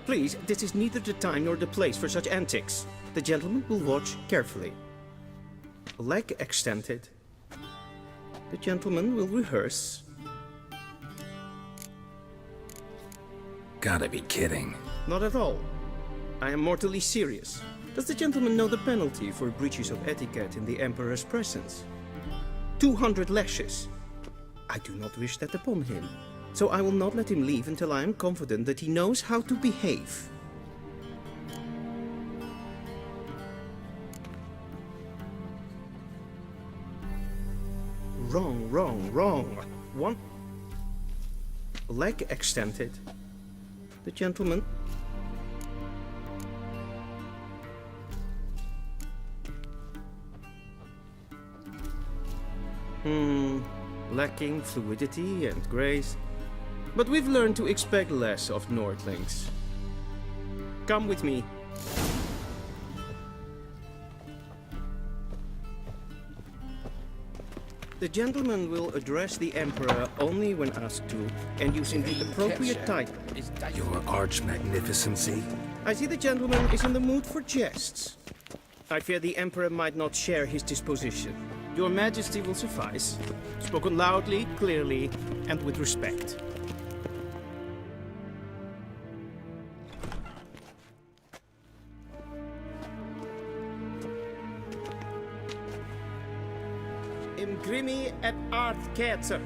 Please, this is neither the time nor the place for such antics. The gentleman will watch carefully. Leg extended. The gentleman will rehearse. Gotta be kidding. Not at all. I am mortally serious. Does the gentleman know the penalty for breaches of etiquette in the Emperor's presence? 200 lashes. I do not wish that upon him, so I will not let him leave until I am confident that he knows how to behave. Wrong, wrong, wrong. One leg extended. The gentleman. Lacking fluidity and grace. But we've learned to expect less of Nordlings. Come with me. The gentleman will address the Emperor only when asked to, and using the appropriate title. Your Arch-Magnificency? I see the gentleman is in the mood for jests. I fear the Emperor might not share his disposition. Your Majesty will suffice. Spoken loudly, clearly, and with respect. Imgrimi et art ketzer.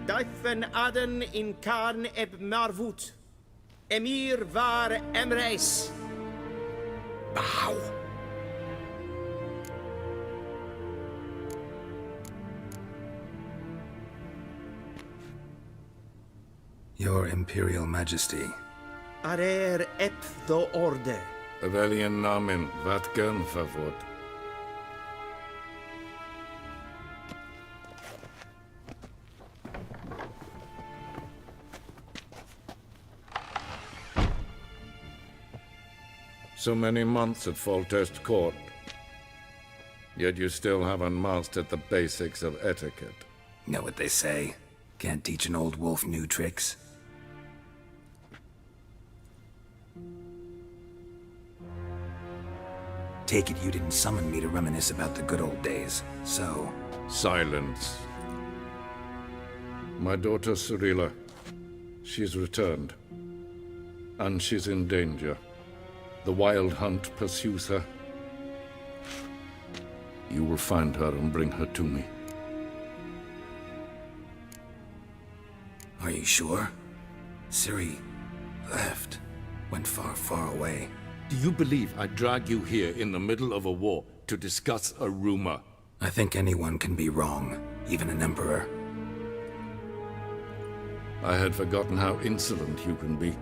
Daifen aden in karn eb marvut. Emir var emreis. Bow. Your Imperial Majesty. Arer ep do orde. Weljen namen, wat gern favor. So many months at Foltest Court, yet you still haven't mastered the basics of etiquette. Know what they say? Can't teach an old wolf new tricks. Take it you didn't summon me to reminisce about the good old days, so... Silence. My daughter Cyrilla, she's returned. And she's in danger. The Wild Hunt pursues her. You will find her and bring her to me. Are you sure? Ciri left. Went far, far away. Do you believe I drag you here in the middle of a war to discuss a rumor? I think anyone can be wrong, even an emperor. I had forgotten how insolent you can be.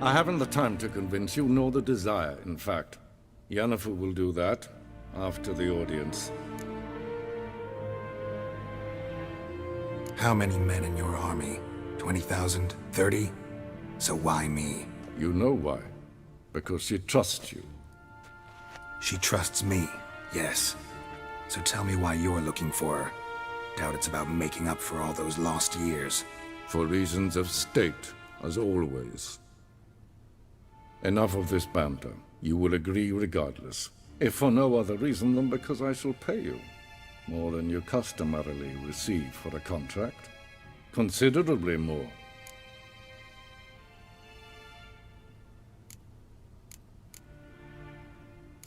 I haven't the time to convince you, nor the desire, in fact. Yennefer will do that after the audience. How many men in your army? 20,000? 30? So why me? You know why. Because she trusts you. She trusts me, yes. So tell me why you're looking for her. Doubt it's about making up for all those lost years. For reasons of state, as always. Enough of this banter. You will agree regardless. If for no other reason than because I shall pay you. More than you customarily receive for a contract. Considerably more.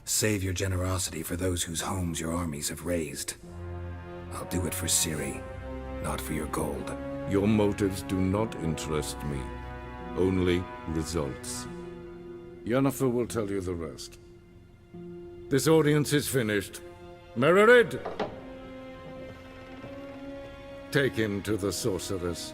Save your generosity for those whose homes your armies have razed. I'll do it for Ciri, not for your gold. Your motives do not interest me. Only results. Yennefer will tell you the rest. This audience is finished. Mererid! Take him to the sorceress.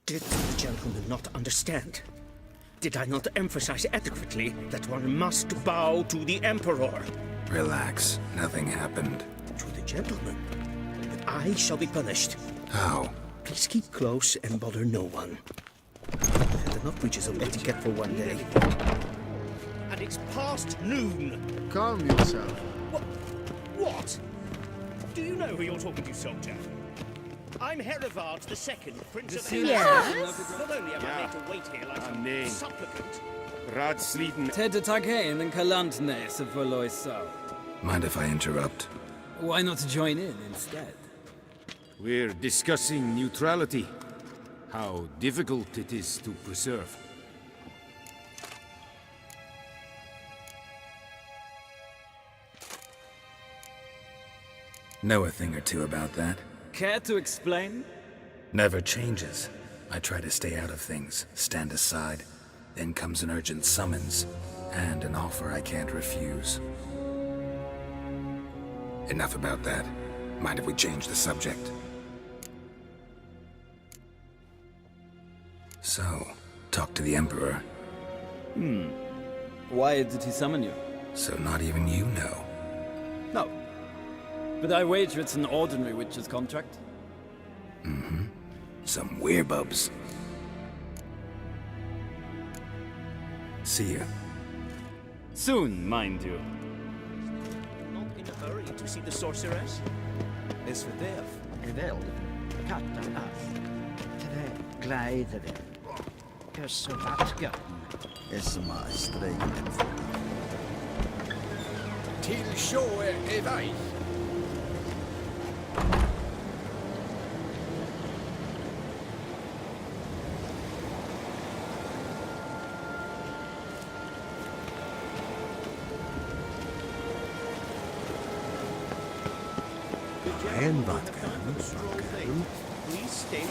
Did the gentleman not understand? Did I not emphasize adequately that one must bow to the Emperor? Relax. Nothing happened. To the gentleman. But I shall be punished. How? Please keep close and bother no one. I've had enough breaches of etiquette for one day. And it's past noon. Calm yourself. What? Do you know who you're talking to, soldier? I'm Herivard II, Prince of Yes. Not only am I made to wait here like some supplicant. Radsliden. Tedetakein and Kalantnes of Voloisau. Mind if I interrupt? Why not join in instead? We're discussing neutrality. How difficult it is to preserve. Know a thing or two about that? Care to explain? Never changes. I try to stay out of things, stand aside. Then comes an urgent summons, and an offer I can't refuse. Enough about that. Mind if we change the subject? So, talk to the Emperor. Why did he summon you? So not even you know. No. But I wager it's an ordinary witch's contract. Mm-hmm. Some werebubs. See ya. Soon, mind you. Not in a hurry to see the sorceress. Is verderf, geweld, katten af. Trek, glijden. Kussen, watske. Is maar streek. Till sjøen er vei. En vodka. Please stay.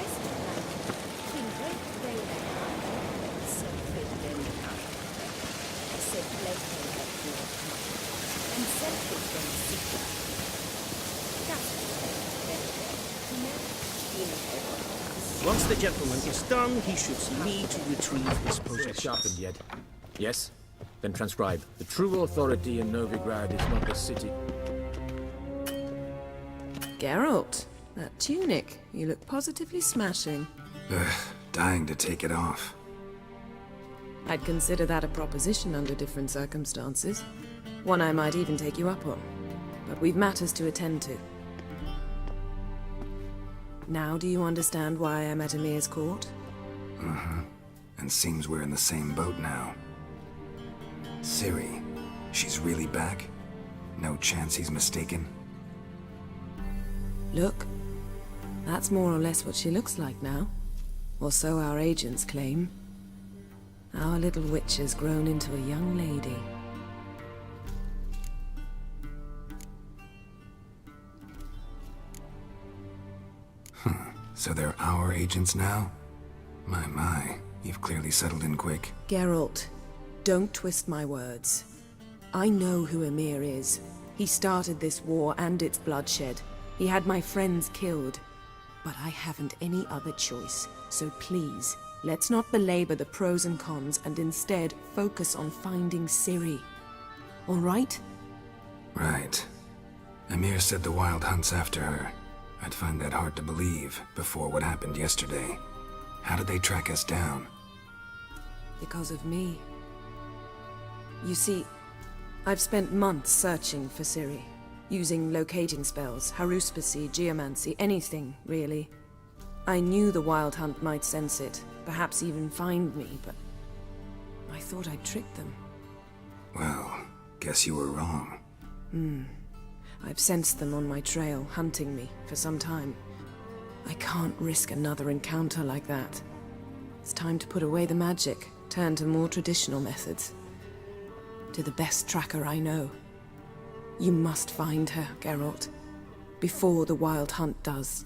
Once the gentleman is done, he should see me to retrieve his possessions. Sharpened yet? Yes? Then transcribe. The true authority in Novigrad is not the city. Geralt, that tunic. You look positively smashing. Ugh, dying to take it off. I'd consider that a proposition under different circumstances. One I might even take you up on. But we've matters to attend to. Now do you understand why I'm at Emir's court? Uh-huh. And seems we're in the same boat now. Ciri, she's really back? No chance he's mistaken? Look, that's more or less what she looks like now. Or so our agents claim. Our little witch has grown into a young lady. So they're our agents now? My, you've clearly settled in quick. Geralt, don't twist my words. I know who Emir is. He started this war and its bloodshed. He had my friends killed. But I haven't any other choice. So please, let's not belabor the pros and cons and instead focus on finding Ciri. All right? Right. Emir said the Wild Hunt's after her. I'd find that hard to believe before what happened yesterday. How did they track us down? Because of me. You see, I've spent months searching for Ciri. Using locating spells, haruspicy, geomancy, anything, really. I knew the Wild Hunt might sense it, perhaps even find me, but I thought I'd tricked them. Well, guess you were wrong. I've sensed them on my trail, hunting me, for some time. I can't risk another encounter like that. It's time to put away the magic, turn to more traditional methods. To the best tracker I know. You must find her, Geralt. Before the Wild Hunt does.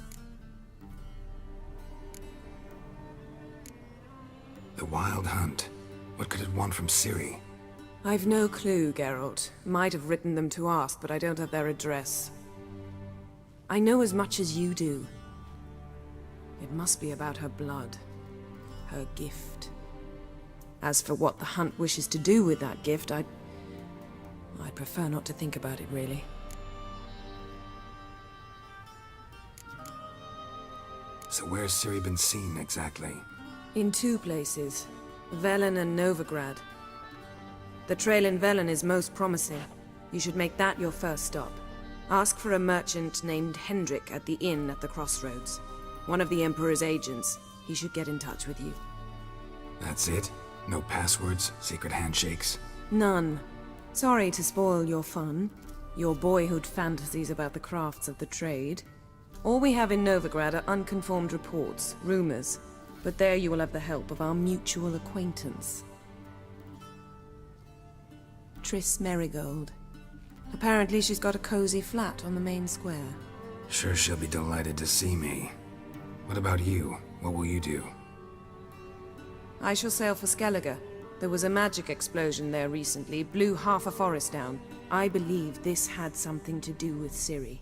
The Wild Hunt? What could it want from Ciri? I've no clue, Geralt. Might have written them to ask, but I don't have their address. I know as much as you do. It must be about her blood. Her gift. As for what the Hunt wishes to do with that gift, I'd prefer not to think about it, really. So where's Ciri been seen, exactly? In two places. Velen and Novigrad. The trail in Velen is most promising. You should make that your first stop. Ask for a merchant named Hendrik at the inn at the crossroads. One of the Emperor's agents. He should get in touch with you. That's it? No passwords, secret handshakes? None. Sorry to spoil your fun. Your boyhood fantasies about the crafts of the trade. All we have in Novigrad are unconformed reports, rumors. But there you will have the help of our mutual acquaintance. Triss Merigold. Apparently she's got a cozy flat on the main square. Sure she'll be delighted to see me. What about you? What will you do? I shall sail for Skellige. There was a magic explosion there recently, blew half a forest down. I believe this had something to do with Ciri.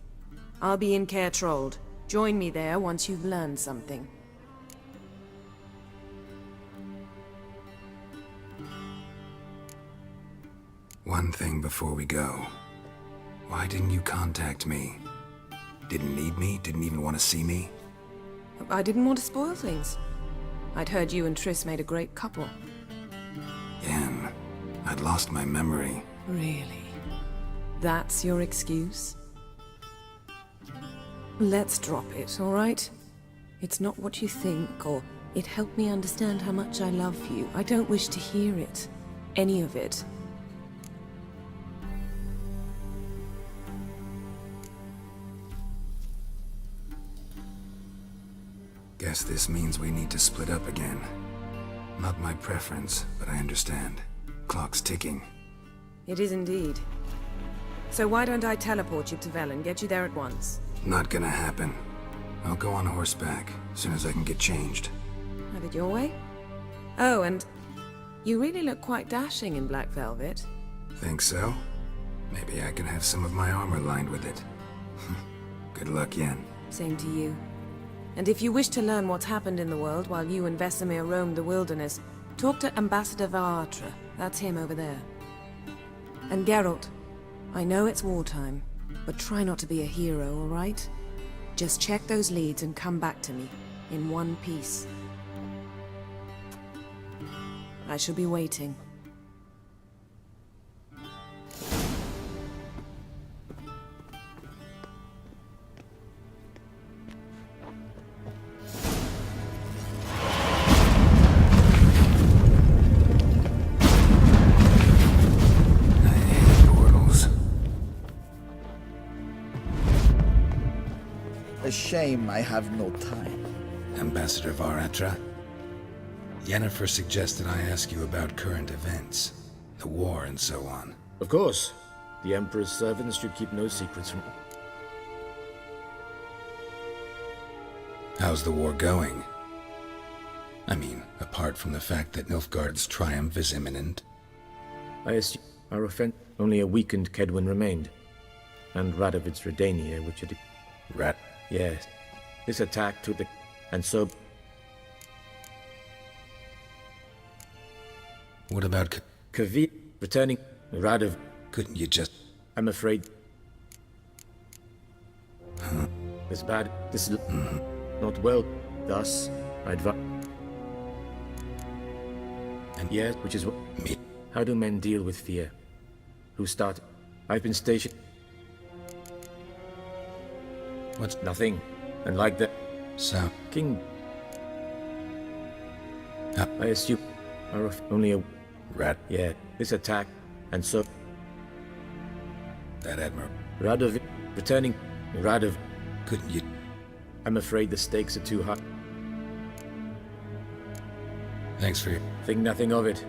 I'll be in Caer Trold. Join me there once you've learned something. One thing before we go. Why didn't you contact me? Didn't need me? Didn't even want to see me? I didn't want to spoil things. I'd heard you and Triss made a great couple. Yen, I'd lost my memory. Really? That's your excuse? Let's drop it, all right? It's not what you think, or it helped me understand how much I love you. I don't wish to hear it. Any of it. Guess this means we need to split up again. Not my preference, but I understand. Clock's ticking. It is indeed. So why don't I teleport you to Vel and get you there at once? Not gonna happen. I'll go on horseback, as soon as I can get changed. Have it your way? Oh, and you really look quite dashing in black velvet. Think so? Maybe I can have some of my armor lined with it. Good luck, Yen. Same to you. And if you wish to learn what's happened in the world while you and Vesemir roamed the wilderness, talk to Ambassador Varatra. That's him over there. And Geralt, I know it's wartime, but try not to be a hero, all right? Just check those leads and come back to me, in one piece. I shall be waiting. A shame I have no time. Ambassador Varatra? Yennefer suggested I ask you about current events, the war and so on. Of course. The Emperor's servants should keep no secrets from... How's the war going? I mean, apart from the fact that Nilfgaard's triumph is imminent. I assume our offense... Only a weakened Kedwin remained. And Radovid's Redania, which had... Rat? Yes. This attack took the... And so... What about Kavi returning? Radov... Couldn't you just... I'm afraid... Huh? This bad... This is... Not well. Thus, I advise... And yes, which is what... Me? How do men deal with fear? Who started? I've been stationed... What's... Nothing. And like that... So... King... I assume... Are only a... Rat? Yeah, this attack, and so... That Admiral... Radov... Returning... Radov... Couldn't you... I'm afraid the stakes are too high. Thanks for your... Think nothing of it.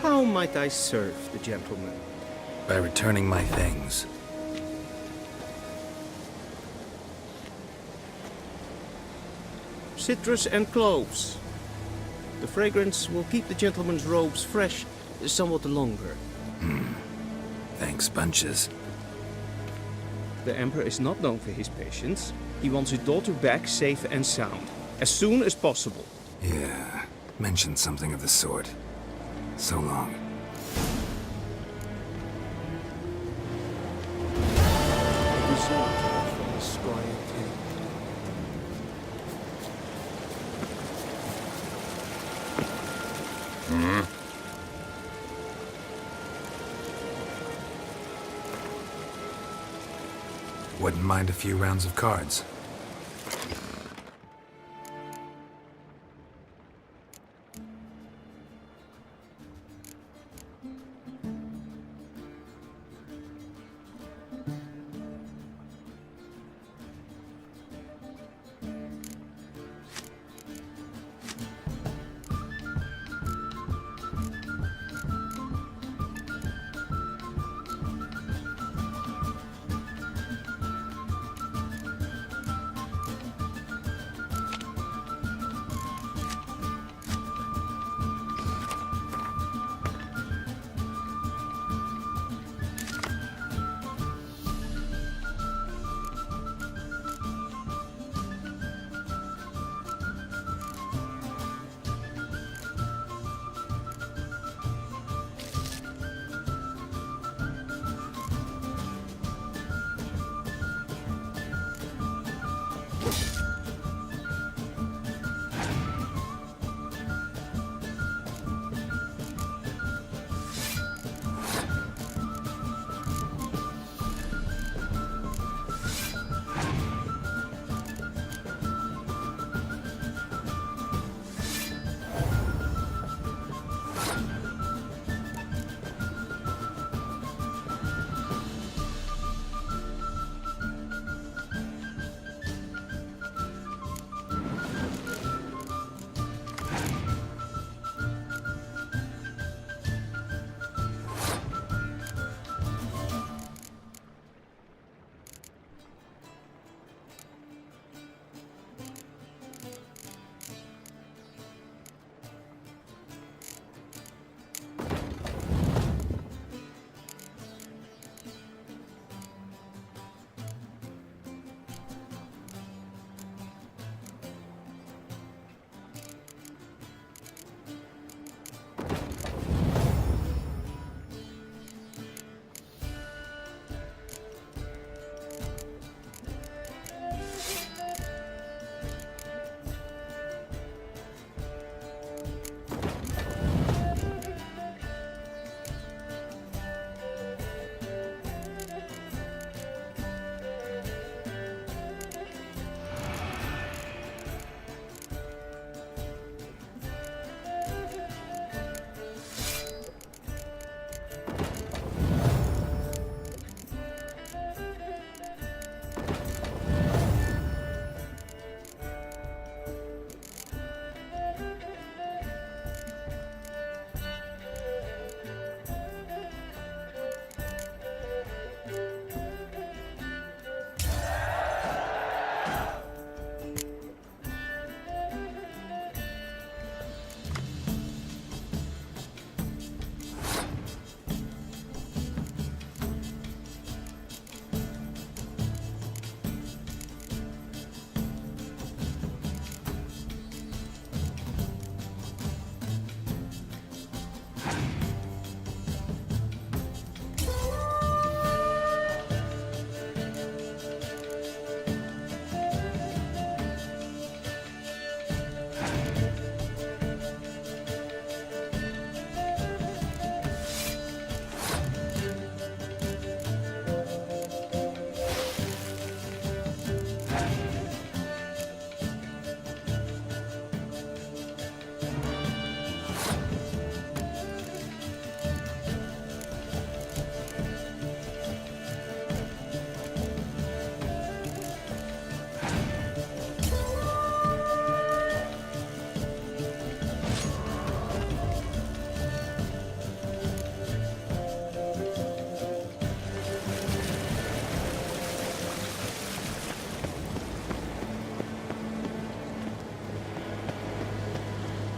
How might I serve the gentleman? By returning my things. Citrus and cloves. The fragrance will keep the gentleman's robes fresh somewhat longer. Thanks, bunches. The Emperor is not known for his patience. He wants his daughter back safe and sound, as soon as possible. Yeah, mentioned something of the sort. So long. From the Squire King. Wouldn't mind a few rounds of cards.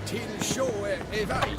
Till sjå är väg.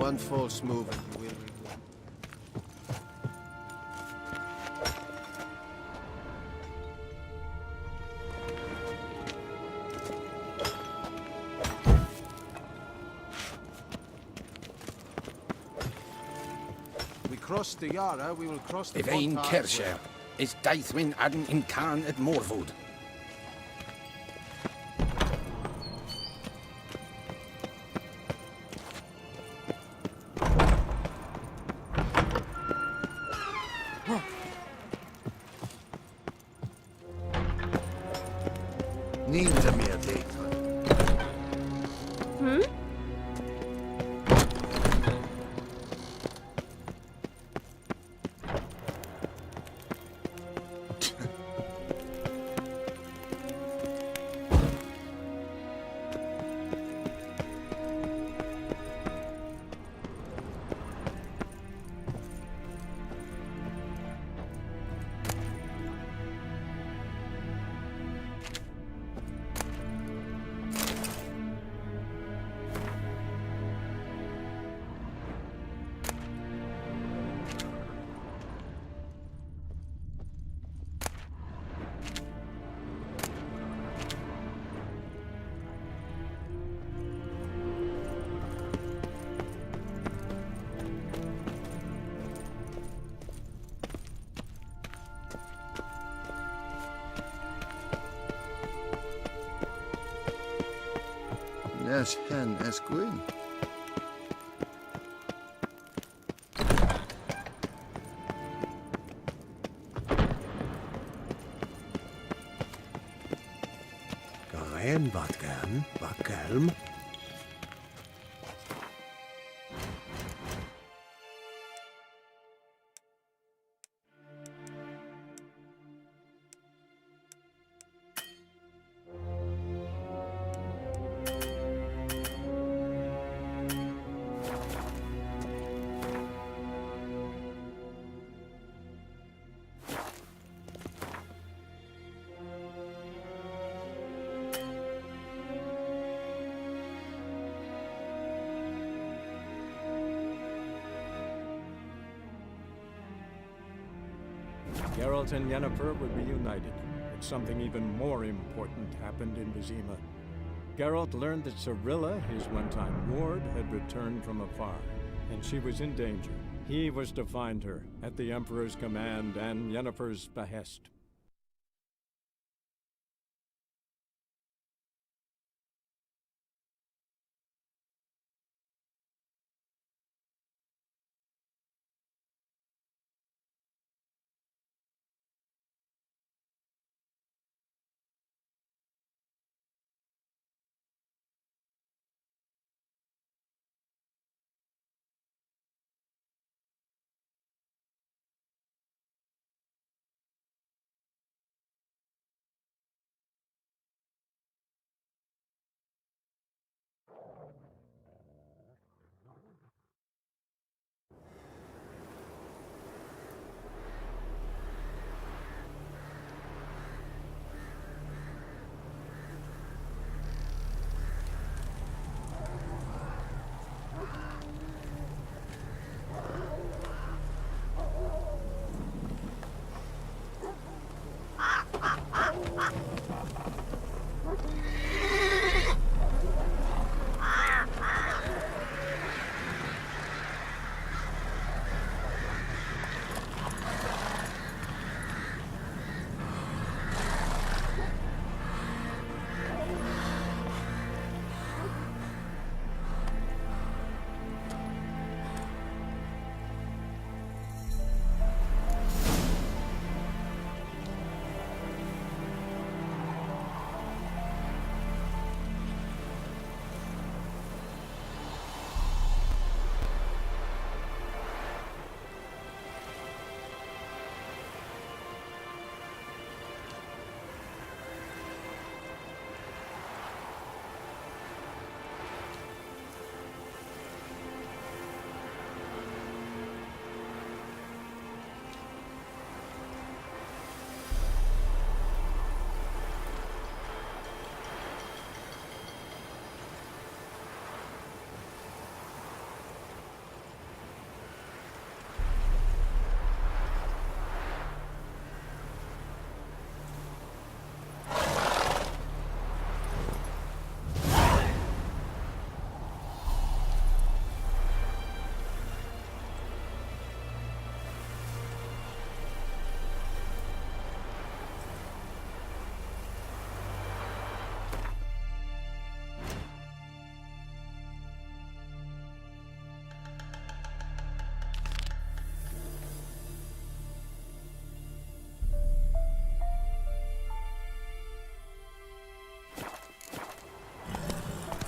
One false move and you will be gone. We cross the Yara, we will cross the Ivain Fontar as Kersher well. is Daithwin Adden in Karn at Morvood. Niet meer data. Hmm? Yes, hen as queen. Gaen Batgam, Batkelm. Geralt and Yennefer were reunited, but something even more important happened in Vizima. Geralt learned that Cirilla, his one-time ward, had returned from afar, and she was in danger. He was to find her, at the Emperor's command and Yennefer's behest.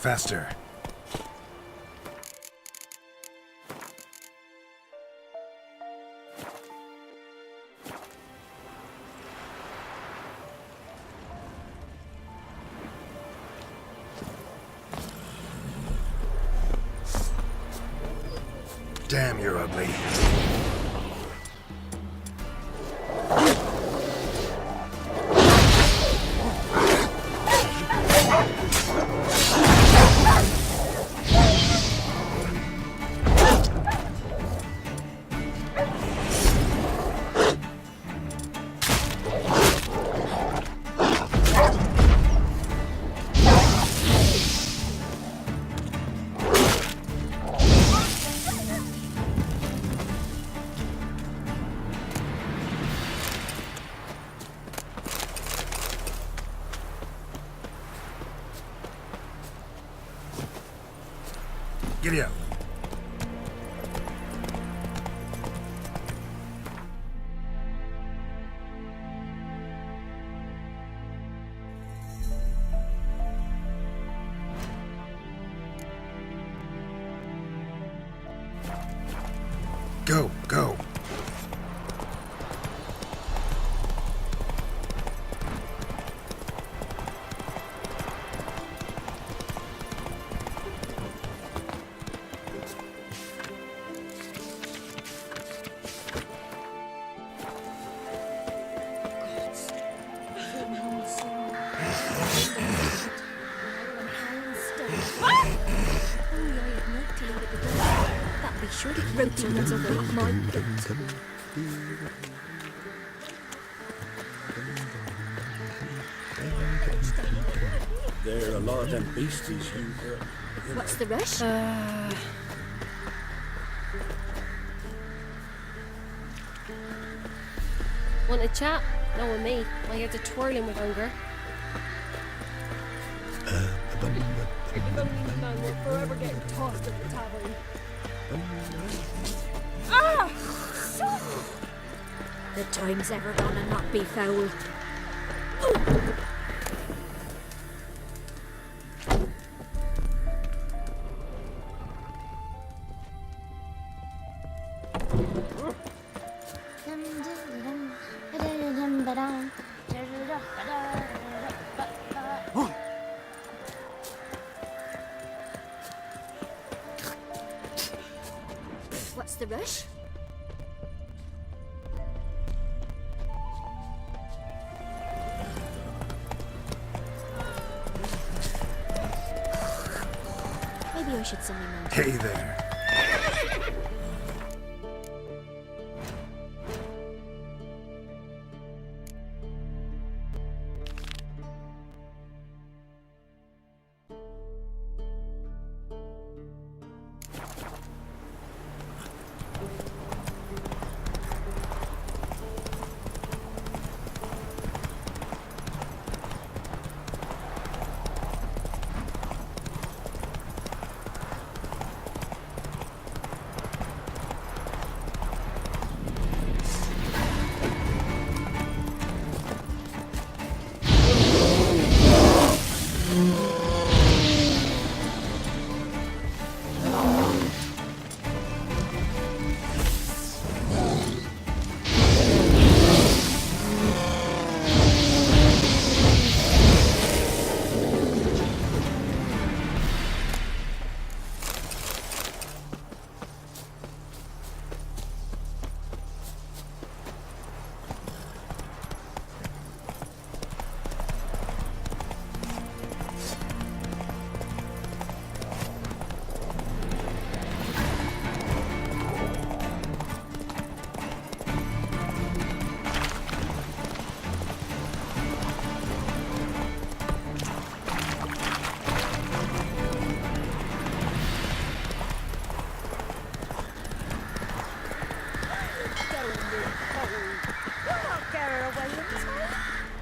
Faster. Damn, you're ugly. Giddy up. Go, go. That'd be sure to throat you once over my guns. There are a lot of them beasties you... What's the rush? Want a chat? No with me. My head's a twirling with hunger. If you don't leave me alone, we'll forever getting tossed at the tavern. Ah! The time's ever gonna not be foul. What's the rush? Maybe I should send him out. Hey there.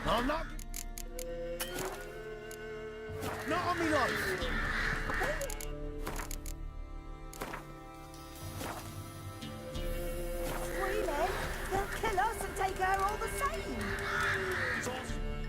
I'm not